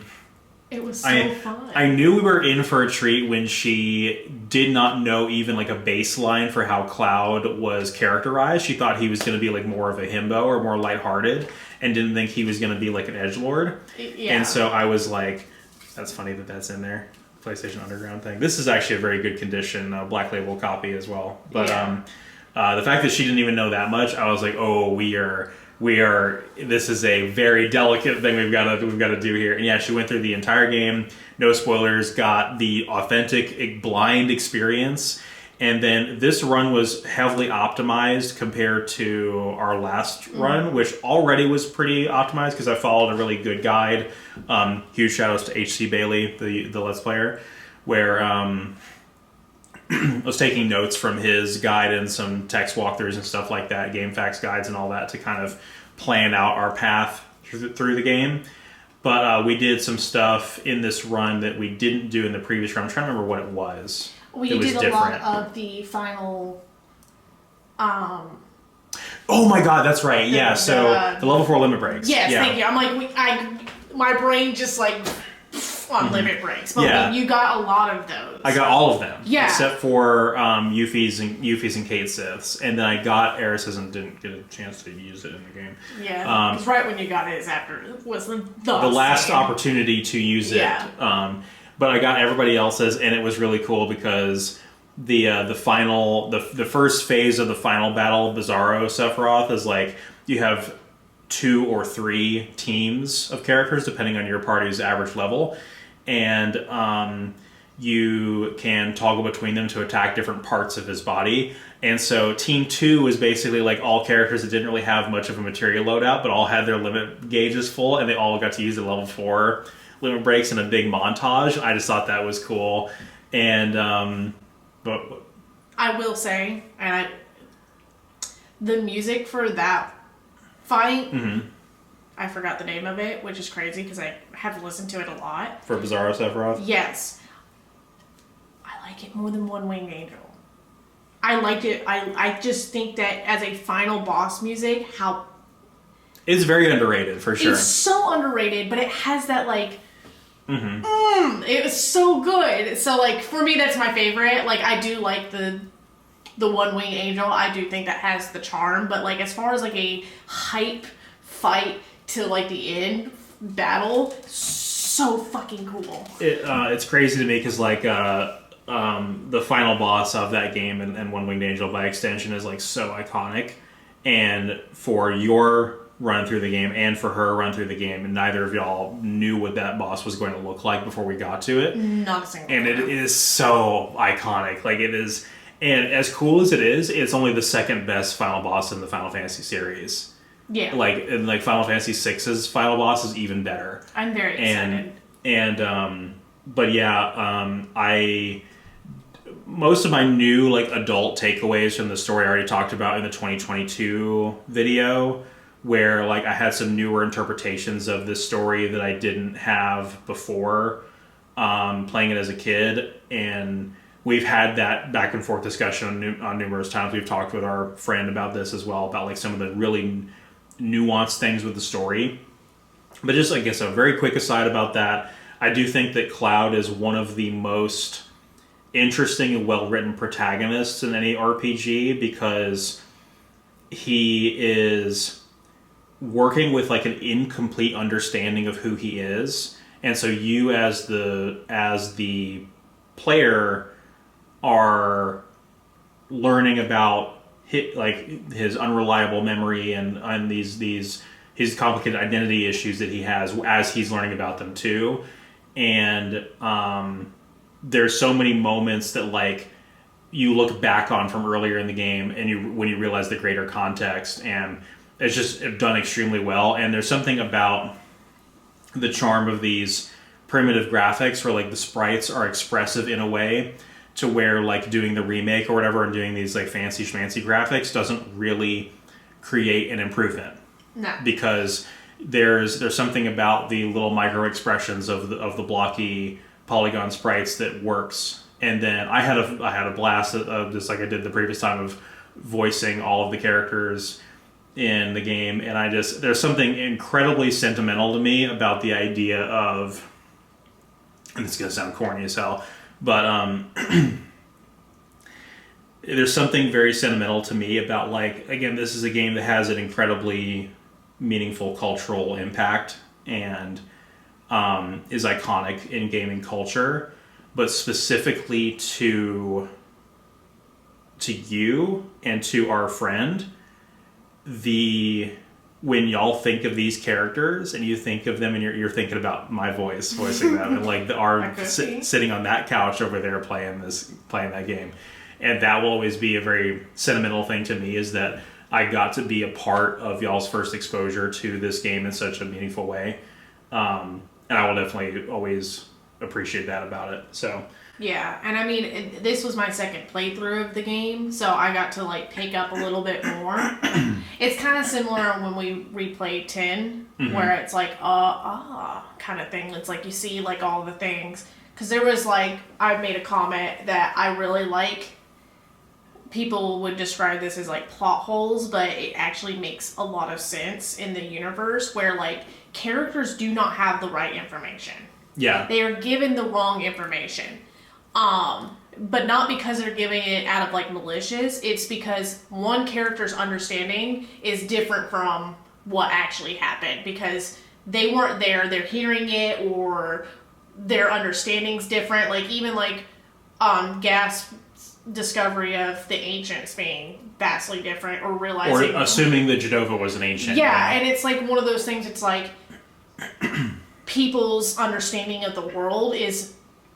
it was so fun. I knew we were in for a treat when she did not know even, like, a baseline for how Cloud was characterized. She thought he was going to be, like, more of a himbo or more lighthearted, and didn't think he was going to be, like, an edgelord. Yeah. And so I was like, that's funny that's in there. PlayStation Underground thing. This is actually a very good condition, Black Label copy as well. But the fact that she didn't even know that much, I was like, oh, we are. This is a very delicate thing we've got to do here. And yeah, she went through the entire game, no spoilers, got the authentic blind experience. And then this run was heavily optimized compared to our last run, which already was pretty optimized because I followed a really good guide. Huge shout outs to HC Bailey, the Let's Player, where I was taking notes from his guide and some text walkthroughs and stuff like that, game facts guides and all that, to kind of plan out our path through the game. But we did some stuff in this run that we didn't do in the previous run. I'm trying to remember what it was. We did a lot of the final... oh my god, that's right. Yeah, so the level 4 limit breaks. Yes, yeah. Thank you. I'm like, my brain just, like, on limit breaks. But you got a lot of those. I got all of them. Yeah. Except for Euphies and Kate Siths. And then I got Eris's and didn't get a chance to use it in the game. Yeah. Because right when you got it is after it was the last opportunity to use it. Yeah. But I got everybody else's, and it was really cool because the first phase of the final battle, Bizarro Sephiroth, is like you have 2 or 3 teams of characters depending on your party's average level, and you can toggle between them to attack different parts of his body. And so Team 2 was basically like all characters that didn't really have much of a material loadout, but all had their limit gauges full, and they all got to use the level 4 limit breaks in a big montage. I just thought that was cool. And but I will say, the music for that fight, I forgot the name of it, which is crazy because I have listened to it a lot. For Bizarro Sephiroth? Yes. I like it more than One Winged Angel. I liked it. I just think that as a final boss music, it's very underrated, for sure. It's so underrated, but it has that, like, it was so good. So, like, for me, that's my favorite. Like, I do like the One Winged Angel. I do think that has the charm. But, like, as far as, like, a hype fight to, like, the end battle, so fucking cool. It's crazy to me because, like, the final boss of that game and One Winged Angel, by extension, is, like, so iconic. And for your run through the game and for her run through the game, and neither of y'all knew what that boss was going to look like before we got to it. Not a single And it is so iconic. Like, it is, and as cool as it is, it's only the second best final boss in the Final Fantasy series. Yeah. Like, and like Final Fantasy VI's final boss is even better. I'm very excited. But yeah, most of my new like adult takeaways from the story I already talked about in the 2022 video, where like I had some newer interpretations of this story that I didn't have before playing it as a kid. And we've had that back and forth discussion on numerous times. We've talked with our friend about this as well, about like some of the really nuanced things with the story. But just, I guess, a very quick aside about that, I do think that Cloud is one of the most interesting and well-written protagonists in any RPG, because he is working with like an incomplete understanding of who he is. And so you as the player are learning about his unreliable memory and these his complicated identity issues that he has as he's learning about them too. And there's so many moments that like you look back on from earlier in the game and when you realize the greater context, and it's just done extremely well. And there's something about the charm of these primitive graphics where like the sprites are expressive in a way to where like doing the remake or whatever and doing these like fancy schmancy graphics doesn't really create an improvement. No. Because there's something about the little micro expressions of the blocky polygon sprites that works. And then I had a blast of just like I did the previous time of voicing all of the characters in the game, and there's something incredibly sentimental to me about the idea of, and it's gonna sound corny as hell, but there's something very sentimental to me about, like, again, this is a game that has an incredibly meaningful cultural impact and is iconic in gaming culture, but specifically to you and to our friend, when y'all think of these characters and you think of them and you're thinking about my voicing them and like sitting on that couch over there playing that game, and that will always be a very sentimental thing to me, is that I got to be a part of y'all's first exposure to this game in such a meaningful way, and I will definitely always appreciate that about it. So yeah, and I mean, this was my second playthrough of the game, so I got to like pick up a little bit more. It's kind of similar when we replayed 10, where it's like kind of thing. It's like you see like all the things, because there was like, I made a comment that I really like. People would describe this as like plot holes, but it actually makes a lot of sense in the universe where like characters do not have the right information. Yeah, they are given the wrong information. But not because they're giving it out of like malicious. It's because one character's understanding is different from what actually happened, because they weren't there, they're hearing it, or their understanding's different. Like even like Gasp's discovery of the ancients being vastly different, or realizing, or assuming that Jadova was an ancient. Yeah, and it's like one of those things. It's like people's understanding of the world is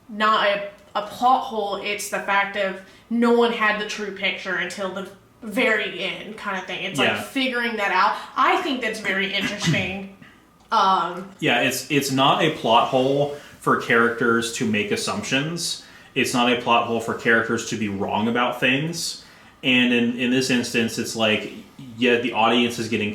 not a plot hole. It's the fact of no one had the true picture until the very end, kind of thing. It's like figuring that out. I think that's very interesting. Yeah, it's not a plot hole for characters to make assumptions. It's not a plot hole for characters to be wrong about things. And in this instance, it's like, yeah, the audience is getting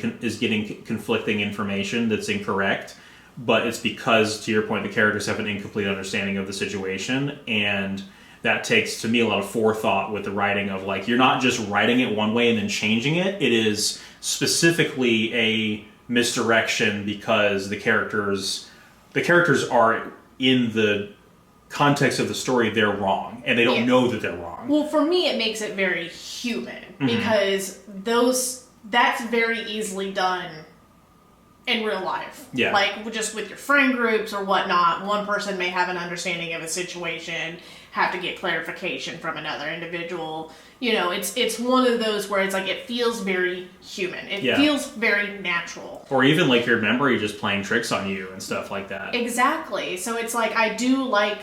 conflicting information that's incorrect, but it's because, to your point, the characters have an incomplete understanding of the situation, and that takes, to me, a lot of forethought with the writing of, like, you're not just writing it one way and then changing it. It is specifically a misdirection because the characters are, in the context of the story, they're wrong, and they don't know that they're wrong. Well, for me, it makes it very human, because that's very easily done in real life. Yeah. Like, just with your friend groups or whatnot, one person may have an understanding of a situation, have to get clarification from another individual. You know, it's one of those where it's like, it feels very human. It feels very natural. Or even like your memory just playing tricks on you and stuff like that. Exactly. So it's like, I do like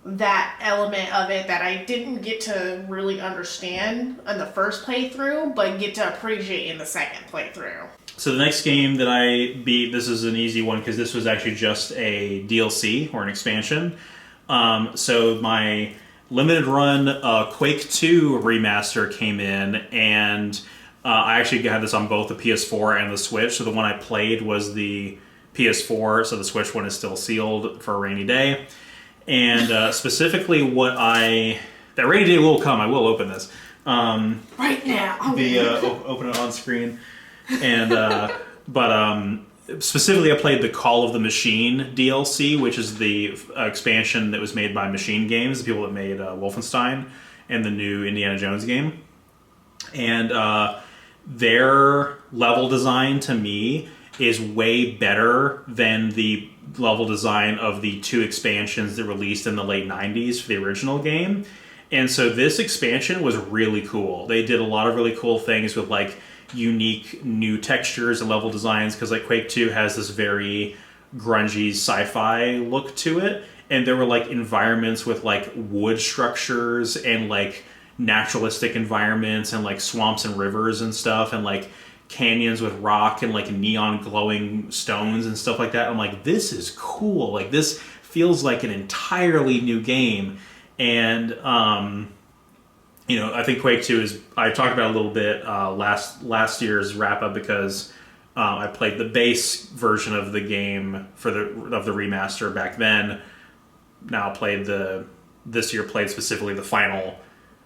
that element of it that I didn't get to really understand in the first playthrough, but get to appreciate in the second playthrough. So the next game that I beat, this is an easy one because this was actually just a DLC or an expansion. So my limited run Quake 2 remaster came in, and I actually had this on both the PS4 and the Switch. So the one I played was the PS4, so the Switch one is still sealed for a rainy day. And specifically that rainy day will come. I will open this. Right now. Open it on screen. And, specifically, I played the Call of the Machine DLC, which is the expansion that was made by Machine Games, the people that made Wolfenstein and the new Indiana Jones game. And their level design, to me, is way better than the level design of the 2 expansions that released in the late 90s for the original game. And so this expansion was really cool. They did a lot of really cool things with like unique new textures and level designs, because like Quake 2 has this very grungy sci-fi look to it, and there were like environments with like wood structures and like naturalistic environments and like swamps and rivers and stuff, and like canyons with rock and like neon glowing stones and stuff like that. I'm like, this is cool. Like, this feels like an entirely new game. And I think Quake 2 is, I talked about it a little bit last year's wrap up, because I played the base version of the game of the remaster back then. Now this year played specifically the final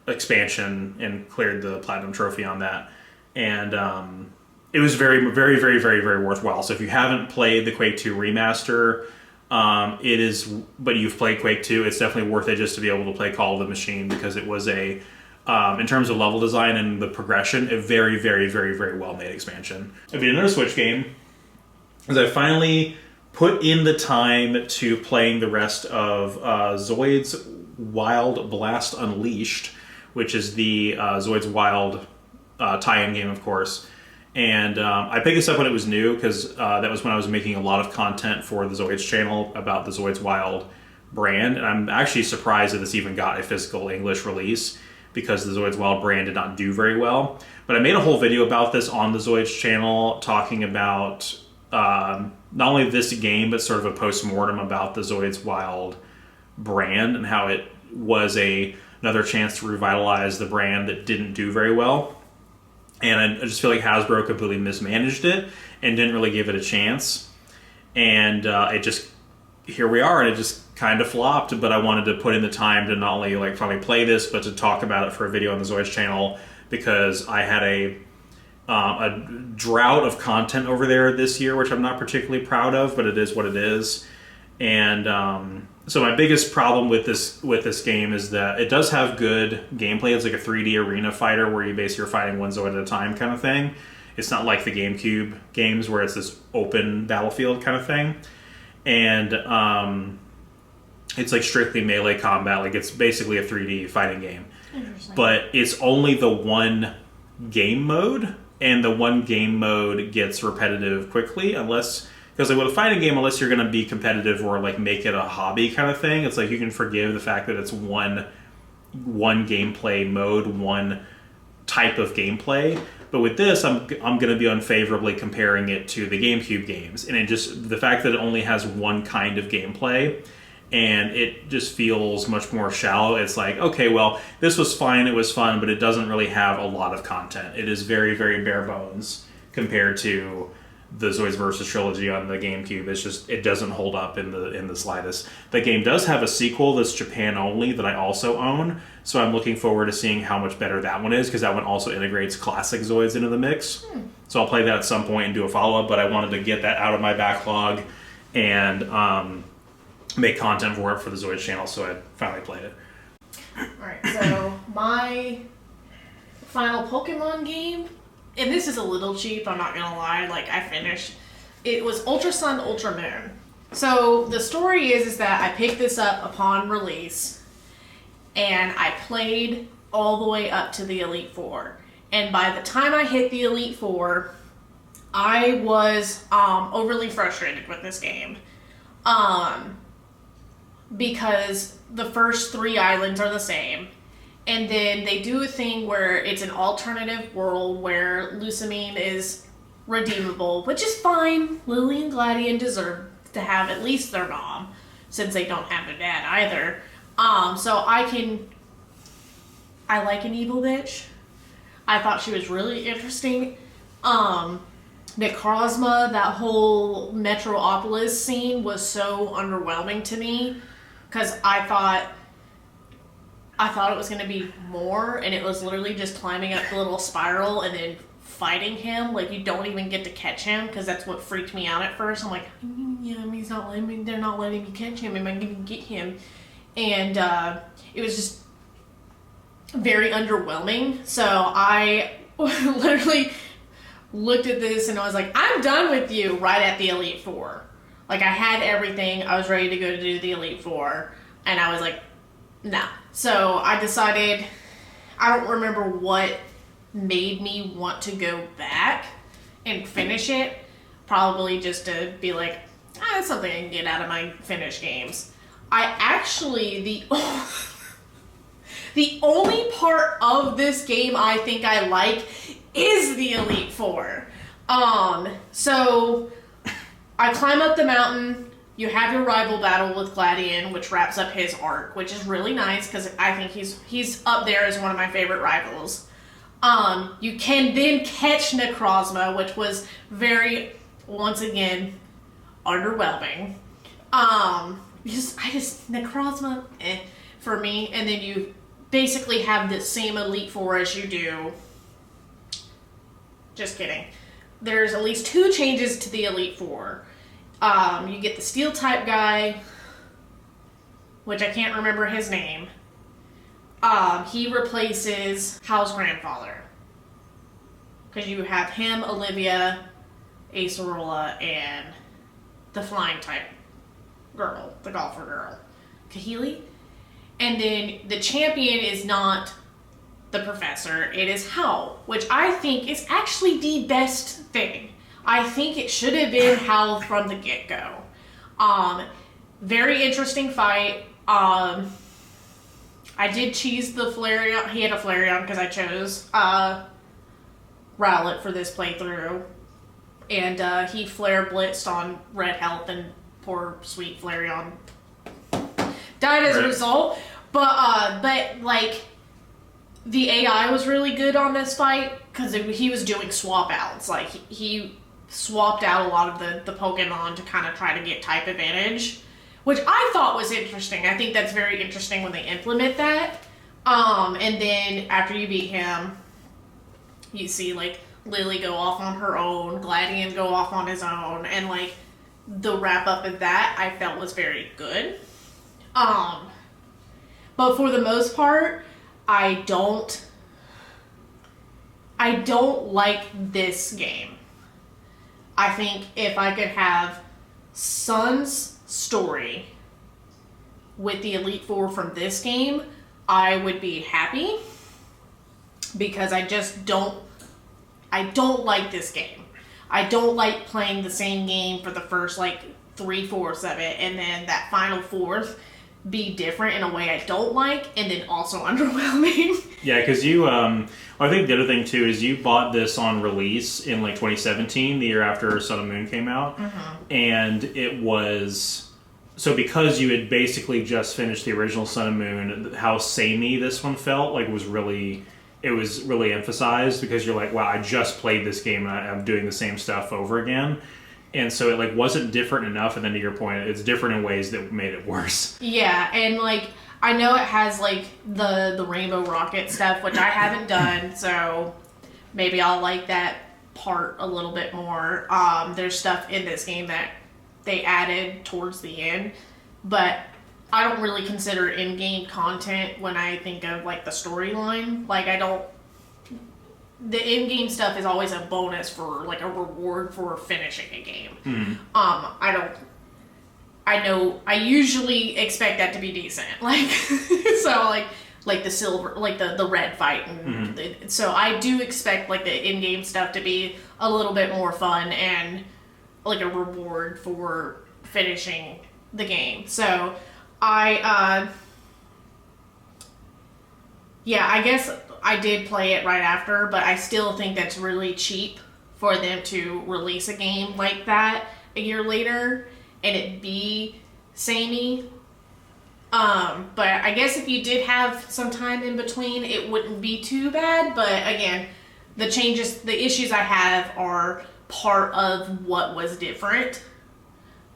expansion and cleared the platinum trophy on that. And it was very, very, very, very, very worthwhile. So if you haven't played the Quake 2 remaster, but you've played Quake 2, it's definitely worth it just to be able to play Call of the Machine, because it was in terms of level design and the progression, a very, very, very, very well-made expansion. I beat another Switch game, as I finally put in the time to playing the rest of Zoids Wild Blast Unleashed, which is the Zoids Wild tie-in game, of course. And I picked this up when it was new, because that was when I was making a lot of content for the Zoids channel about the Zoids Wild brand. And I'm actually surprised that this even got a physical English release, because the Zoids Wild brand did not do very well. But I made a whole video about this on the Zoids channel, talking about not only this game, but sort of a post-mortem about the Zoids Wild brand and how it was another chance to revitalize the brand that didn't do very well. And I just feel like Hasbro completely mismanaged it and didn't really give it a chance. And here we are, and it just kind of flopped. But I wanted to put in the time to not only like finally play this, but to talk about it for a video on the Zoids channel, because I had a drought of content over there this year, which I'm not particularly proud of, but it is what it is. And so my biggest problem with this game is that it does have good gameplay. It's like a 3D arena fighter where you basically are fighting one Zoid at a time kind of thing. It's not like the GameCube games where it's this open battlefield kind of thing. And it's like strictly melee combat. Like, it's basically a 3D fighting game. But it's only the one game mode, and the one game mode gets repetitive quickly, because like with a fighting game, unless you're going to be competitive or like make it a hobby kind of thing, it's like you can forgive the fact that it's one gameplay mode, one type of gameplay. But with this, I'm going to be unfavorably comparing it to the GameCube games, and the fact that it only has one kind of gameplay, and it just feels much more shallow. It's like, okay, well, this was fine, it was fun, but it doesn't really have a lot of content. It is very, very bare bones compared to the Zoids Versus trilogy on the GameCube. It doesn't hold up in the slightest. The game does have a sequel that's Japan only that I also own, so I'm looking forward to seeing how much better that one is, because that one also integrates classic Zoids into the mix. So I'll play that at some point and do a follow-up, but I wanted to get that out of my backlog and make content for it for the Zoids channel, so I finally played it. Alright, so my final Pokemon game, and this is a little cheap, I'm not gonna lie, like I finished, it was Ultra Sun, Ultra Moon. So the story is that I picked this up upon release, and I played all the way up to the Elite Four. And by the time I hit the Elite Four, I was overly frustrated with this game. Because the first 3 islands are the same. And then they do a thing where it's an alternative world where Lusamine is redeemable, which is fine. Lily and Gladion deserve to have at least their mom, since they don't have a dad either. So I like an evil bitch. I thought she was really interesting. Necrozma, that whole Metropolis scene was so underwhelming to me because I thought it was going to be more, and it was literally just climbing up the little spiral and then fighting him. Like, you don't even get to catch him, because that's what freaked me out at first. I'm like, yeah, they're not letting me catch him. Am I going to get him? And it was just very underwhelming. So I literally looked at this and I was like, I'm done with you right at the Elite Four. Like, I had everything. I was ready to go to do the Elite Four. And I was like, nah. So I decided, I don't remember what made me want to go back and finish it. Probably just to be like, that's something I can get out of my Finnish games. I actually, the only part of this game I think I like is the Elite Four. So I climb up the mountain. You have your rival battle with Gladion, which wraps up his arc, which is really nice because I think he's up there as one of my favorite rivals. You can then catch Necrozma, which was very, once again, underwhelming. Necrozma, for me. And then you basically have the same Elite Four as you do. Just kidding. There's at least 2 changes to the Elite Four. You get the Steel type guy, which I can't remember his name. He replaces Hal's grandfather. Because you have him, Olivia, Acerola, and the flying type girl, the golfer girl, Kahili. And then the champion is not the professor, it is Hal, which I think is actually the best thing. I think it should have been Hal from the get-go. Very interesting fight. I did cheese the Flareon. He had a Flareon because I chose Rowlet for this playthrough. And he Flare blitzed on Red Health, and poor sweet Flareon died as a result. But like, the AI was really good on this fight because he was doing swap outs. Like, he swapped out a lot of the Pokemon to kind of try to get type advantage, which I thought was interesting. I think that's very interesting when they implement that. And then after you beat him, you see like Lily go off on her own, Gladion go off on his own, and like the wrap up of that I felt was very good. But for the most part, I don't like this game. I think if I could have Sun's story with the Elite Four from this game, I would be happy. Because I don't like this game. I don't like playing the same game for the first like 3/4 of it, and then that final fourth be different in a way I don't like, and then also underwhelming. Yeah, because you, I think the other thing too is you bought this on release in like 2017, the year after Sun and Moon came out, and it was, so because you had basically just finished the original Sun and Moon, how samey this one felt, like was really emphasized, because you're like, wow, I just played this game and I'm doing the same stuff over again. And so it like wasn't different enough, and then to your point, it's different in ways that made it worse. Yeah, and like I know it has like the Rainbow Rocket stuff, which I haven't done, so maybe I'll like that part a little bit more. There's stuff in this game that they added towards the end, but I don't really consider in-game content when I think of like the storyline. Like the in-game stuff is always a bonus for like a reward for finishing a game. I usually expect that to be decent. Like, so like the silver, like the red fight. And so I do expect like the in-game stuff to be a little bit more fun and like a reward for finishing the game. So I guess I did play it right after, but I still think that's really cheap for them to release a game like that a year later and it be samey. But I guess if you did have some time in between, it wouldn't be too bad. But again, the issues I have are part of what was different.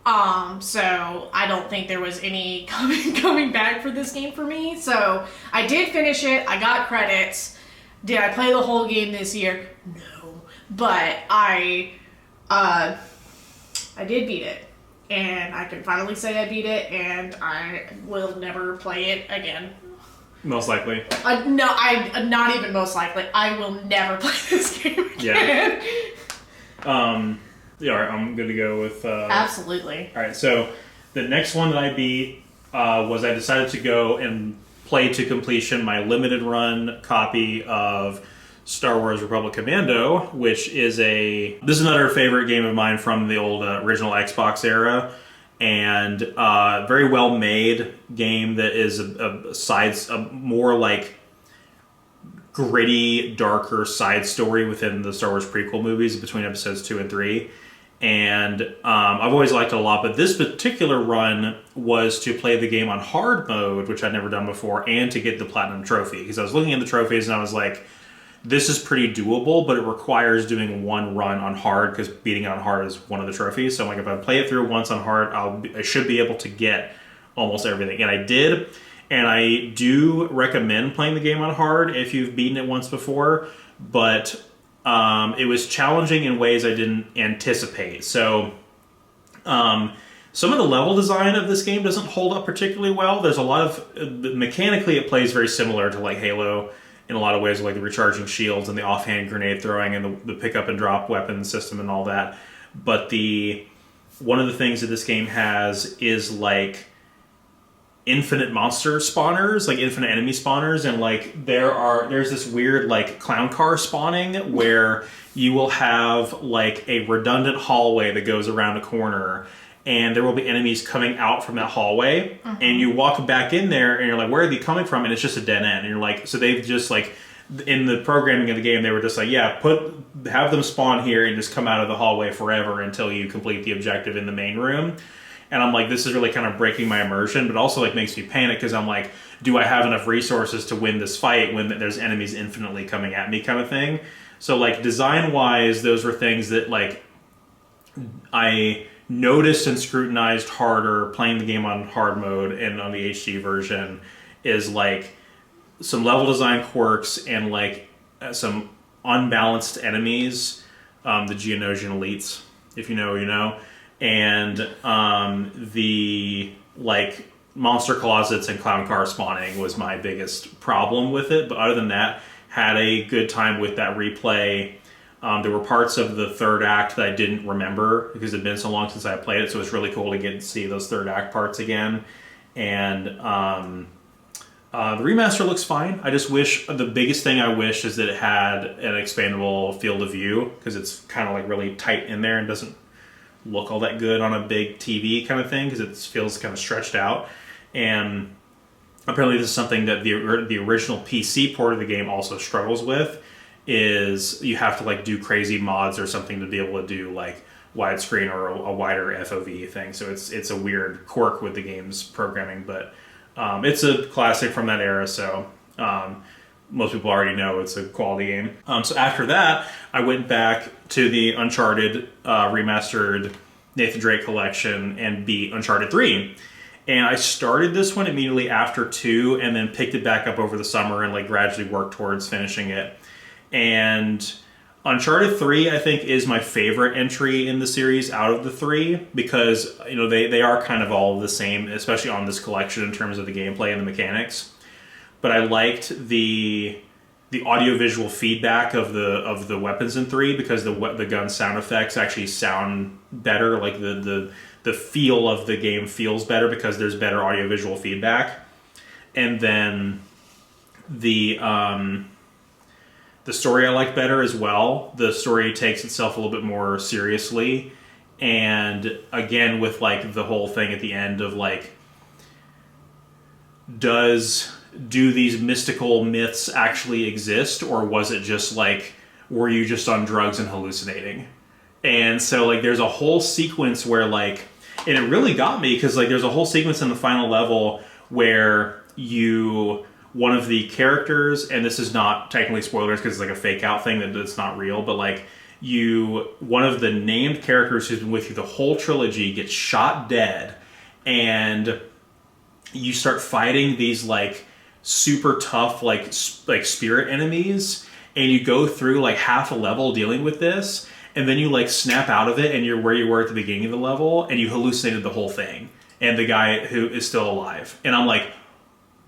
So I don't think there was any coming back for this game for me. So I did finish it. I got credits. Did I play the whole game this year? No. But I did beat it. And I can finally say I beat it, and I will never play it again. Most likely. No, not even most likely. I will never play this game again. Yeah. Yeah, all right, I'm good to go with... Absolutely. All right, so the next one that I beat was I decided to go and play to completion my limited run copy of Star Wars Republic Commando, which is this is another favorite game of mine from the old original Xbox era, and very well made game that is a more like gritty, darker side story within the Star Wars prequel movies between episodes 2 and 3. And I've always liked it a lot, but this particular run was to play the game on hard mode, which I'd never done before, and to get the Platinum Trophy. Because I was looking at the trophies and I was like, this is pretty doable, but it requires doing one run on hard, because beating it on hard is one of the trophies. So I'm like, if I play it through once on hard, I should be able to get almost everything. And I did, and I do recommend playing the game on hard if you've beaten it once before, but it was challenging in ways I didn't anticipate. So some of the level design of this game doesn't hold up particularly well. There's a lot of... mechanically, it plays very similar to like Halo in a lot of ways, like the recharging shields and the offhand grenade throwing and the pick up and drop weapon system and all that. But one of the things that this game has is like infinite monster spawners, like infinite enemy spawners, and like there's this weird like clown car spawning where you will have like a redundant hallway that goes around a corner, and there will be enemies coming out from that hallway, and you walk back in there and you're like, where are they coming from? And it's just a dead end. And you're like, so they've just like, in the programming of the game, they were just like, yeah, have them spawn here and just come out of the hallway forever until you complete the objective in the main room. And I'm like, this is really kind of breaking my immersion, but also like makes me panic, because I'm like, do I have enough resources to win this fight when there's enemies infinitely coming at me, kind of thing. So like design wise, those were things that like I noticed and scrutinized harder playing the game on hard mode and on the HD version, is like some level design quirks and like some unbalanced enemies, the Geonosian elites, if you know, you know, and the like monster closets and clown car spawning was my biggest problem with it. But other than that, had a good time with that replay. There were parts of the third act that I didn't remember because it had been so long since I played it, so it was really cool to get to see those third act parts again. And the remaster looks fine. I just wish, the biggest thing I wish is that it had an expandable field of view, because it's kind of like really tight in there and doesn't look all that good on a big TV kind of thing, because it feels kind of stretched out. And apparently this is something that the original PC port of the game also struggles with, is you have to like do crazy mods or something to be able to do like widescreen or a wider FOV thing. So it's a weird quirk with the game's programming, but it's a classic from that era, so most people already know it's a quality game. So after that, I went back to the Uncharted remastered Nathan Drake collection and beat Uncharted 3. And I started this one immediately after 2 and then picked it back up over the summer and like gradually worked towards finishing it. And Uncharted 3, I think, is my favorite entry in the series out of the 3, because you know they are kind of all the same, especially on this collection in terms of the gameplay and the mechanics. But I liked the audiovisual feedback of the weapons in 3, because the gun sound effects actually sound better. Like the feel of the game feels better because there's better audiovisual feedback. And then the story I like better as well. The story takes itself a little bit more seriously. And again, with like the whole thing at the end of like, do these mystical myths actually exist, or was it just like, were you just on drugs and hallucinating? And so like there's a whole sequence where like, and it really got me, because like there's a whole sequence in the final level where one of the characters, and this is not technically spoilers because it's like a fake out thing that's not real, but like one of the named characters who's been with you the whole trilogy gets shot dead, and you start fighting these like super tough like spirit enemies, and you go through like half a level dealing with this, and then you like snap out of it and you're where you were at the beginning of the level, and you hallucinated the whole thing and the guy who is still alive. And I'm like,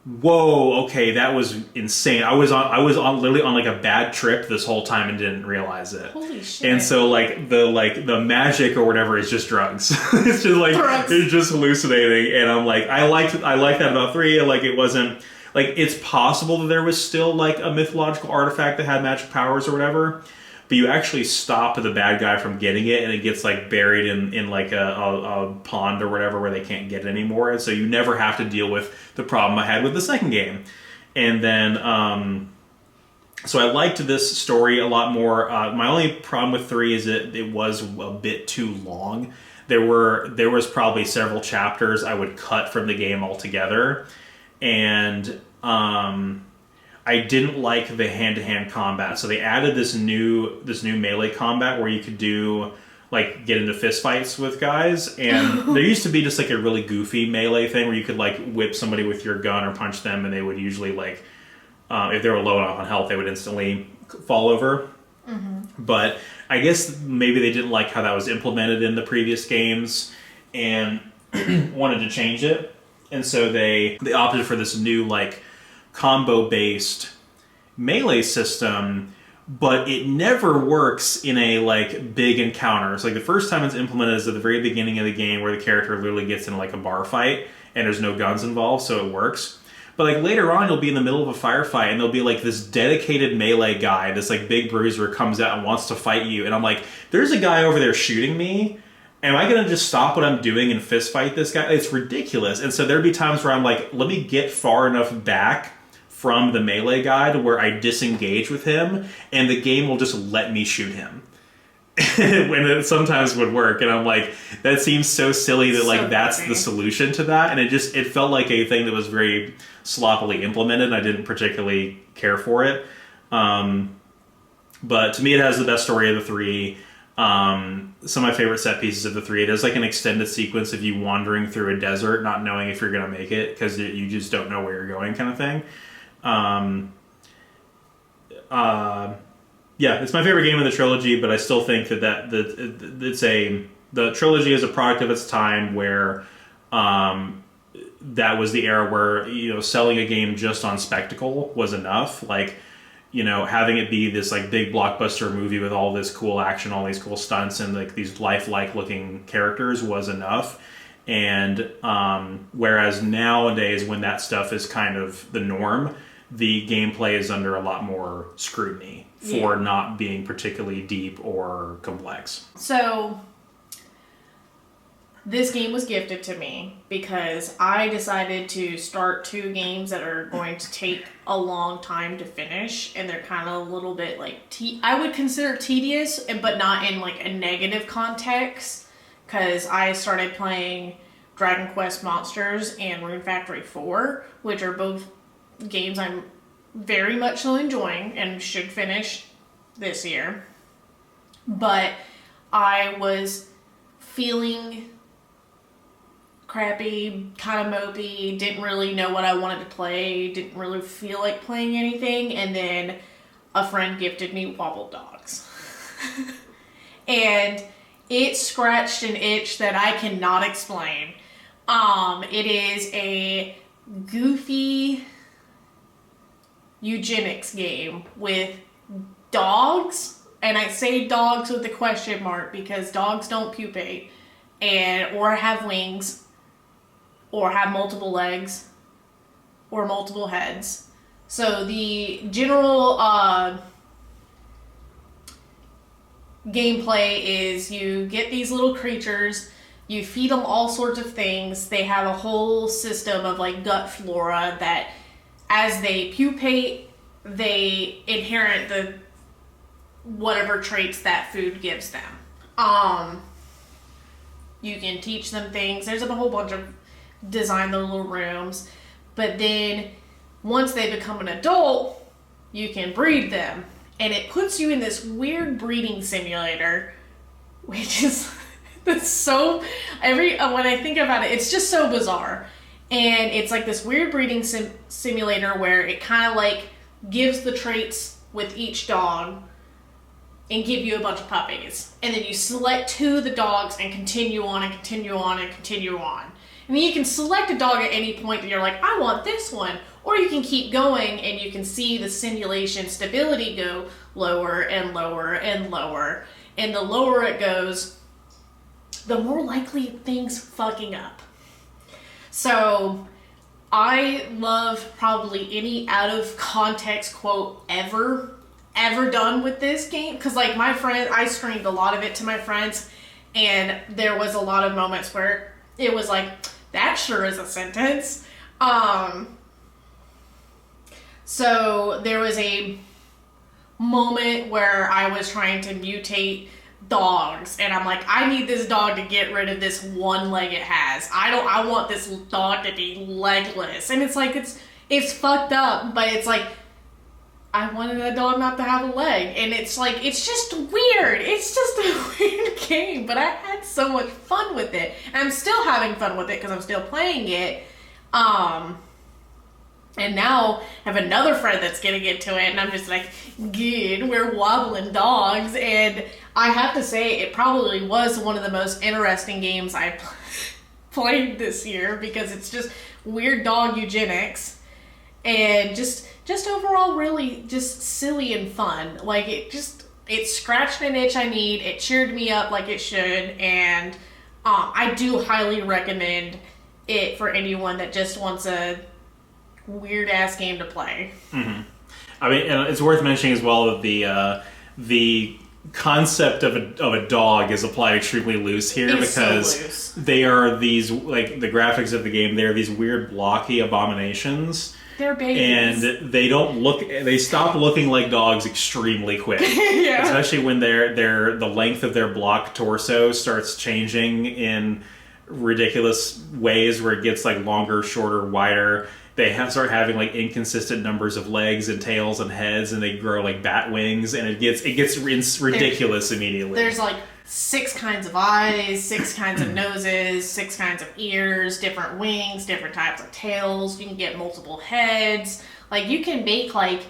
whoa, okay, that was insane. I was on literally on like a bad trip this whole time and didn't realize it. Holy shit. And so the magic or whatever is just drugs. It's just like drugs. It's just hallucinating. And I'm like, I like that about 3. Like it wasn't like, it's possible that there was still like a mythological artifact that had magic powers or whatever, but you actually stop the bad guy from getting it, and it gets like buried in like a pond or whatever where they can't get it anymore. And so you never have to deal with the problem I had with the second game. And then, so I liked this story a lot more. My only problem with 3 is that it was a bit too long. There was probably several chapters I would cut from the game altogether. And, I didn't like the hand-to-hand combat, so they added this new melee combat where you could do like get into fist fights with guys, and there used to be just like a really goofy melee thing where you could like whip somebody with your gun or punch them, and they would usually like if they were low enough on health, they would instantly fall over. Mm-hmm. But I guess maybe they didn't like how that was implemented in the previous games and wanted to change it, and so they opted for this new like combo-based melee system, but it never works in a like big encounter. So like the first time it's implemented is at the very beginning of the game where the character literally gets in like a bar fight and there's no guns involved, so it works. But like later on you'll be in the middle of a firefight and there'll be like this dedicated melee guy, this like big bruiser comes out and wants to fight you, and I'm like, there's a guy over there shooting me. Am I going to just stop what I'm doing and fist fight this guy? It's ridiculous. And so there'd be times where I'm like, let me get far enough back from the melee guy to where I disengage with him, and the game will just let me shoot him. When it sometimes would work, and I'm like, that seems so silly that like that's the solution to that, and it felt like a thing that was very sloppily implemented, and I didn't particularly care for it. But to me, it has the best story of the 3. Some of my favorite set pieces of the 3. There's like an extended sequence of you wandering through a desert, not knowing if you're going to make it because you just don't know where you're going, kind of thing. Yeah, it's my favorite game in the trilogy, but I still think that the trilogy is a product of its time, where that was the era where selling a game just on spectacle was enough. Like, having it be this like big blockbuster movie with all this cool action, all these cool stunts, and like these lifelike looking characters was enough. And whereas nowadays, when that stuff is kind of the norm, the gameplay is under a lot more scrutiny for not being particularly deep or complex. So this game was gifted to me because I decided to start 2 games that are going to take a long time to finish, and they're kind of a little bit like I would consider tedious, but not in like a negative context, because I started playing Dragon Quest Monsters and Rune Factory 4, which are both games I'm very much so enjoying and should finish this year. But I was feeling crappy, kind of mopey, didn't really know what I wanted to play, didn't really feel like playing anything, and then a friend gifted me Wobble Dogs. And it scratched an itch that I cannot explain. It is a goofy eugenics game with dogs, and I say dogs with a question mark because dogs don't pupate or have wings or have multiple legs or multiple heads. So the general gameplay is you get these little creatures, you feed them all sorts of things. They have a whole system of like gut flora that as they pupate, they inherit the whatever traits that food gives them. You can teach them things. There's a whole bunch of design the little rooms. But then once they become an adult, you can breed them. And it puts you in this weird breeding simulator, which is that's so when I think about it, it's just so bizarre. And it's like this weird breeding simulator where it kind of like gives the traits with each dog and give you a bunch of puppies. And then you select 2 of the dogs and continue on and continue on and continue on. And then you can select a dog at any point that you're like, I want this one. Or you can keep going and you can see the simulation stability go lower and lower and lower. And the lower it goes, the more likely things fucking up. So I love probably any out of context quote ever done with this game. Because like my friend, I streamed a lot of it to my friends. And there was a lot of moments where it was like, that sure is a sentence. So there was a moment where I was trying to mutate dogs, and I'm like, I need this dog to get rid of this one leg it has. I want this dog to be legless. And it's like, it's fucked up, but it's like, I wanted that dog not to have a leg. And it's like, it's just weird. It's just a weird game, but I had so much fun with it. And I'm still having fun with it because I'm still playing it. And now I have another friend that's getting into it, and I'm just like, good, we're wobbling dogs. And I have to say, it probably was one of the most interesting games I played this year, because it's just weird dog eugenics and just overall really just silly and fun. Like, it scratched an itch I need, it cheered me up like it should, and I do highly recommend it for anyone that just wants a weird ass game to play. Mm-hmm. I mean, and it's worth mentioning as well that the concept of a dog is applied extremely loose here, it's because so loose. They are these, like, the graphics of the game, they are these weird blocky abominations. They're babies. And they stop looking like dogs extremely quick. Yeah. Especially when the length of their block torso starts changing in ridiculous ways, where it gets like longer, shorter, wider. They start having like inconsistent numbers of legs and tails and heads, and they grow like bat wings, and it gets ridiculous immediately. There's like 6 kinds of eyes, 6 kinds of noses, 6 kinds of ears, different wings, different types of tails. You can get multiple heads. Like, you can make like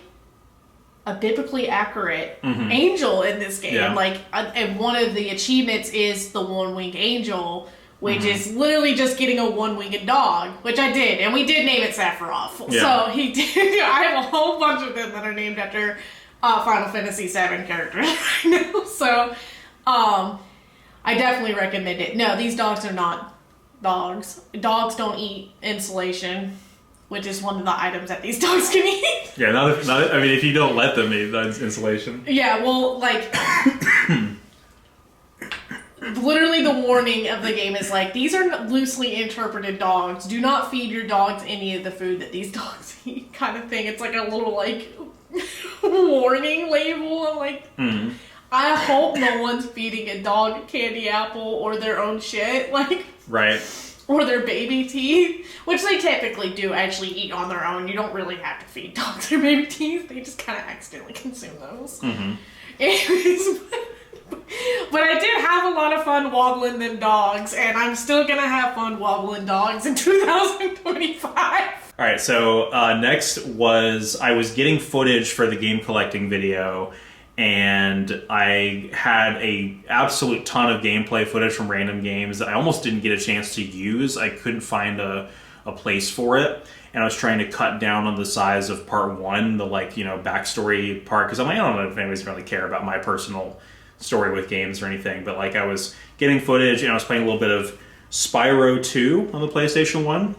a biblically accurate angel in this game. Yeah. Like, and one of the achievements is the one-winged angel, which is literally just getting a one-winged dog, which I did, and we did name it Sephiroth. Yeah. So he did. I have a whole bunch of them that are named after Final Fantasy VII characters right now. So I definitely recommend it. No, these dogs are not dogs. Dogs don't eat insulation, which is one of the items that these dogs can eat. Yeah, I mean, if you don't let them eat, that's insulation. Yeah, well, like, literally the warning of the game is like, these are loosely interpreted dogs. Do not feed your dogs any of the food that these dogs eat, kind of thing. It's like a little, like, warning label. I'm like, I hope no one's feeding a dog a candy apple or their own shit, like, Right. or their baby teeth, which they typically do actually eat on their own. You don't really have to feed dogs their baby teeth. They just kind of accidentally consume those. Anyways, but I did have a lot of fun wobbling them dogs, and I'm still going to have fun wobbling dogs in 2025. All right, so next I was getting footage for the game collecting video, and I had a absolute ton of gameplay footage from random games that I almost didn't get a chance to use. I couldn't find a place for it, and I was trying to cut down on the size of part 1, the, like, you know, backstory part, because I'm like, I don't know if anybody's really care about my personal story with games or anything, but like, I was getting footage, and I was playing a little bit of Spyro 2 on the PlayStation 1,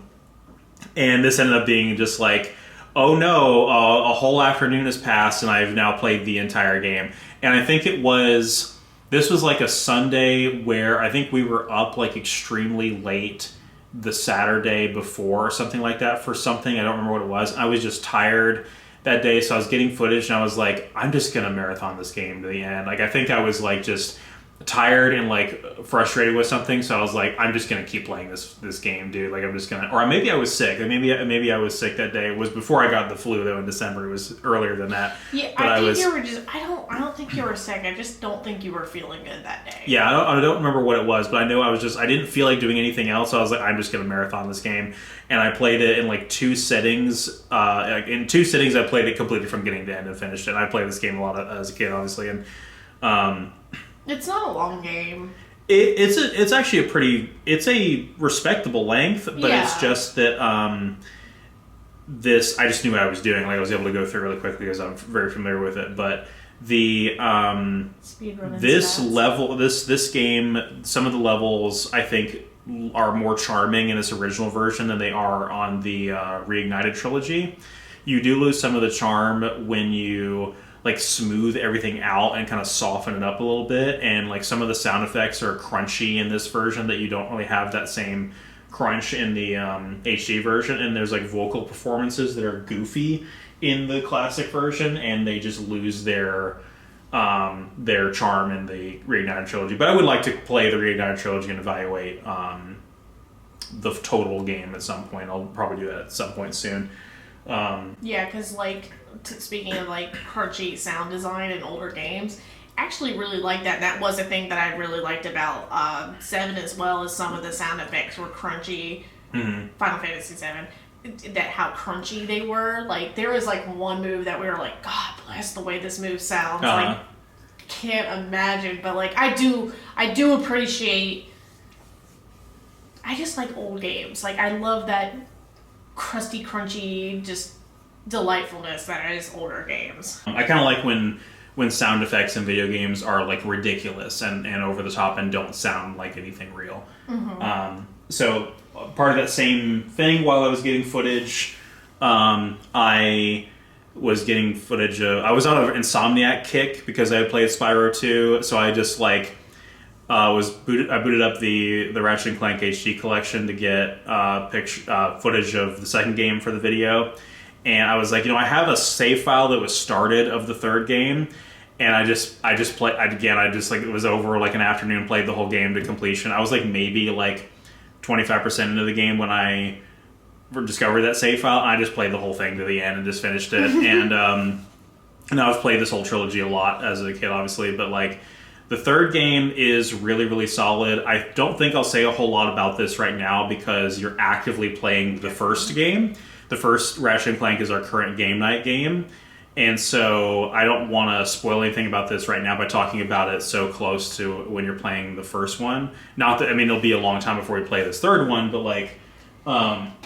and this ended up being just like, oh no, a whole afternoon has passed and I've now played the entire game. And I think this was like a Sunday where I think we were up like extremely late the Saturday before or something like that for something. I don't remember what it was. I was just tired that day, so I was getting footage and I was like, I'm just gonna marathon this game to the end. Like, I think I was like just tired and like frustrated with something, so I was like, I'm just gonna keep playing this game, dude. Like I'm just gonna, or maybe I was sick. Like, maybe I was sick that day. It was before I got the flu though in December. It was earlier than that. Yeah, but I think you were just. I don't think you were sick. I just don't think you were feeling good that day. Yeah, I don't remember what it was, but I know I didn't feel like doing anything else. So I was like, I'm just gonna marathon this game, and I played it in like 2 sittings. In 2 sittings, I played it completely from beginning to end and finished it. And I played this game a lot as a kid, obviously, and. It's not a long game. It's actually it's a respectable length, but it's just that I just knew what I was doing. Like I was able to go through really quickly because I'm very familiar with it. But the this stats. level, this game, some of the levels I think are more charming in its original version than they are on the Reignited trilogy. You do lose some of the charm when you like smooth everything out and kind of soften it up a little bit, and like some of the sound effects are crunchy in this version that you don't really have that same crunch in the HD version, and there's like vocal performances that are goofy in the classic version, and they just lose their charm in the Reignited trilogy. But I would like to play the Reignited trilogy and evaluate the total game at some point. I'll probably do that at some point soon. Yeah, because like speaking of like crunchy sound design in older games, actually really like that. That was a thing that I really liked about 7 as well, as some of the sound effects were crunchy. Mm-hmm. Final Fantasy 7, that how crunchy they were. Like there was like one move that we were like, God bless the way this move sounds. Like can't imagine, but like I do appreciate. I just like old games. Like I love that crusty, crunchy, just delightfulness that is older games. I kind of like when sound effects in video games are like ridiculous and over the top and don't sound like anything real. Mm-hmm. So part of that same thing, while I was getting footage, I was getting footage of... I was on an Insomniac kick because I had played Spyro 2, so I just like... I booted up the Ratchet and Clank HD collection to get footage of the second game for the video, and I was like, I have a save file that was started of the third game, and I just played again. I just like it was over like an afternoon, played the whole game to completion. I was like maybe like 25% into the game when I discovered that save file, and I just played the whole thing to the end and just finished it. And I've played this whole trilogy a lot as a kid, obviously, but like. The third game is really, really solid. I don't think I'll say a whole lot about this right now because you're actively playing the first game. The first Ratchet and Clank is our current game night game. And so I don't want to spoil anything about this right now by talking about it so close to when you're playing the first one. Not that, it'll be a long time before we play this third one, but like...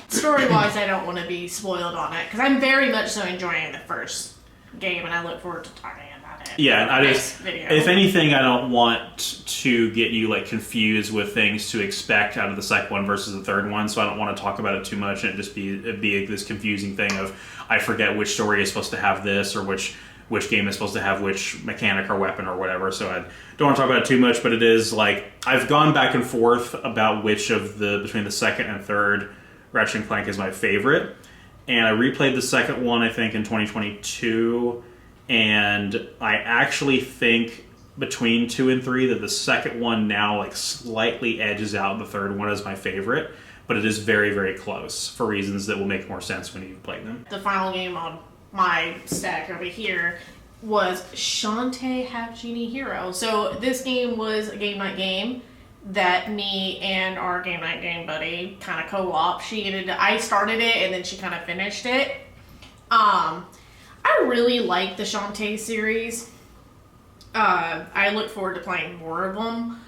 Story-wise, I don't want to be spoiled on it because I'm very much so enjoying the first game and I look forward to talking about it. Yeah, I just, video. if anything, I don't want to get you like confused with things to expect out of the second one versus the third one, so I don't want to talk about it too much and it just be this confusing thing of I forget which story is supposed to have this or which game is supposed to have which mechanic or weapon or whatever, so I don't want to talk about it too much, but it is like, I've gone back and forth about which of between the second and third Ratchet and Clank is my favorite, and I replayed the second one, I think, in 2022, and I actually think between 2 and 3 that the second one now like slightly edges out the third one as my favorite, but it is very, very close for reasons that will make more sense when you've played them. The final game on my stack over here was Shantae Half Genie Hero. So this game was a game night game that me and our game night game buddy kind of co-op. I started it and then she kind of finished it. I really like the Shantae series. I look forward to playing more of them.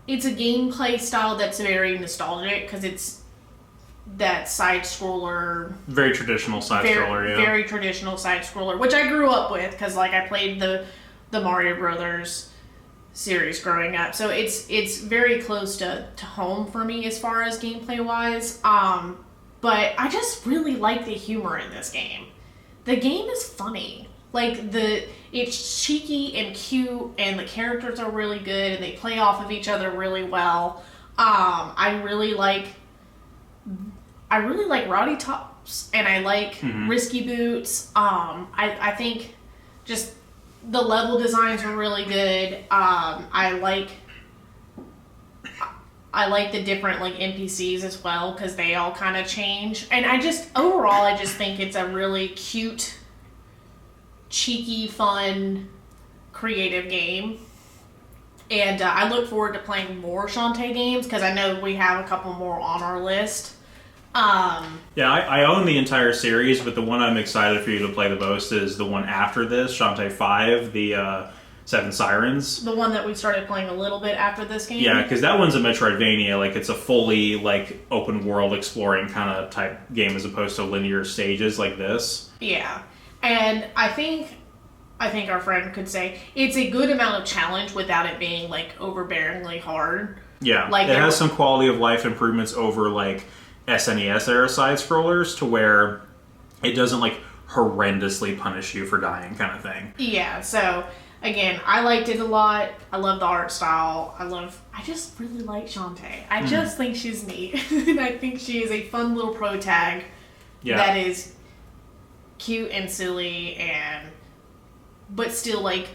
It's a gameplay style that's very nostalgic because it's that side scroller, very traditional side scroller, yeah. Very traditional side scroller, which I grew up with because like I played the Mario Brothers series growing up, so it's very close to home for me as far as gameplay wise. But I just really like the humor in this game. The game is funny. Like it's cheeky and cute, and the characters are really good, and they play off of each other really well. I really like Rowdy Tops, and I like Risky Boots. I think just the level designs were really good. I like the different like NPCs as well because they all kind of change. And I just think it's a really cute, cheeky, fun, creative game. And I look forward to playing more Shantae games because I know we have a couple more on our list. Yeah, I own the entire series, but the one I'm excited for you to play the most is the one after this, Shantae 5, the Seven Sirens. The one that we started playing a little bit after this game. Yeah, because that one's a Metroidvania. Like, it's a fully, like, open world exploring kind of type game as opposed to linear stages like this. Yeah. And I think our friend could say it's a good amount of challenge without it being, like, overbearingly hard. Yeah, like it has some quality of life improvements over, like, SNES era side scrollers to where it doesn't like horrendously punish you for dying kind of thing. Yeah, so again, I liked it a lot. I love the art style. I just really like Shantae. I just think she's neat. And I think she is a fun little pro tag that is cute and silly but still like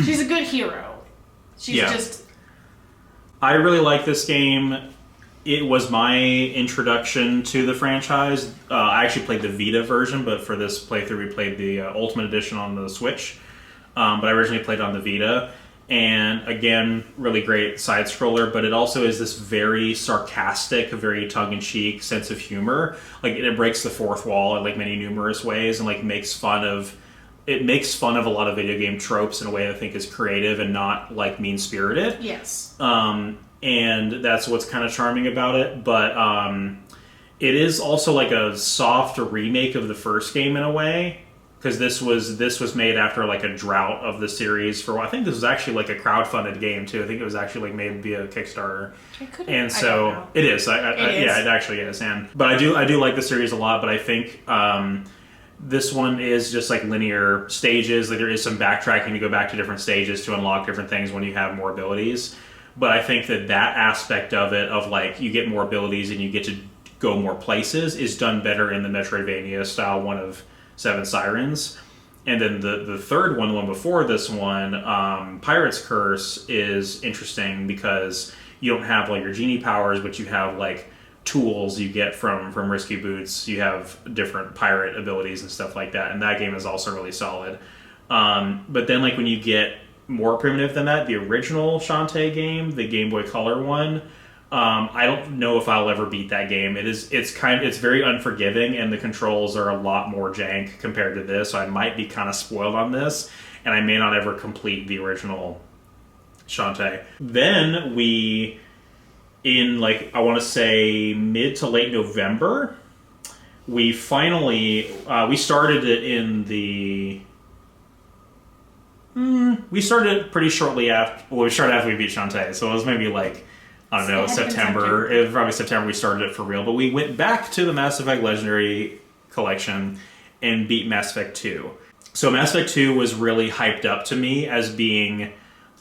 she's a good hero. She's just I really like this game. It was my introduction to the franchise. I actually played the Vita version, but for this playthrough we played the Ultimate Edition on the Switch. But I originally played on the Vita. And again, really great side-scroller, but it also is this very sarcastic, very tongue-in-cheek sense of humor. Like, it breaks the fourth wall in like many numerous ways and like makes fun of a lot of video game tropes in a way that I think is creative and not like mean-spirited. yes. And that's what's kind of charming about it. But it is also like a soft remake of the first game in a way, because this was made after like a drought of the series for. I think this was actually like a crowdfunded game too. I think it was actually like made via Kickstarter. And so it is. Yeah, it actually is. But I do like the series a lot. But I think this one is just like linear stages. Like there is some backtracking to go back to different stages to unlock different things when you have more abilities. But I think that aspect of it, of like you get more abilities and you get to go more places, is done better in the Metroidvania style one of Seven Sirens. And then the third one, the one before this one, Pirate's Curse, is interesting because you don't have like your genie powers, but you have like tools you get from Risky Boots. You have different pirate abilities and stuff like that. And that game is also really solid. But then like when you get more primitive than that, the original Shantae game, the Game Boy Color one, I don't know if I'll ever beat that game. It's very unforgiving, and the controls are a lot more jank compared to this, so I might be kind of spoiled on this, and I may not ever complete the original Shantae. Then we, in like, I want to say mid to late November, we finally, we started it in the... We started pretty shortly after. Well, we started after we beat Shantae, so it was maybe like, I don't know, September. It was probably September we started it for real. But we went back to the Mass Effect Legendary Collection and beat Mass Effect 2. So Mass Effect 2 was really hyped up to me as being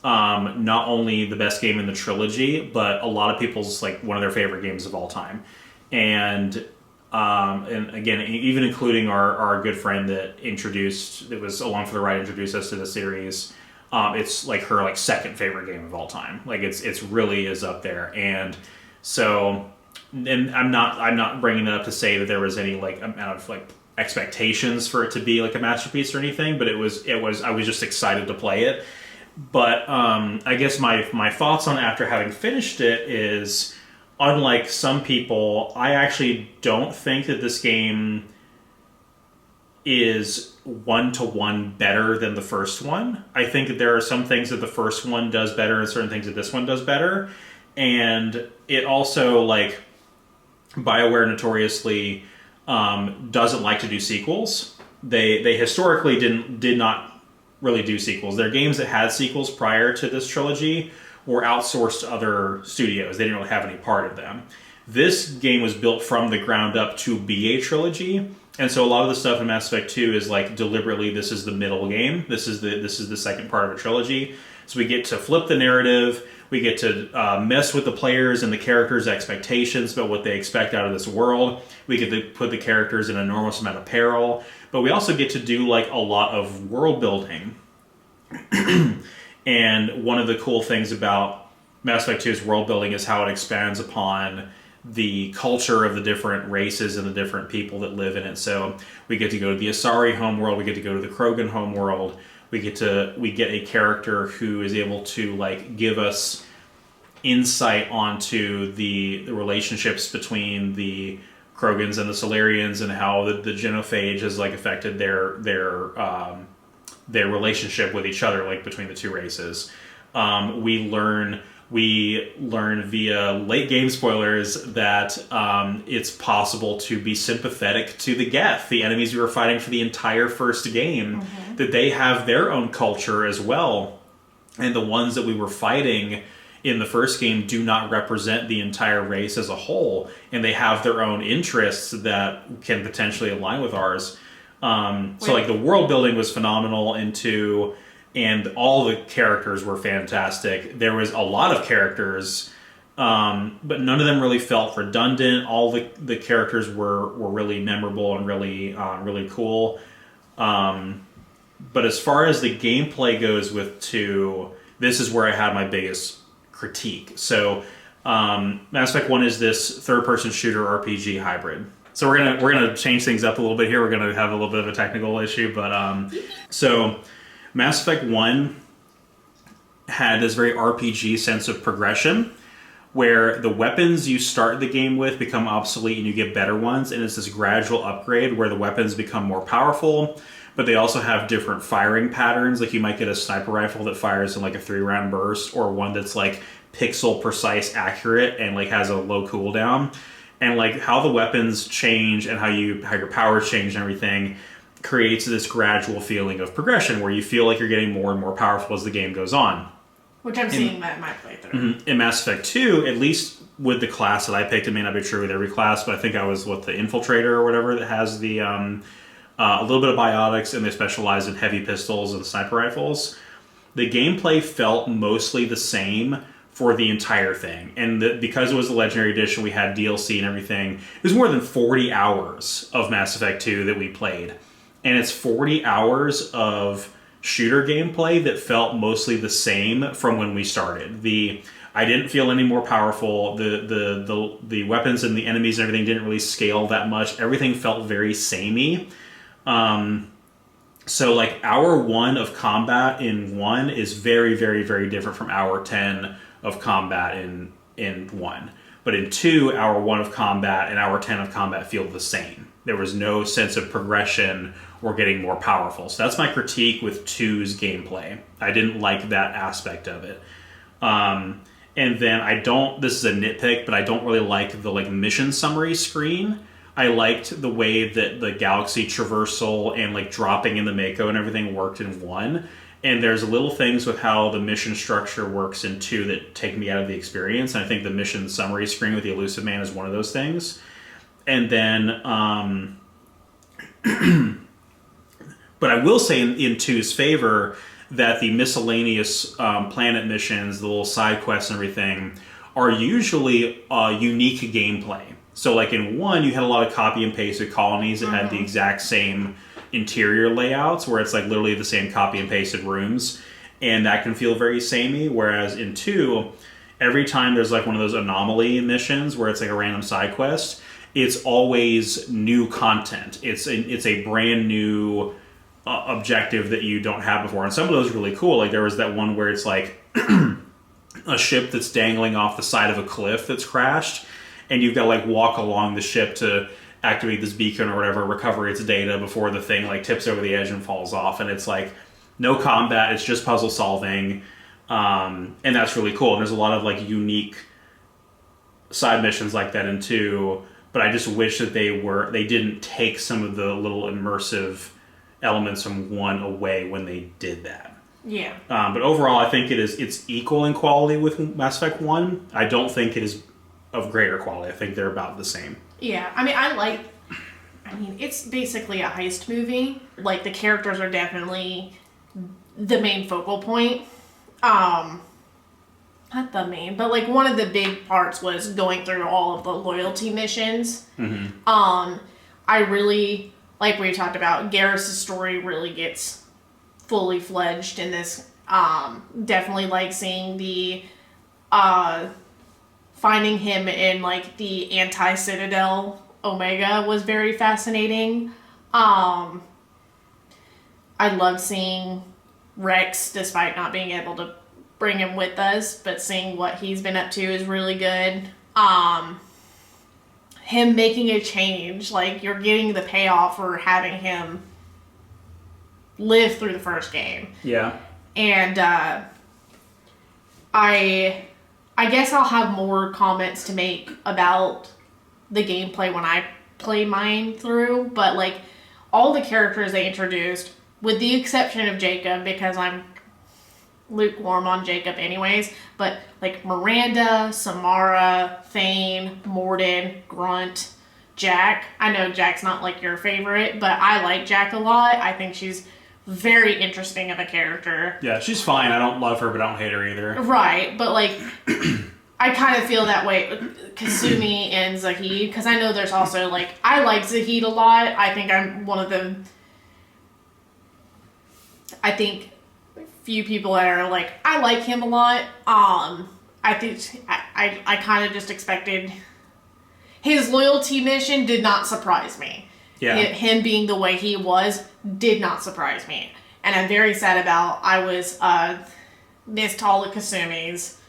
not only the best game in the trilogy, but a lot of people's like one of their favorite games of all time. And again, even including our good friend that was along for the ride, introduced us to the series. It's like her like second favorite game of all time. Like it's really is up there. And so, and I'm not bringing that up to say that there was any like amount of like expectations for it to be like a masterpiece or anything, but I was just excited to play it. But I guess my thoughts on it after having finished it is, unlike some people, I actually don't think that this game is one-to-one better than the first one. I think that there are some things that the first one does better and certain things that this one does better. And it also, like, BioWare notoriously doesn't like to do sequels. They historically did not really do sequels. Their games that had sequels prior to this trilogy were outsourced to other studios. They didn't really have any part of them. This game was built from the ground up to be a trilogy, and so a lot of the stuff in Mass Effect 2 is like deliberately, this is the middle game. This is the second part of a trilogy. So we get to flip the narrative. We get to mess with the players and the characters' expectations about what they expect out of this world. We get to put the characters in an enormous amount of peril, but we also get to do like a lot of world building And one of the cool things about Mass Effect 2's world building is how it expands upon the culture of the different races and the different people that live in it. So we get to go to the Asari homeworld, we get to go to the Krogan homeworld, we get a character who is able to like give us insight onto the relationships between the Krogans and the Solarians and how the genophage has like affected their relationship with each other, like between the two races. We learn via late game spoilers that it's possible to be sympathetic to the Geth, the enemies we were fighting for the entire first game, that they have their own culture as well. And the ones that we were fighting in the first game do not represent the entire race as a whole, and they have their own interests that can potentially align with ours. So like the world building was phenomenal and all the characters were fantastic. There was a lot of characters, but none of them really felt redundant. All the characters were really memorable and really cool. But as far as the gameplay goes with 2, this is where I had my biggest critique. So Mass Effect 1 is this third-person shooter RPG hybrid. So we're gonna change things up a little bit here. We're gonna have a little bit of a technical issue, but so Mass Effect 1 had this very RPG sense of progression, where the weapons you start the game with become obsolete and you get better ones, and it's this gradual upgrade where the weapons become more powerful, but they also have different firing patterns. Like you might get a sniper rifle that fires in like a 3-round burst, or one that's like pixel precise accurate and like has a low cooldown. And like how the weapons change and how your powers change and everything creates this gradual feeling of progression where you feel like you're getting more and more powerful as the game goes on. Which I'm seeing that in my playthrough. In Mass Effect 2, at least with the class that I picked, it may not be true with every class, but I think I was the Infiltrator or whatever that has the a little bit of biotics, and they specialize in heavy pistols and sniper rifles. The gameplay felt mostly the same for the entire thing. And because it was the Legendary Edition, we had DLC and everything. It was more than 40 hours of Mass Effect 2 that we played. And it's 40 hours of shooter gameplay that felt mostly the same from when we started. I didn't feel any more powerful. The weapons and the enemies and everything didn't really scale that much. Everything felt very samey. So like hour 1 of combat in 1 is very, very, very different from hour 10 of combat in 1. But in 2, hour 1 of combat and hour 10 of combat feel the same. There was no sense of progression or getting more powerful. So that's my critique with 2's gameplay. I didn't like that aspect of it. And then this is a nitpick, but I don't really like the mission summary screen. I liked the way that the galaxy traversal and like dropping in the Mako and everything worked in 1. And there's little things with how the mission structure works in 2 that take me out of the experience. And I think the mission summary screen with the Elusive Man is one of those things. And then, but I will say in 2's favor that the miscellaneous planet missions, the little side quests and everything, are usually unique gameplay. So like in 1, you had a lot of copy and pasted colonies that had the exact same interior layouts, where it's like literally the same copy and pasted rooms, and that can feel very samey. Whereas in 2, every time there's like one of those anomaly missions where it's like a random side quest, it's always new content. It's a brand new objective that you don't have before, and some of those are really cool. Like there was that one where it's like a ship that's dangling off the side of a cliff that's crashed, and you've got to like walk along the ship to activate this beacon or whatever, recover its data before the thing like tips over the edge and falls off. And it's like no combat, it's just puzzle solving, and that's really cool. And there's a lot of like unique side missions like that in 2, but I just wish that they didn't take some of the little immersive elements from 1 away when they did that. Yeah. But overall, I think it's equal in quality with Mass Effect 1. I don't think it is of greater quality. I think they're about the same. Yeah, I mean, it's basically a heist movie. Like, the characters are definitely the main focal point. Not the main, but like one of the big parts was going through all of the loyalty missions. I really, like we talked about, Garrus' story really gets fully fledged in this. Definitely like seeing the finding him in like the anti-Citadel Omega was very fascinating. I loved seeing Rex, despite not being able to bring him with us, but seeing what he's been up to is really good. Him making a change, like you're getting the payoff for having him live through the first game. Yeah. And I guess I'll have more comments to make about the gameplay when I play mine through, but like all the characters they introduced, with the exception of Jacob, because I'm lukewarm on Jacob anyways, but like Miranda, Samara, Thane, Morden, Grunt, Jack. I know Jack's not like your favorite, but I like Jack a lot. I think she's very interesting of a character. Yeah, she's fine. I don't love her, but I don't hate her either. Right, but like I kind of feel that way with Kasumi and Zahid, because I know there's also like, I like Zahid a lot. I think I'm one of the, I think few people that are like, I like him a lot. I think I kind of just expected his loyalty mission did not surprise me. Yeah. Him being the way he was did not surprise me. And I'm very sad about, I was Miss Tala Kasumi's.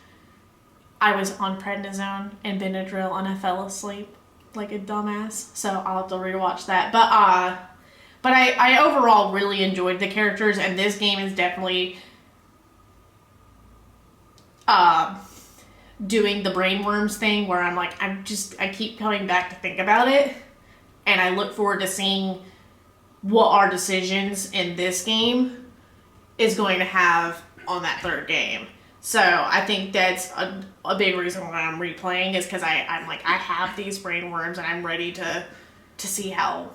I was on prednisone and Benadryl and I fell asleep like a dumbass. So I'll have to rewatch that. But I overall really enjoyed the characters, and this game is definitely doing the brainworms thing where I'm like, I keep coming back to think about it, and I look forward to seeing what our decisions in this game is going to have on that third game. So I think that's a big reason why I'm replaying, is because I'm like, I have these brainworms and I'm ready to see how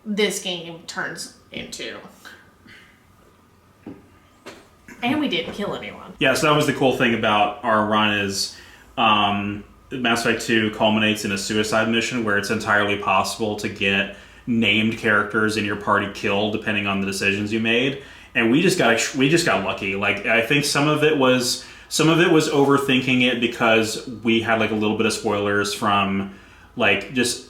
this game turns into. And we didn't kill anyone. Yeah, so that was the cool thing about our run is Mass Effect 2 culminates in a suicide mission where it's entirely possible to get named characters in your party killed depending on the decisions you made. And we just got lucky. Like, I think some of it was overthinking it because we had like a little bit of spoilers from like just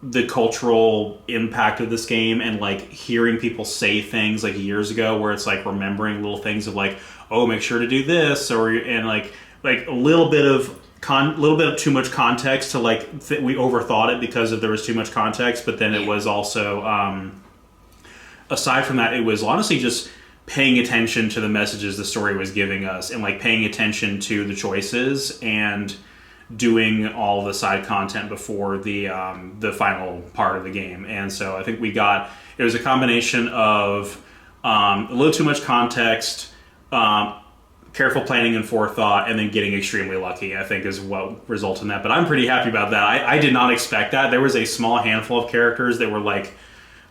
the cultural impact of this game, and like hearing people say things like years ago where it's like remembering little things of like, oh, make sure to do this, and like a little bit of too much context to like we overthought it because there was too much context. But then it was also aside from that, it was honestly just paying attention to the messages the story was giving us, and like paying attention to the choices and doing all the side content before the final part of the game. And so I think it was a combination of a little too much context, careful planning and forethought, and then getting extremely lucky, I think, is what resulted in that. But I'm pretty happy about that. I did not expect that. There was a small handful of characters that were like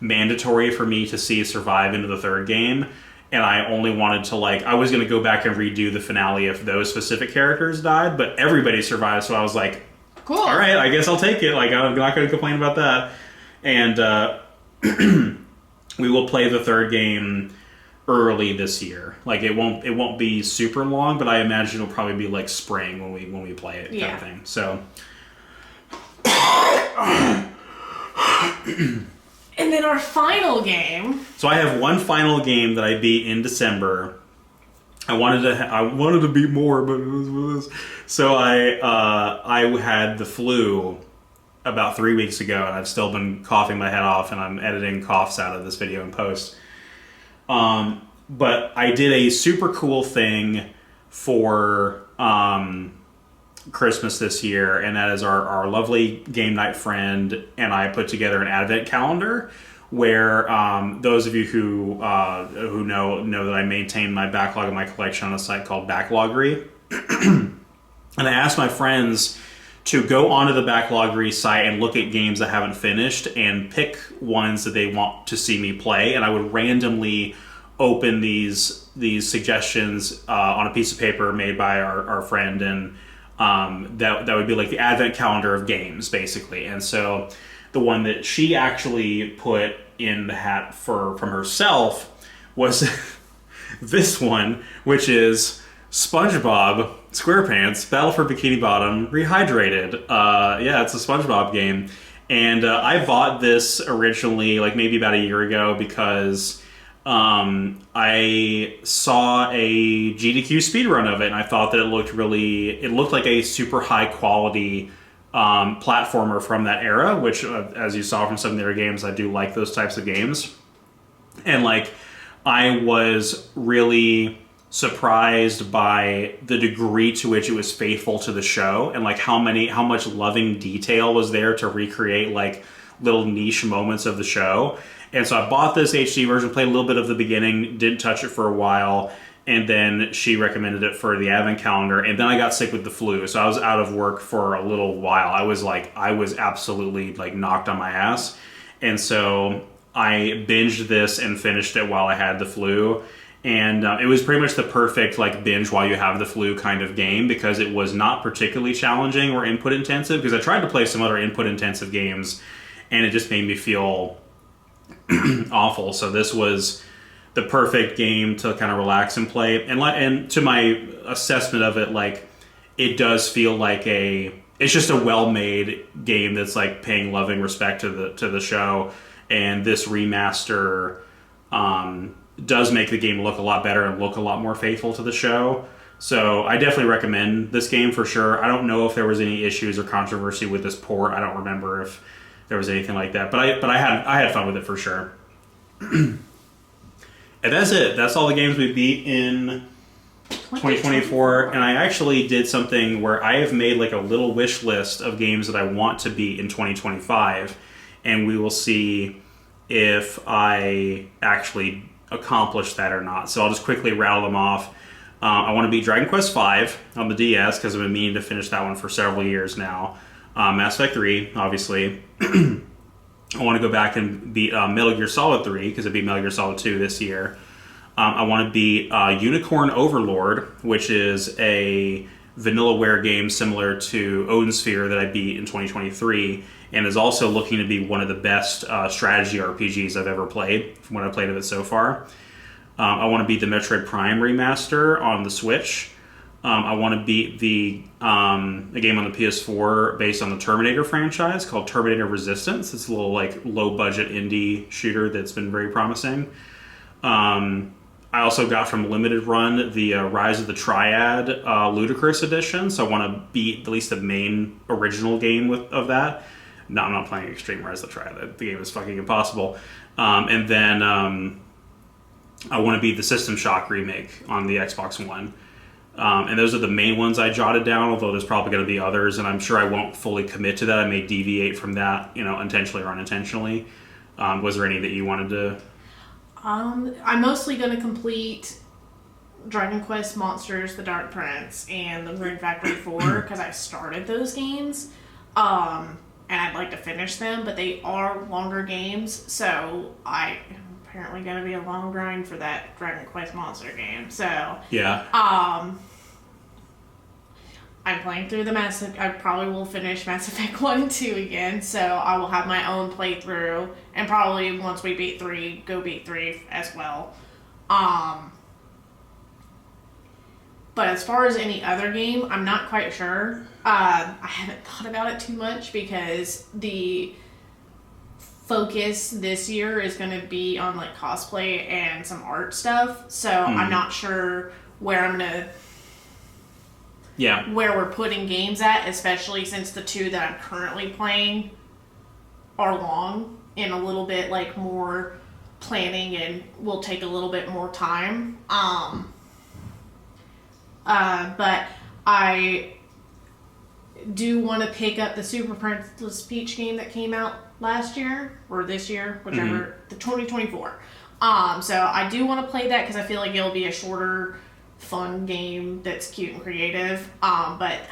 mandatory for me to see survive into the third game, and I only wanted to I was going to go back and redo the finale if those specific characters died, but everybody survived, so I was like, cool, all right, I guess I'll take it. Like, I'm not going to complain about that. And we will play the third game early this year. Like, it won't be super long, but I imagine it'll probably be like spring when we play it, kind of thing. So and then our final game. So I have one final game that I beat in December. I wanted to beat more, but it was what it was. So I had the flu about 3 weeks ago, and I've still been coughing my head off, and I'm editing coughs out of this video in post. But I did a super cool thing for Christmas this year, and that is our lovely game night friend and I put together an advent calendar where those of you who know that I maintain my backlog of my collection on a site called Backloggery. And I asked my friends to go onto the Backloggery site and look at games I haven't finished and pick ones that they want to see me play, and I would randomly open these suggestions on a piece of paper made by our friend, and that would be like the advent calendar of games, basically. And so the one that she actually put in the hat from herself was this one, which is SpongeBob SquarePants Battle for Bikini Bottom Rehydrated. Yeah, it's a SpongeBob game. And I bought this originally, like maybe about a year ago, because I saw a GDQ speedrun of it, and I thought that it looked like a super high quality platformer from that era, which, as you saw from some of the other games, I do like those types of games. And like, I was really surprised by the degree to which it was faithful to the show, and like how much loving detail was there to recreate like little niche moments of the show. And so I bought this HD version, played a little bit of the beginning, didn't touch it for a while, and then she recommended it for the advent calendar, and then I got sick with the flu, so I was out of work for a little while. I was absolutely like knocked on my ass, and so I binged this and finished it while I had the flu. And it was pretty much the perfect like binge while you have the flu kind of game, because it was not particularly challenging or input intensive, because I tried to play some other input intensive games and it just made me feel awful. So this was the perfect game to kind of relax and play. And to my assessment of it, like, it does feel like it's just a well-made game that's like paying loving respect to the show. And this remaster does make the game look a lot better and look a lot more faithful to the show. So I definitely recommend this game for sure. I don't know if there was any issues or controversy with this port. I don't remember if there was anything like that. But I had fun with it for sure. And that's it. That's all the games we beat in 2024. And I actually did something where I have made like a little wish list of games that I want to beat in 2025. And we will see if I actually accomplish that or not. So I'll just quickly rattle them off. I want to beat Dragon Quest V on the DS, because I've been meaning to finish that one for several years now. Mass Effect 3, obviously. I want to go back and beat Metal Gear Solid 3, because I beat Metal Gear Solid 2 this year. I want to beat Unicorn Overlord, which is a Vanillaware game similar to Odin Sphere that I beat in 2023, and is also looking to be one of the best strategy RPGs I've ever played, from what I've played of it so far. I want to beat the Metroid Prime remaster on the Switch. I want to beat a game on the PS4 based on the Terminator franchise called Terminator Resistance. It's a little like low-budget indie shooter that's been very promising. I also got from Limited Run the Rise of the Triad Ludicrous Edition, so I want to beat at least the main original game of that. No, I'm not playing Extreme Rise of the Triad. The game is fucking impossible. And then I want to beat the System Shock remake on the Xbox One. And those are the main ones I jotted down, although there's probably going to be others, and I'm sure I won't fully commit to that. I may deviate from that, intentionally or unintentionally. Was there any that you wanted to... I'm mostly going to complete Dragon Quest Monsters, The Dark Prince, and The Rune Factory 4, because I started those games, and I'd like to finish them, but they are longer games, so I'm apparently going to be a long grind for that Dragon Quest Monster game, so... Yeah. I'm playing through I probably will finish Mass Effect 1 and 2 again, so I will have my own playthrough, and probably once we beat 3, go beat 3 as well. But as far as any other game, I'm not quite sure. I haven't thought about it too much, because the focus this year is going to be on like cosplay and some art stuff, so I'm not sure where I'm going to... Yeah. Where we're putting games at, especially since the two that I'm currently playing are long and a little bit like more planning and will take a little bit more time. But I do want to pick up the Super Princess Peach game that came out last year or this year, whichever, the 2024. So I do want to play that because I feel like it'll be a shorter, fun game that's cute and creative. But I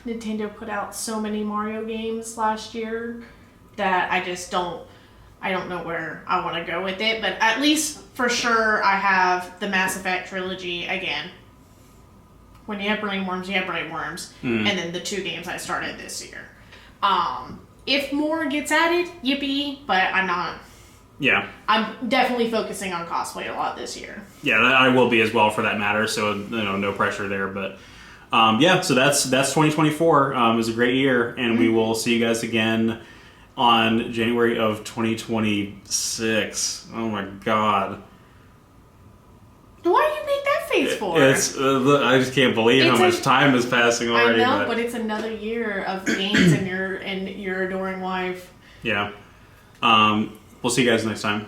mean, Nintendo put out so many Mario games last year that I don't know where I want to go with it. But at least for sure, I have the Mass Effect trilogy again. When you have brainworms, you have brainworms. And then the 2 games I started this year. If more gets added, yippee, but I'm not Yeah. I'm definitely focusing on cosplay a lot this year. Yeah, I will be as well for that matter. So no pressure there. But yeah, so that's 2024. It was a great year, and we will see you guys again on January of 2026. Oh my God. Why do you make that face for? It's I just can't believe how much time is passing already. I know, but it's another year of games and your adoring wife. Yeah. We'll see you guys next time.